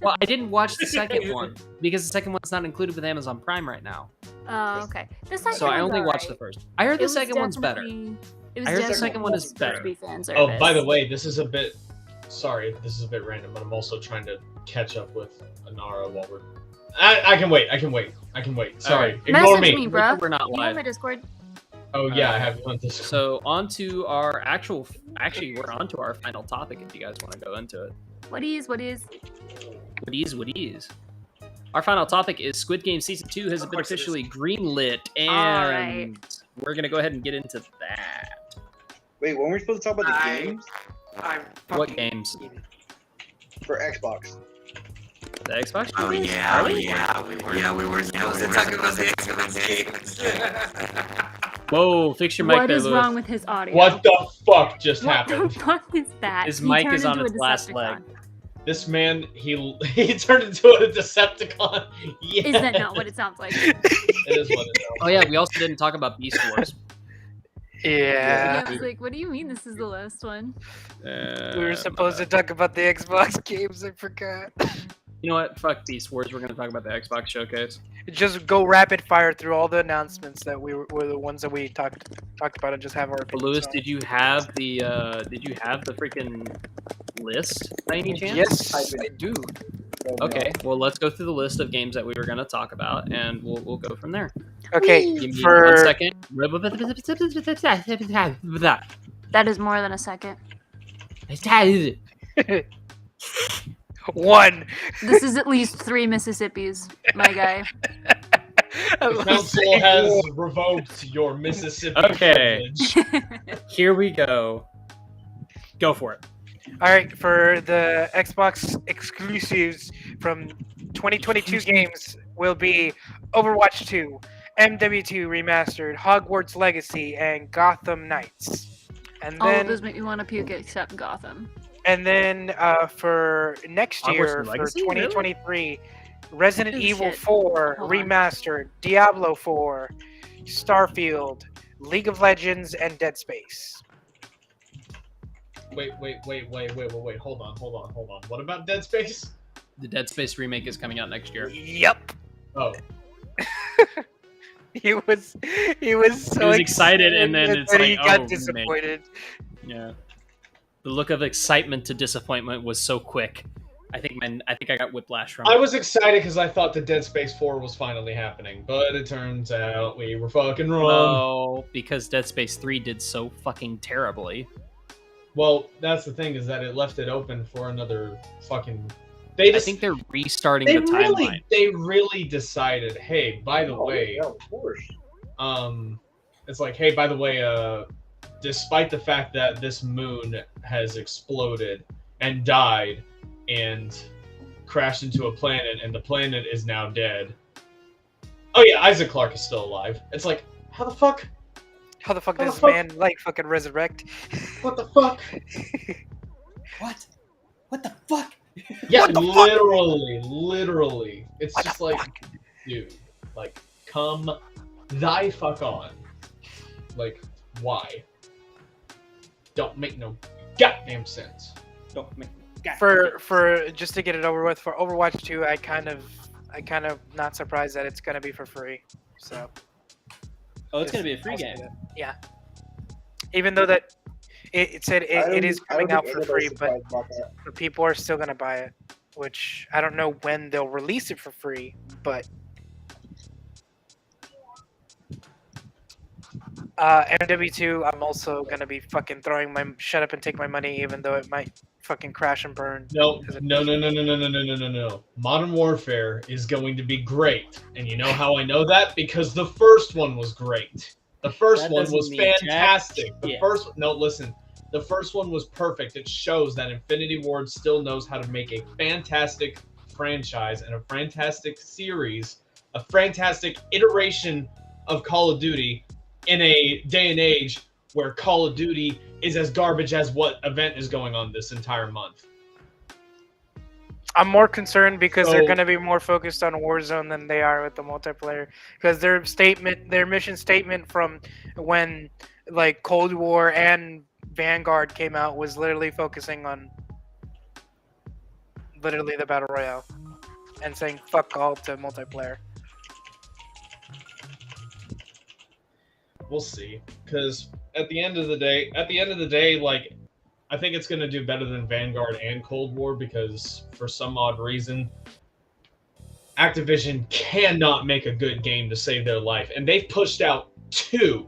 S1: Well, I didn't watch the second one because the second one's not included with Amazon Prime right now.
S4: Oh, okay. The second
S1: So I
S4: one's
S1: only watched the
S4: alright.
S1: first. I heard
S4: It
S1: the
S4: was
S1: second one's better.
S4: definitely- It was
S1: I heard the
S4: definitely
S1: second one is
S4: supposed
S1: better.
S4: to be fan
S5: Oh, by the
S4: service.
S5: way, this is a bit... Sorry, this is a bit random, but I'm also trying to catch up with Inara while we're... I can wait. Sorry,
S1: Alright.
S5: ignore
S4: Message
S5: me.
S4: me, bro.
S1: We're not
S4: You have
S1: live.
S4: my Discord.
S5: Oh yeah, I have you on this.
S1: So on to our actually, we're on to our final topic if you guys want to go into it.
S4: What is?
S1: What is? Our final topic is Squid Game Season 2 has been officially greenlit, and we're going to go ahead and get into that.
S2: Wait, when were we supposed to talk about the games?
S1: What games?
S2: For Xbox.
S1: The Xbox?
S8: Oh
S1: games?
S8: yeah,
S1: Are we?
S8: we were supposed to talk about the Xbox games.
S1: Whoa, fix your mic
S4: What
S1: there,
S4: is
S1: Lewis.
S4: wrong with his audio?
S5: What the fuck just
S4: What
S5: happened?
S4: the fuck is that?
S1: His
S4: He
S1: mic
S4: turned
S1: is on
S4: into
S1: its
S4: a
S1: last
S4: Decepticon.
S1: leg.
S5: This man, he turned into a Decepticon. Yeah.
S4: Is that not what it sounds like?
S5: It is what it is.
S1: Oh yeah, we also didn't talk about Beast Wars.
S3: Yeah.
S4: I was like, what do you mean this is the last one?
S3: We were supposed to talk about the Xbox games. I forgot.
S1: You know what? Fuck Beast Wars. We're going to talk about the Xbox showcase.
S3: Just go rapid fire through all the announcements that were the ones that we talked about and just have our
S1: But
S3: opinions
S1: Lewis,
S3: on.
S1: did you have the freaking list by any chance?
S3: Yes, I do.
S1: Okay, well let's go through the list of games that we were going to talk about, and we'll go from there.
S3: Okay,
S1: Give me
S3: for
S1: 1 second.
S4: That is more than a second.
S3: one.
S4: This is at least 3 Mississippis, my guy.
S5: The council has revoked your Mississippi
S1: Okay.
S5: privilege.
S1: Here we go. Go for it.
S3: All right, for the Xbox exclusives from 2022 games will be Overwatch 2, MW2 Remastered, Hogwarts Legacy, and Gotham Knights. And
S4: All of
S3: then,
S4: those make me want to puke except Gotham.
S3: for next
S1: Hogwarts
S3: year, for
S1: Legacy? Really?
S3: 2023, Resident
S4: Oh,
S3: Evil
S4: shit.
S3: 4
S4: Hold on.
S3: Remastered, Diablo 4, Starfield, League of Legends, and Dead Space.
S5: Wait. Hold on. What about Dead Space?
S1: The Dead Space remake is coming out next year.
S3: Yep.
S5: Oh.
S3: He was so
S1: He was excited, and then it's
S3: he
S1: like,
S3: got
S1: oh,
S3: disappointed.
S1: Yeah. The look of excitement to disappointment was so quick. I think I got whiplash from
S5: I
S1: it.
S5: was excited because I thought the Dead Space 4 was finally happening, but it turns out we were fucking wrong.
S1: No, because Dead Space 3 did so fucking terribly.
S5: Well, that's the thing, is that it left it open for another fucking...
S1: I think they're restarting the timeline.
S5: They really decided, hey, by the way,
S2: yeah, of course.
S5: it's like, hey, by the way, despite the fact that this moon has exploded and died and crashed into a planet and the planet is now dead. Oh yeah, Isaac Clarke is still alive. It's like, how the fuck?
S3: How the fuck
S5: How the
S3: does
S5: fuck?
S3: man like fucking resurrect?
S5: What the fuck?
S1: What? What the fuck?
S5: Yeah,
S3: What the fuck?
S5: literally. It's
S3: What
S5: just
S3: the
S5: like,
S3: fuck?
S5: dude, like, come thy fuck on. Like, why? Don't make no goddamn sense.
S1: Don't make
S3: For just to get it over with, for Overwatch 2, I kind of not surprised that it's gonna be for free. So
S1: Oh, it's gonna be a free
S3: I'll say
S1: game.
S3: that. Yeah. Even though that it said it is coming out for free, but people are still gonna buy it. Which I don't know when they'll release it for free, but MW2, I'm also gonna be fucking throwing my shut up and take my money, even though it might fucking crash and burn.
S5: No. Modern Warfare is going to be great. And you know how I know that? Because the first one was great. The first
S1: That
S5: one
S1: doesn't
S5: was
S1: mean jack
S5: fantastic.
S1: shit.
S5: The first one was perfect. It shows that Infinity Ward still knows how to make a fantastic franchise and a fantastic series, a fantastic iteration of Call of Duty in a day and age where Call of Duty is as garbage as what event is going on this entire month.
S3: I'm more concerned because they're
S5: So-
S3: going to be more focused on Warzone than they are with the multiplayer. Because their mission statement from when like Cold War and Vanguard came out was literally focusing on literally the battle royale and saying fuck all to multiplayer.
S5: We'll see, because at the end of the day, like, I think it's gonna do better than Vanguard and Cold War because for some odd reason, Activision cannot make a good game to save their life, and they've pushed out 2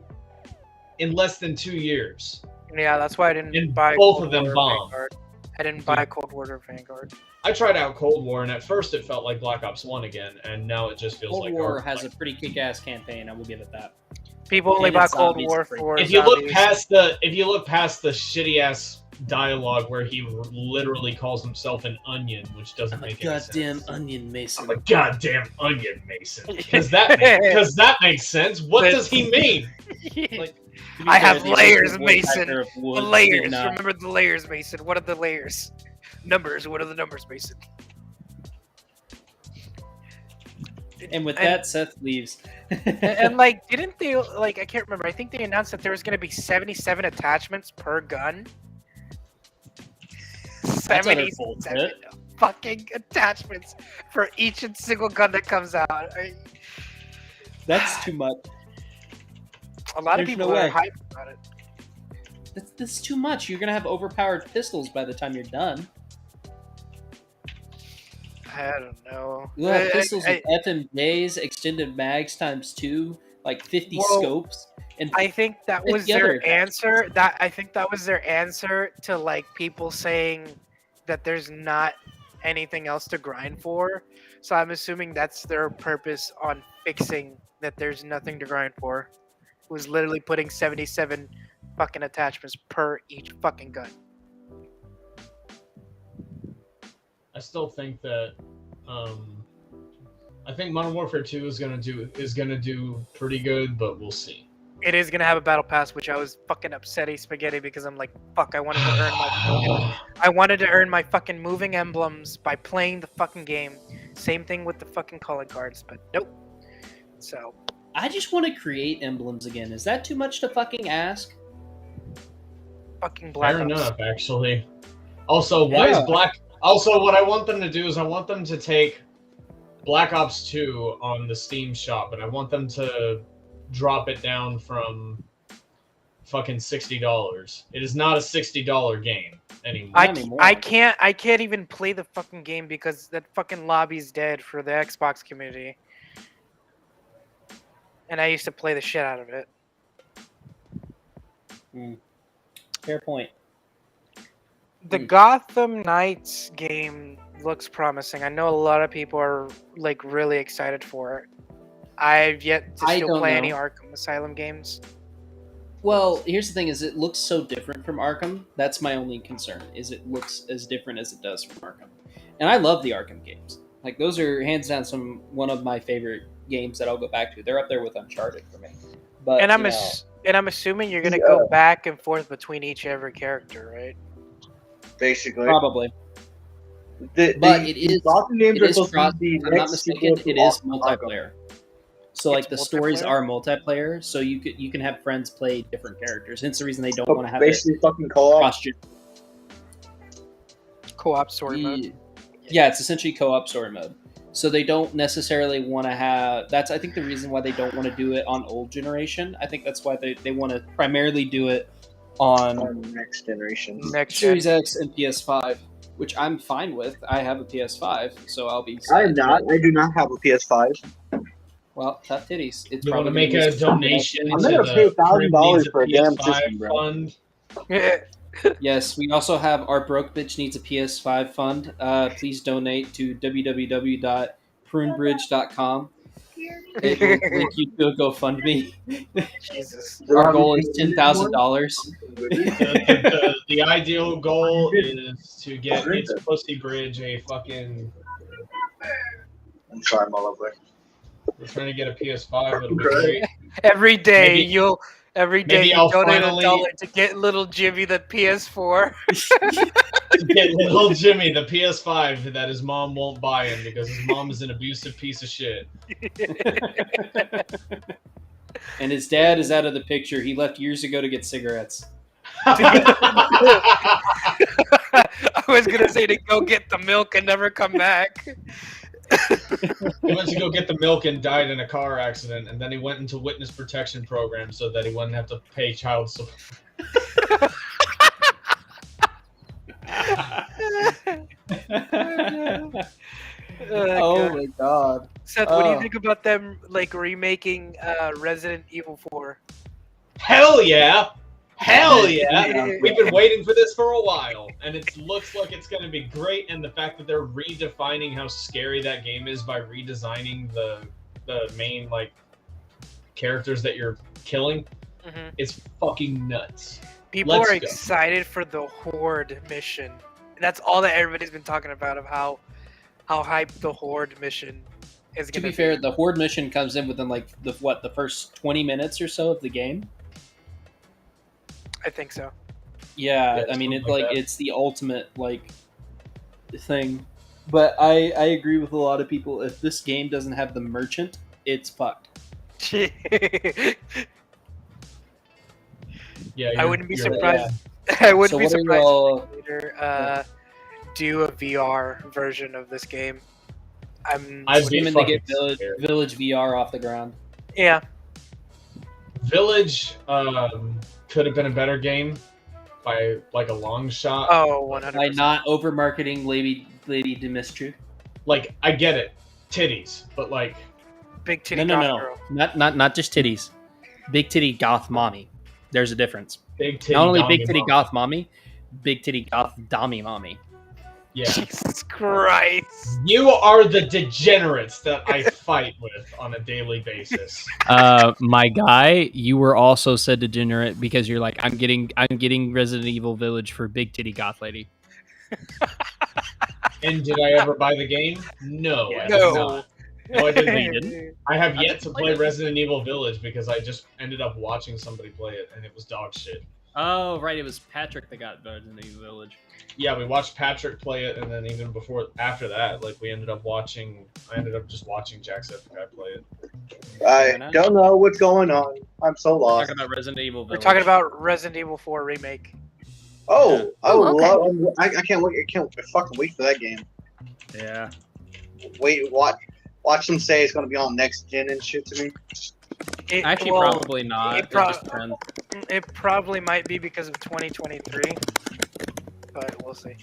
S5: in less than 2 years.
S3: Yeah, that's why I didn't
S5: And
S3: buy
S5: both
S3: Cold
S5: of them
S3: War or
S5: bombed.
S3: Vanguard. I didn't buy Cold War or Vanguard.
S5: I tried out Cold War, and at first it felt like Black Ops 1 again, and now it just feels
S1: Cold
S5: like
S1: War has a pretty kick-ass campaign. I will give it that.
S3: People only
S1: And
S3: buy
S1: it's
S3: Cold
S1: zombies
S3: War
S1: free.
S3: for
S5: if you look
S3: zombies.
S5: past the shitty ass dialogue where he literally calls himself an onion, which doesn't make any
S7: Goddamn
S5: sense.
S7: onion mason.
S5: I'm a goddamn onion mason. Because that makes sense. What
S3: But-
S5: does he mean?
S1: Like, to be
S3: I
S1: fair,
S3: have
S1: the
S3: layers,
S1: original voice
S3: Mason.
S1: actor of
S3: The
S1: Woods did
S3: layers.
S1: not-
S3: Remember the layers, Mason. What are the layers? Numbers. What are the numbers, Mason?
S1: And with that, Seth leaves.
S3: And like, didn't they like? I can't remember. I think they announced that there was going to be 77 attachments per gun.
S1: That's other
S3: 77
S1: bullshit.
S3: fucking attachments for each and single gun that comes out.
S1: That's too much.
S3: A lot of
S1: There's
S3: people
S1: no
S3: are
S1: way.
S3: hyped about it.
S1: That's too much. You're gonna have overpowered pistols by the time you're done.
S3: I don't know.
S1: You'll have pistols with FMJs, extended mags times 2, like 50
S3: Well,
S1: scopes, and
S3: I think that was
S1: 50 other
S3: their
S1: attachments.
S3: answer. I think that was their answer to like people saying that there's not anything else to grind for. So I'm assuming that's their purpose on fixing that there's nothing to grind for. It was literally putting 77 fucking attachments per each fucking gun.
S5: I still think that I think Modern Warfare 2 is gonna do pretty good, but we'll see.
S3: It is gonna have a battle pass, which I was fucking upsetty spaghetti because I'm like, fuck, I wanted to earn my fucking moving emblems by playing the fucking game. Same thing with the fucking calling cards, but nope. So
S1: I just want to create emblems again. Is that too much to fucking ask?
S3: fucking Black
S5: Fair
S3: Ops.
S5: enough, actually. Also, why is
S1: Yeah.
S5: Black? Also, what I want them to do is I want them to take Black Ops 2 on the Steam shop, and I want them to drop it down from fucking $60. It is not a $60 game anymore.
S3: I can't even play the fucking game because that fucking lobby's dead for the Xbox community. And I used to play the shit out of it.
S1: Fair point.
S3: The Gotham Knights game looks promising. I know a lot of people are like really excited for it. I've yet to
S1: I
S3: still
S1: don't
S3: play any
S1: know.
S3: Arkham Asylum games.
S1: Well, here's the thing: is it looks so different from Arkham. That's my only concern. Is it looks as different as it does from Arkham, and I love the Arkham games. Like those are hands down one of my favorite games that I'll go back to. They're up there with Uncharted for me. But
S3: And I'm
S1: you know,
S3: and I'm assuming you're gonna go back and forth between each every character, right?
S2: Basically.
S1: probably. But it is.
S2: Gotham games
S1: It
S2: are
S1: is
S2: supposed
S1: cross.
S2: to be
S1: If I'm not
S2: next
S1: mistaken,
S2: sequel
S1: it
S2: to
S1: is
S2: Arkham.
S1: multiplayer. So like
S3: It's
S1: the stories
S3: multiplayer?
S1: are multiplayer, so you can have friends play different characters. Hence the reason they don't
S2: Oh,
S1: want to have it
S2: basically fucking co-op.
S1: cross.
S3: Co-op story mode.
S1: Yeah, it's essentially co-op story mode. So they don't necessarily want to have. That's I think the reason why they don't want to do it on old generation. I think that's why they want to primarily do it on
S2: Next generation.
S3: Next gen.
S1: Series X and PS5, which I'm fine with. I have a PS5, so I'll be.
S2: I am not. I do not have a PS5.
S1: Well, tough titties. It's
S5: You want to
S1: probably
S5: make a donation
S2: I'm
S5: to
S2: gonna pay
S5: the
S2: $1,000 for a damn
S5: PS5
S2: system, bro.
S5: fund?
S1: Yes, we also have Our Broke Bitch Needs a PS5 fund. Please donate to www.prunebridge.com. It will link you to a GoFundMe.
S3: Jesus.
S1: Our goal is $10,000.
S5: The ideal goal is to get its Pussy Bridge a fucking.
S2: I'm sorry, I'm all over.
S5: We're trying to get a PS5. It'll be great.
S3: Every day
S5: Maybe-
S3: you
S5: maybe
S3: you
S5: I'll
S3: donate
S5: finally-
S3: $1 to get little Jimmy the PS4.
S5: To get little Jimmy the PS5 that his mom won't buy him because his mom is an abusive piece of shit.
S1: And his dad is out of the picture. He left years ago to get cigarettes.
S3: I was gonna say to go get the milk and never come back.
S5: He went to go get the milk and died in a car accident, and then he went into witness protection program so that he wouldn't have to pay child support.
S1: Oh my god.
S3: Seth, what do you
S1: Oh.
S3: think about them like remaking Resident Evil 4?
S5: Hell yeah! Hell yeah! We've been waiting for this for a while, and it looks like it's going to be great. And the fact that they're redefining how scary that game is by redesigning the main like characters that you're killing, is fucking nuts.
S9: People are excited for the Horde mission. That's all that everybody's been talking about, of how hyped the Horde mission is going to be.
S1: To be fair, the Horde mission comes in within like the first 20 minutes or so of the game.
S9: I think so.
S1: Yeah, I mean, it's the ultimate like thing. But I agree with a lot of people. If this game doesn't have the merchant, it's fucked.
S5: Yeah,
S9: I wouldn't be surprised. I wouldn't be surprised if they later do a VR version of this game. I'm
S1: aiming to get Village VR off the ground.
S9: Yeah.
S5: Village could have been a better game by like a long shot.
S9: Oh, 100%.
S1: By not over marketing Lady Dimitri.
S5: Like, I get it, titties, but like
S9: big titty
S1: girl. Not just titties, big titty goth mommy. There's a difference.
S5: Big titty.
S1: Not only big titty goth mommy, big titty goth dommy mommy.
S5: Yeah.
S9: Jesus Christ.
S5: You are the degenerates that I fight with on a daily basis.
S1: My guy, you were also said degenerate because you're like, I'm getting Resident Evil Village for big titty goth lady.
S5: And did I ever buy the game? No.
S1: Yeah.
S5: I did not. No, I didn't.
S1: You didn't?
S5: I have yet to play Resident Evil Village because I just ended up watching somebody play it and it was dog shit.
S1: Oh, right. It was Patrick that got Resident Evil Village.
S5: Yeah, we watched Patrick play it, and then even after that, like I ended up just watching Jacksepticeye play it.
S2: I don't know what's going on. I'm so lost.
S1: We're talking about Resident Evil Village.
S9: We're talking about Resident Evil 4 remake.
S2: Oh,
S1: Yeah.
S2: I would love. I can't wait. I can't fucking wait for that game.
S1: Yeah.
S2: Watch them say it's gonna be on next gen and shit to me.
S1: Probably not. It just depends.
S9: It probably might be because of 2023, but we'll see.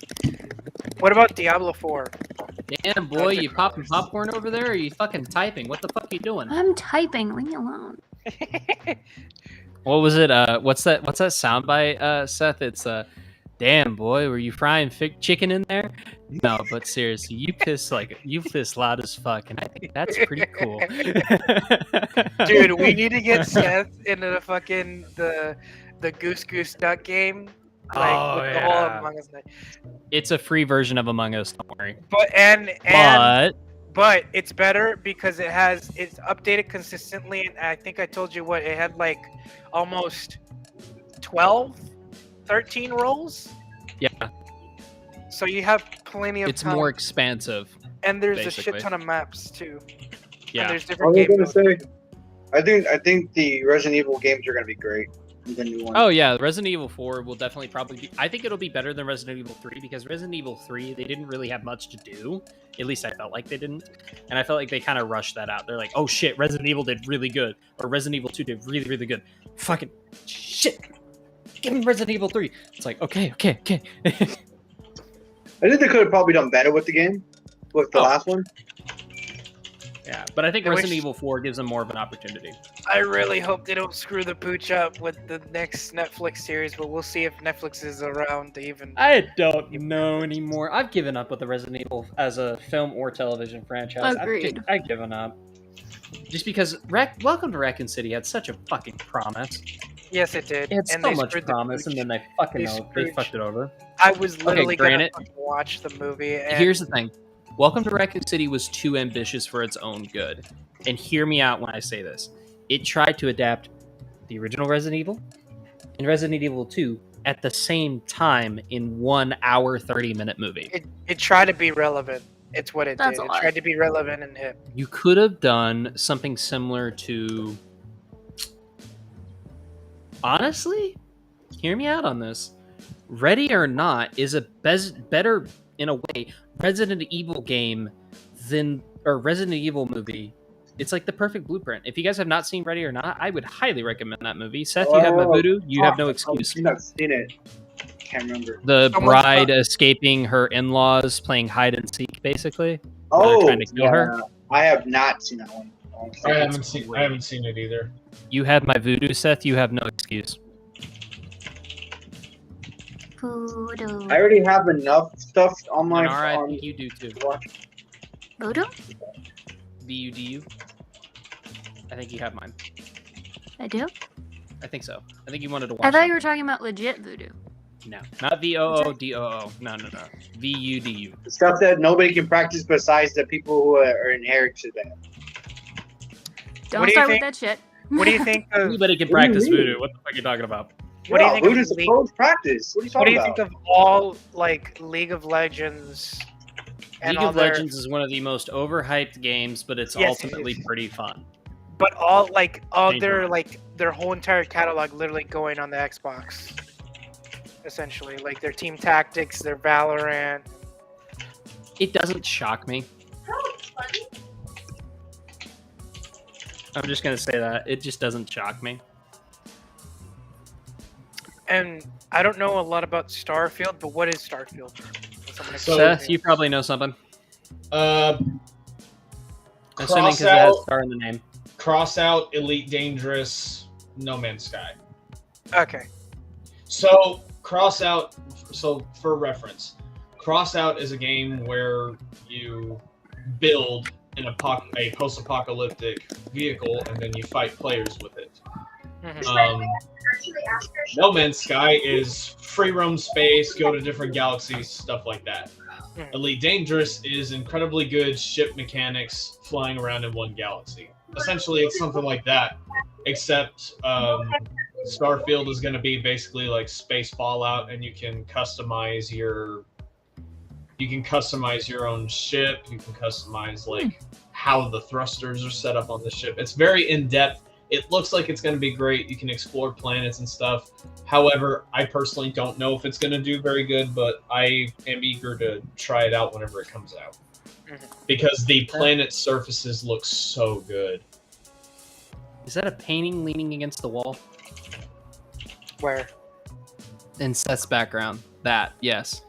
S9: What about Diablo 4?
S1: Damn, boy, you popping popcorn over there, or are you fucking typing? What the fuck are you doing?
S4: I'm typing. Leave me alone.
S1: What was it? What's that soundbite, Seth? It's damn, boy, were you frying chicken in there? No, but seriously, you piss loud as fuck, and I think that's pretty cool.
S9: Dude, we need to get Seth into the fucking the Goose Duck game. Like, with the whole Among Us night.
S1: It's a free version of Among Us, don't worry.
S9: But it's better because it's updated consistently, and I think I told you what it had, like almost 12, 13 roles.
S1: Yeah.
S9: So you have plenty of time.
S1: It's more expansive.
S9: And there's
S1: basically
S9: a shit ton of maps too.
S1: Yeah.
S9: And there's different
S2: I was
S9: game
S2: gonna say, I think the Resident Evil games are gonna be great. The new one.
S1: Oh yeah, Resident Evil 4 will definitely probably be. I think it'll be better than Resident Evil 3 because Resident Evil 3 they didn't really have much to do. At least I felt like they didn't, and I felt like they kind of rushed that out. They're like, oh shit, Resident Evil did really good, or Resident Evil 2 did really really good. Fucking shit, give me Resident Evil 3. It's like okay.
S2: I think they could have probably done better with the game, with the last one.
S1: Yeah, but I think Resident Evil 4 gives them more of an opportunity.
S9: I really hope they don't screw the pooch up with the next Netflix series, but we'll see if Netflix is around to even...
S1: I don't know anymore. I've given up with the Resident Evil as a film or television franchise.
S4: Agreed.
S1: I've given up. Just because Welcome to Raccoon City had such a fucking promise.
S9: Yes, it did.
S1: It had so much promise, and then they fucked it over.
S9: I was literally
S1: gonna
S9: watch the movie. And...
S1: Here's the thing. Welcome to Raccoon City was too ambitious for its own good. And hear me out when I say this. It tried to adapt the original Resident Evil and Resident Evil 2 at the same time in 1 hour, 30-minute movie.
S9: It tried to be relevant. It's what it
S4: That's
S9: did. It tried to be relevant and hip.
S1: You could have done something similar to... Honestly, hear me out on this. Ready or Not is a better, in a way, Resident Evil game or Resident Evil movie. It's like the perfect blueprint. If you guys have not seen Ready or Not, I would highly recommend that movie. Seth, you have my voodoo. You have no excuse.
S2: I've not seen it. Can't remember.
S1: The bride escaping her in-laws, playing hide and seek, basically. Trying to kill her.
S2: I have not seen that one.
S5: I haven't seen it either.
S1: You have my voodoo, Seth. You have no excuse.
S4: Voodoo.
S2: I already have enough stuff on my
S1: Nara, I
S2: phone.
S1: think you do too.
S4: Voodoo?
S1: VUDU. I think you have mine.
S4: I do?
S1: I think so. I think you wanted to watch
S4: I thought
S1: it.
S4: you were talking about legit voodoo.
S1: No, not VOODOO. No. VUDU.
S2: Stuff that nobody can practice besides the people who are inherited that.
S4: Don't
S9: do you
S4: start with
S9: think-
S4: that shit.
S9: What do you think of?
S1: Anybody can
S2: What do you
S1: practice
S2: mean?
S1: voodoo. What the fuck are you talking about?
S9: What do you
S2: Yo,
S9: think of
S2: voodoo's
S9: League-
S2: supposed practice. What are you
S9: What do
S2: talking
S9: you
S2: about?
S9: think of all like League of Legends? And
S1: League
S9: all
S1: of
S9: their,
S1: Legends is one of the most overhyped games, but it's
S9: Yes,
S1: ultimately pretty fun.
S9: but all
S1: Change
S9: their
S1: your mind.
S9: their whole entire catalog literally going on the Xbox. Essentially, like their Team Tactics, their Valorant.
S1: It doesn't shock me. I'm just gonna say that it just doesn't shock me.
S9: And I don't know a lot about Starfield, but what is Starfield? Can someone
S5: So-
S9: explain
S1: Seth,
S9: to me?
S1: you probably know something.
S5: Assuming
S1: Assuming because it has star in the name.
S5: Cross out, Elite Dangerous, No Man's Sky.
S9: Okay.
S5: So Cross Out. So for reference, Cross Out is a game where you build a post-apocalyptic vehicle and then you fight players with it.
S9: Mhm.
S5: No Man's Sky is free roam space, go to different galaxies, stuff like that.
S9: Mhm.
S5: Elite Dangerous is incredibly good ship mechanics flying around in one galaxy. Essentially, it's something like that, except Starfield is going to be basically like space Fallout, and you can customize your own ship. You can customize like how the thrusters are set up on the ship. It's very in depth. It looks like it's going to be great. You can explore planets and stuff. However, I personally don't know if it's going to do very good, but I am eager to try it out whenever it comes out. Because the planet surfaces look so good.
S1: Is that a painting leaning against the wall
S9: Where?
S1: in Seth's background? That, yes.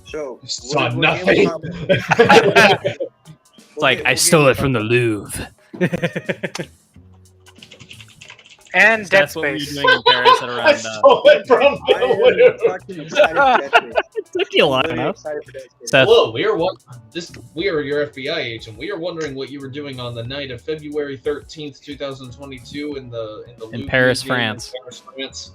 S2: So,
S5: Saw
S2: what
S5: nothing.
S1: It's like I stole it from the Louvre.
S9: And Dead
S1: That's what were you
S9: Space.
S1: doing in Paris at
S5: I
S1: around?
S5: stole it from the Louvre.
S1: It took you long enough. Seth,
S5: Hello, we are your FBI agent. We are wondering what you were doing on the night of February 13th, 2022 in the Louvre
S1: Paris,
S5: Museum
S1: France.
S5: In Paris, France.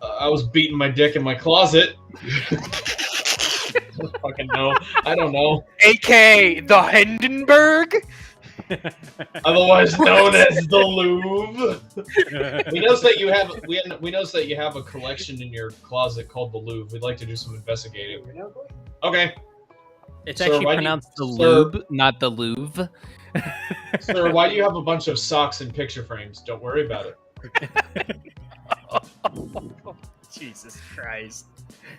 S5: I was beating my dick in my closet. I don't fucking know. I don't know.
S9: AK the Hindenburg.
S5: Otherwise known as the Louvre. We noticed that you have we noticed that you have a collection in your closet called the Louvre. We'd like to do some investigating. Okay.
S1: it's
S5: Sir,
S1: actually
S5: why do you-
S1: pronounced the
S5: Sir-
S1: Louvre, not the Louvre.
S5: Sir, why do you have a bunch of socks and picture frames? Don't worry about it.
S1: Jesus Christ.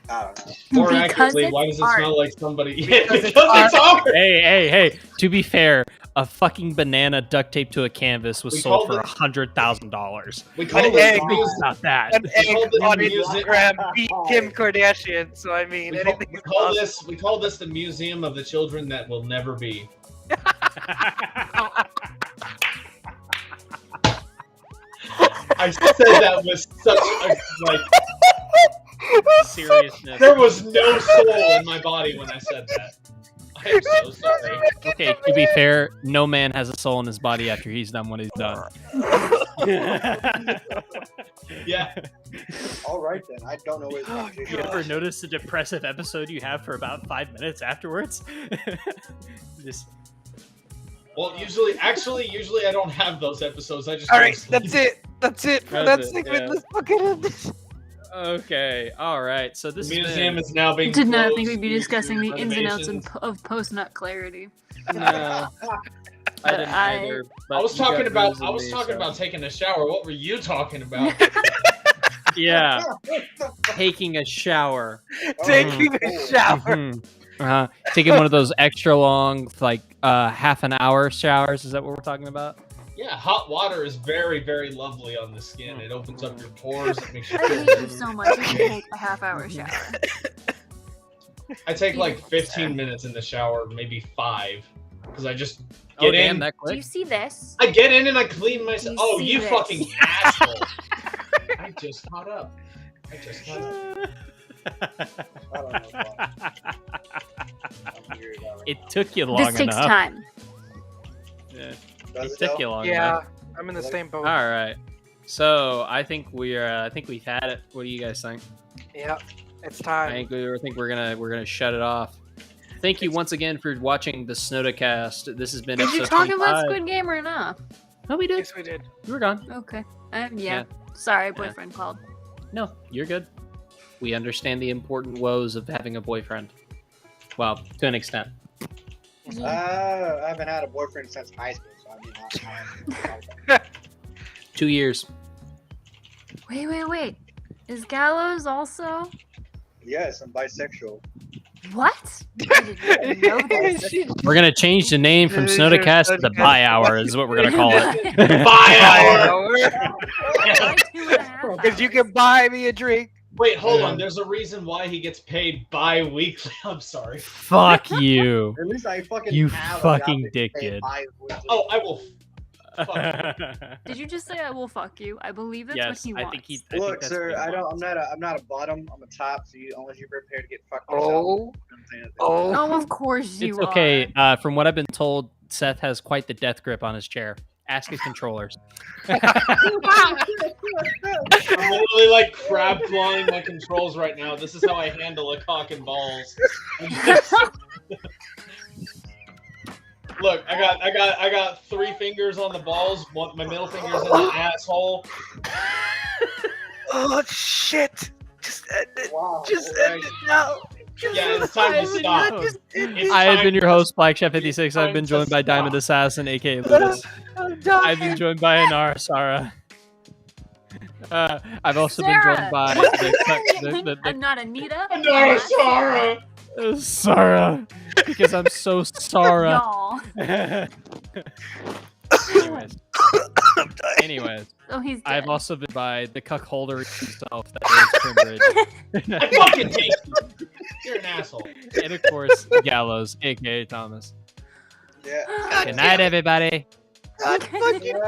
S2: I don't know.
S5: More
S4: Because
S5: accurately,
S4: it's
S5: why does it
S4: art.
S5: smell like somebody?
S9: Because
S5: Because
S9: it's
S5: it's art.
S1: Hey! To be fair, a fucking banana duct taped to a canvas was
S5: We
S1: sold
S5: called
S1: for
S5: it-
S1: $100,000.
S5: We call
S9: An
S5: this
S9: egg.
S5: the
S1: Think
S5: muse-
S1: about that.
S9: An egg
S5: call this
S9: on
S5: the music-
S9: Instagram beat Kim Kardashian. So I mean,
S5: we call,
S9: anything
S5: we
S9: is
S5: call
S9: possible.
S5: this the museum of the children that will never be. I said that with such a like.
S1: Seriousness.
S5: There was no soul in my body when I said that. I am so sorry.
S1: Okay, to be fair, no man has a soul in his body after he's done what he's done.
S5: Yeah.
S2: All right then. I don't know what
S1: You ever notice the depressive episode you have for about 5 minutes afterwards? Just
S5: Well, usually I don't have those episodes. I just.
S9: All
S5: go
S9: right,
S5: to sleep.
S9: that's it. That's it for
S1: That's
S9: that
S1: it,
S9: segment.
S1: yeah.
S9: Let's fucking end this.
S1: okay, all right. So
S5: The
S1: this
S5: museum
S1: has
S5: is now being.
S4: Did not
S5: closed
S4: think we'd be
S5: due to
S4: discussing the ins and outs
S5: renovations.
S4: of post-nut clarity.
S1: been, no, I didn't
S4: I-
S1: either. But
S5: I was
S1: you got
S5: talking about.
S1: booze in
S5: I was
S1: me,
S5: talking
S1: so-
S5: about taking a shower. What were you talking about?
S1: Yeah, taking a shower.
S9: Taking a shower.
S1: Mhm. Taking one of those extra long, like half an hour showers. Is that what we're talking about?
S5: Yeah, hot water is very, very lovely on the skin. It opens up your pores. It makes you
S4: I
S5: feel
S4: hate you
S5: good.
S4: so much. You can take a half-hour shower.
S5: I take like 15 minutes in the shower, maybe 5, because I just
S1: Oh,
S5: get
S1: damn,
S5: in.
S1: that
S4: Do you
S1: quick.
S4: see this?
S5: I get in and I clean myself.
S4: You
S5: Oh,
S4: see
S5: you
S4: this.
S5: fucking asshole! I just caught up. I just
S2: I don't know. I'm weird about
S1: It took you long
S4: This takes
S1: enough.
S4: time.
S1: Yeah,
S2: Does
S1: it
S2: it
S1: took
S2: though?
S1: you long
S9: Yeah,
S1: enough.
S9: I'm in the same boat.
S1: All right. So I think I think we've had it. What do you guys think?
S9: Yeah, it's
S1: I
S9: time.
S1: think we're gonna shut it off. Thank you once again for watching the Snodacast. This has been
S4: Did you
S1: episode
S4: talk
S1: 25.
S4: about Squid Game or not?
S1: No, we did.
S9: Yes, we did.
S1: You were gone.
S4: Okay.
S1: Yeah.
S4: Yeah. Sorry, boyfriend called.
S1: No, you're good. We understand the important woes of having a boyfriend. Well, to an extent.
S2: I haven't had a boyfriend since high school, so I mean,
S1: 2 years.
S4: Wait. Is Gallows also?
S2: yes, I'm bisexual.
S4: What? I didn't know that.
S1: We're gonna change the name from Snodacast to the Buy Hour. Is what we're gonna call it.
S9: Because you can buy me a drink.
S5: Wait, hold on. There's a reason why he gets paid bi-weekly. I'm sorry.
S1: Fuck you.
S2: At least I fucking
S1: You
S2: have
S1: fucking
S2: a job that
S1: dickhead.
S2: pays bi-weekly.
S5: Oh, I will.
S4: Did you just say I will fuck you? I believe that's
S1: Yes,
S4: what he
S1: I
S4: wants.
S1: think he. I think
S2: Look,
S1: that's
S2: sir,
S1: what he wants.
S2: I'm not a bottom. I'm a top. So unless you're prepared to get fucked yourself.
S9: Oh,
S2: I'm saying that-
S4: Oh, of course you
S1: It's
S4: are.
S1: okay. From what I've been told, Seth has quite the death grip on his chair. Ask his controllers.
S5: I'm literally like crab clawing my controls right now. This is how I handle a cock and balls. Look, I got 3 fingers on the balls. My middle finger's in the asshole.
S9: oh shit! Just end it.
S2: Wow.
S9: Just
S2: alright.
S9: end it now.
S5: Yeah, it's time to stop. It's
S1: I have
S5: time
S1: been your
S5: to-
S1: host, Black Chef 56. I've been
S5: to
S1: joined by Diamond
S5: stop.
S1: Assassin, aka Ludus.
S9: I'm dying.
S1: I've been joined by Anar Sara. I've also
S4: Sarah.
S1: been joined by
S4: I'm not Anita.
S5: No, Sarah.
S1: Sarah, because I'm so Sarah.
S4: Y'all.
S1: Anyways,
S4: Oh, he's dead.
S1: I've also been by the cuckolder himself, that is Primbridge.
S5: I fucking hate you. You're an asshole.
S1: And of course, Gallows, aka Thomas.
S2: Yeah.
S1: Good night, everybody.
S9: God fucking